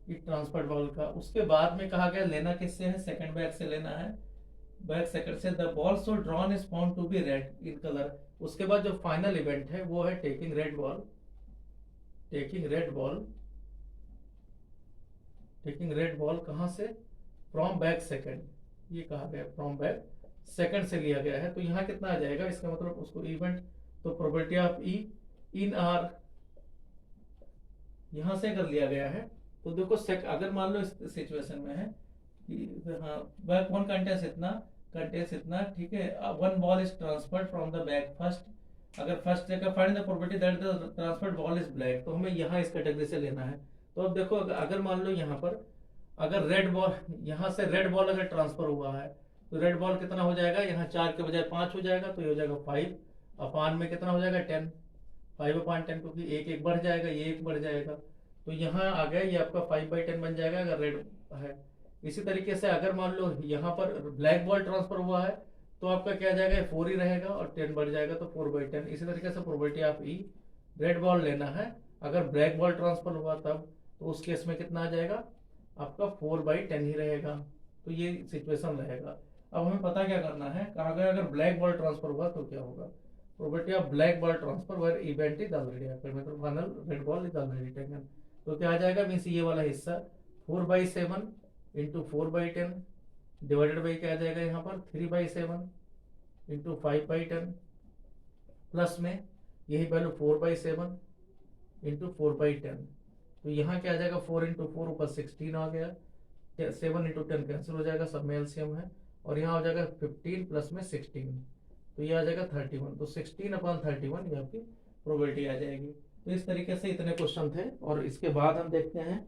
[SPEAKER 1] ये ट्रांसफर बॉल का। उसके बाद में कहा गया लेना किससे है, सेकंड बैग से लेना है, बैग सेकंड से। The ball so drawn is found to be red in colour. उसके बाद जो फाइनल इवेंट है वो है taking red ball, taking red ball, taking red ball कहां से, फ्रॉम बैग सेकंड, ये कहा गया फ्रॉम बैग सेकंड से लिया गया है। तो यहाँ कितना आ जाएगा, इसका मतलब उसको इवेंट, तो probability of E in are यहां से अगर लिया गया है तो देखो अगर मान लो इस सिचुएशन में है कि हाँ बैग 1 कंटेंस इतना ठीक है, 1 ball is transferred from the bag first. अगर फर्स्ट जगह find the probability that the transferred ball is black, तो हमें यहाँ इस कैटेगरी से लेना है। तो अब देखो अगर मान लो यहाँ पर अगर रेड बॉल, यहाँ से रेड बॉल अगर ट्रांसफर हुआ है तो रेड बॉल कितना हो जाएगा, यहाँ 4 के बजाय 5 हो जाएगा, तो ये हो जाएगा 5 अपान में कितना हो जाएगा 10, 5/10 क्योंकि एक एक बढ़ जाएगा, ये एक बढ़ जाएगा, तो यहाँ आ गया ये आपका 5/10 बन जाएगा अगर रेड है। इसी तरीके से अगर मान लो यहाँ पर ब्लैक बॉल ट्रांसफर हुआ है तो आपका क्या जाएगा, 4 ही रहेगा और 10 बढ़ जाएगा तो 4/10। इसी तरीके से probability of E, red ball लेना है, अगर ब्लैक बॉल ट्रांसफर हुआ तब, तो उस केस में कितना आ जाएगा आपका 4/10 ही रहेगा। तो ये सिचुएशन रहेगा। अब हमें पता क्या करना है, कहा गया अगर ब्लैक बॉल ट्रांसफर हुआ तो क्या होगा। Probability of black ball transfer where event is already happened, मतलब final red ball is already taken. तो क्या आ जाएगा, मीन्स ये वाला हिस्सा 4/7 इंटू 4/10 डिवाइडेड बाई क्या आ जाएगा यहाँ पर 3/7 इंटू 5/10 प्लस में यही वैल्यू 4/7 इंटू 4/10। तो यहाँ क्या आ जाएगा 4 इंटू 4 ऊपर 16 आ गया, 7 इंटू 10 कैंसिल हो जाएगा, सब में एलसीएम है, और यहाँ हो जाएगा 15 प्लस में 16, तो ये आ जाएगा 31। तो 16/31 ये आपकी प्रोबेबिलिटी आ जाएगी। तो इस तरीके से इतने क्वेश्चन थे, और इसके बाद हम देखते हैं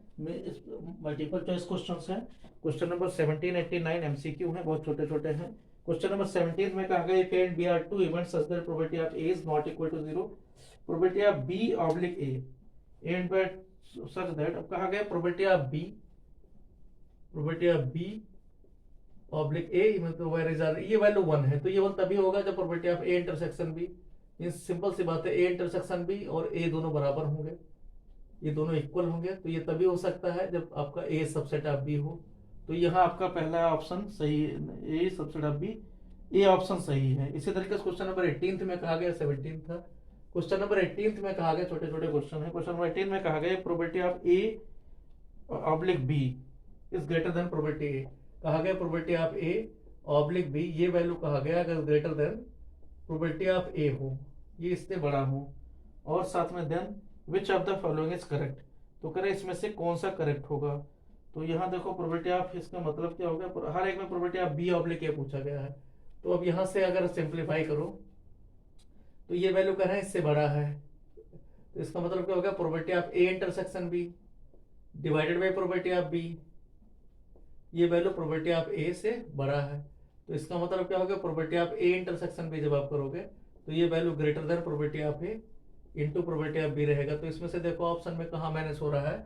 [SPEAKER 1] मल्टीपल चॉइस क्वेश्चन है। क्वेश्चन नंबर 17, 89 एमसीक्यू है, बहुत छोटे छोटे हैं। क्वेश्चन नंबर 17 में कहा गया if A and B are two events such that probability of A is not equal to 0, probability of B oblique A and B such that, अब कहा गया probability of B oblique A मतलब where is R, ये value 1 है, तो ये वैल्यू तभी होगा जब probability of A intersection B, ये सिंपल सी बात है, ए इंटरसेक्शन बी और ए दोनों बराबर होंगे, ये दोनों इक्वल होंगे, तो ये तभी हो सकता है जब आपका ए सबसेट ऑफ बी हो। तो यहाँ आपका पहला ऑप्शन सही है, A subset of B, A option सही है। इसी तरीके से क्वेश्चन नंबर 18 में कहा गया, 17 था, क्वेश्चन नंबर 18 में कहा गया, छोटे छोटे क्वेश्चन है। क्वेश्चन नंबर 18 में कहा गया probability of A oblique B is greater than probability A, कहा गया probability of A oblique B, ये वैल्यू कहा गया अगर greater than probability of A हो, ये इससे बड़ा हो, और साथ में then which of the following is correct, तो करें इसमें से कौन सा करेक्ट होगा। तो यहाँ देखो प्रोबेबिलिटी ऑफ, इसका मतलब क्या हो गया, हर एक में probability of B oblique A पूछा गया है। तो अब यहाँ से अगर सिंप्लीफाई करो तो ये वैल्यू कह रहे हैं इससे बड़ा है, तो इसका मतलब क्या हो गया, probability of A intersection B divided by probability of B, ये वैल्यू प्रोबेबिलिटी ऑफ ए से बड़ा है, तो इसका मतलब क्या हो गया, probability of A intersection B जब आप करोगे तो ये value greater than probability of A into probability of B रहेगा। तो इसमें से देखो ऑप्शन में कहाँ मैनेज हो रहा है,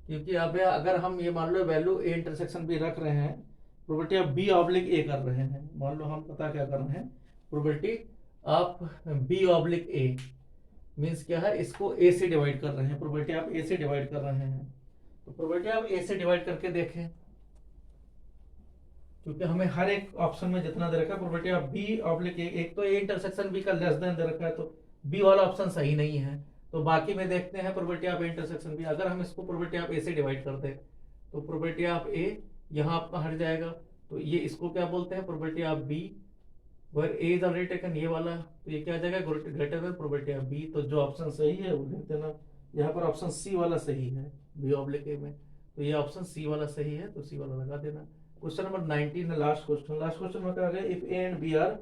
[SPEAKER 1] क्योंकि अब अगर हम ये मान लो वैल्यू ए इंटरसेक्शन बी रख रहे हैं, probability of B oblique A कर रहे हैं, मान लो हम पता क्या कर रहे हैं, probability of B oblique A means क्या है, इसको ए से डिवाइड कर रहे हैं, प्रोबेबिलिटी ऑफ ए से डिवाइड कर रहे हैं। तो प्रोबेबिलिटी ऑफ ए से डिवाइड करके देखें, क्योंकि हमें हर एक ऑप्शन में जितना दे रखा है probability of B oblique A, एक तो ए इंटरसेक्शन बी का लेस देन दे रखा है, तो बी वाला ऑप्शन सही नहीं है। तो बाकी में देखते हैं probability of A intersection B, अगर हम इसको प्रोबेबिलिटी ऑफ ए से डिवाइड कर दें तो प्रोबेबिलिटी ऑफ ए यहाँ आपका हट जाएगा, तो ये इसको क्या बोलते हैं, probability of B where A is already taken, ये वाला, तो ये क्या आ जाएगा greater than probability of B. तो जो ऑप्शन सही है वो लिख देना, यहाँ पर ऑप्शन सी वाला सही है बी ऑब्लिक ए में, तो ये ऑप्शन सी वाला सही है, तो सी वाला लगा देना। क्वेश्चन नंबर 19 है लास्ट क्वेश्चन में कहा गया if A and B are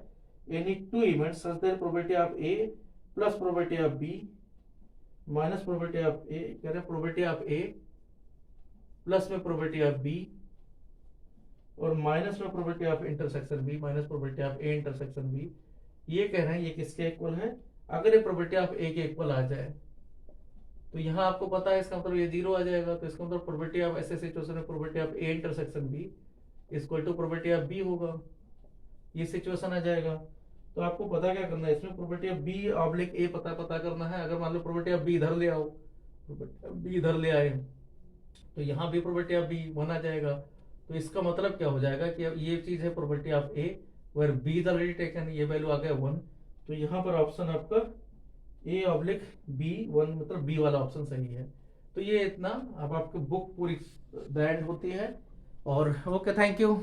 [SPEAKER 1] any two events such that probability of A plus probability of B minus probability of A, कह रहे प्रोबेबिलिटी ऑफ ए प्लस में प्रोबेबिलिटी ऑफ बी और minus में probability of intersection B minus probability of A intersection B, ये कह रहे हैं ये किसके इक्वल है, अगर ये प्रोबेबिलिटी ऑफ ए के इक्वल आ जाए तो यहाँ आपको पता है इसका मतलब ये 0 आ जाएगा, तो इसका मतलब प्रोबेबिलिटी ऑफ ऐसे सिचुएशन में probability of A intersection B equal to probability of B होगा, ये सिचुएशन आ जाएगा। तो आपको पता क्या करना है, इसमें probability of B oblique A पता करना है। अगर मान लो प्रोबेबिलिटी ऑफ बी इधर ले आओ, प्रोबेबिलिटी ऑफ बी इधर ले आए तो यहाँ भी प्रोबेबिलिटी ऑफ बी 1 आ जाएगा। तो इसका मतलब क्या हो जाएगा कि अब ये चीज है probability of A where B is already taken, ये वैल्यू आ गया 1, तो यहाँ पर ऑप्शन आपका ए ऑब्लिक बी 1 मतलब बी वाला ऑप्शन सही है। तो ये इतना, अब आपकी बुक पूरी द एंड होती है, और ओके थैंक यू।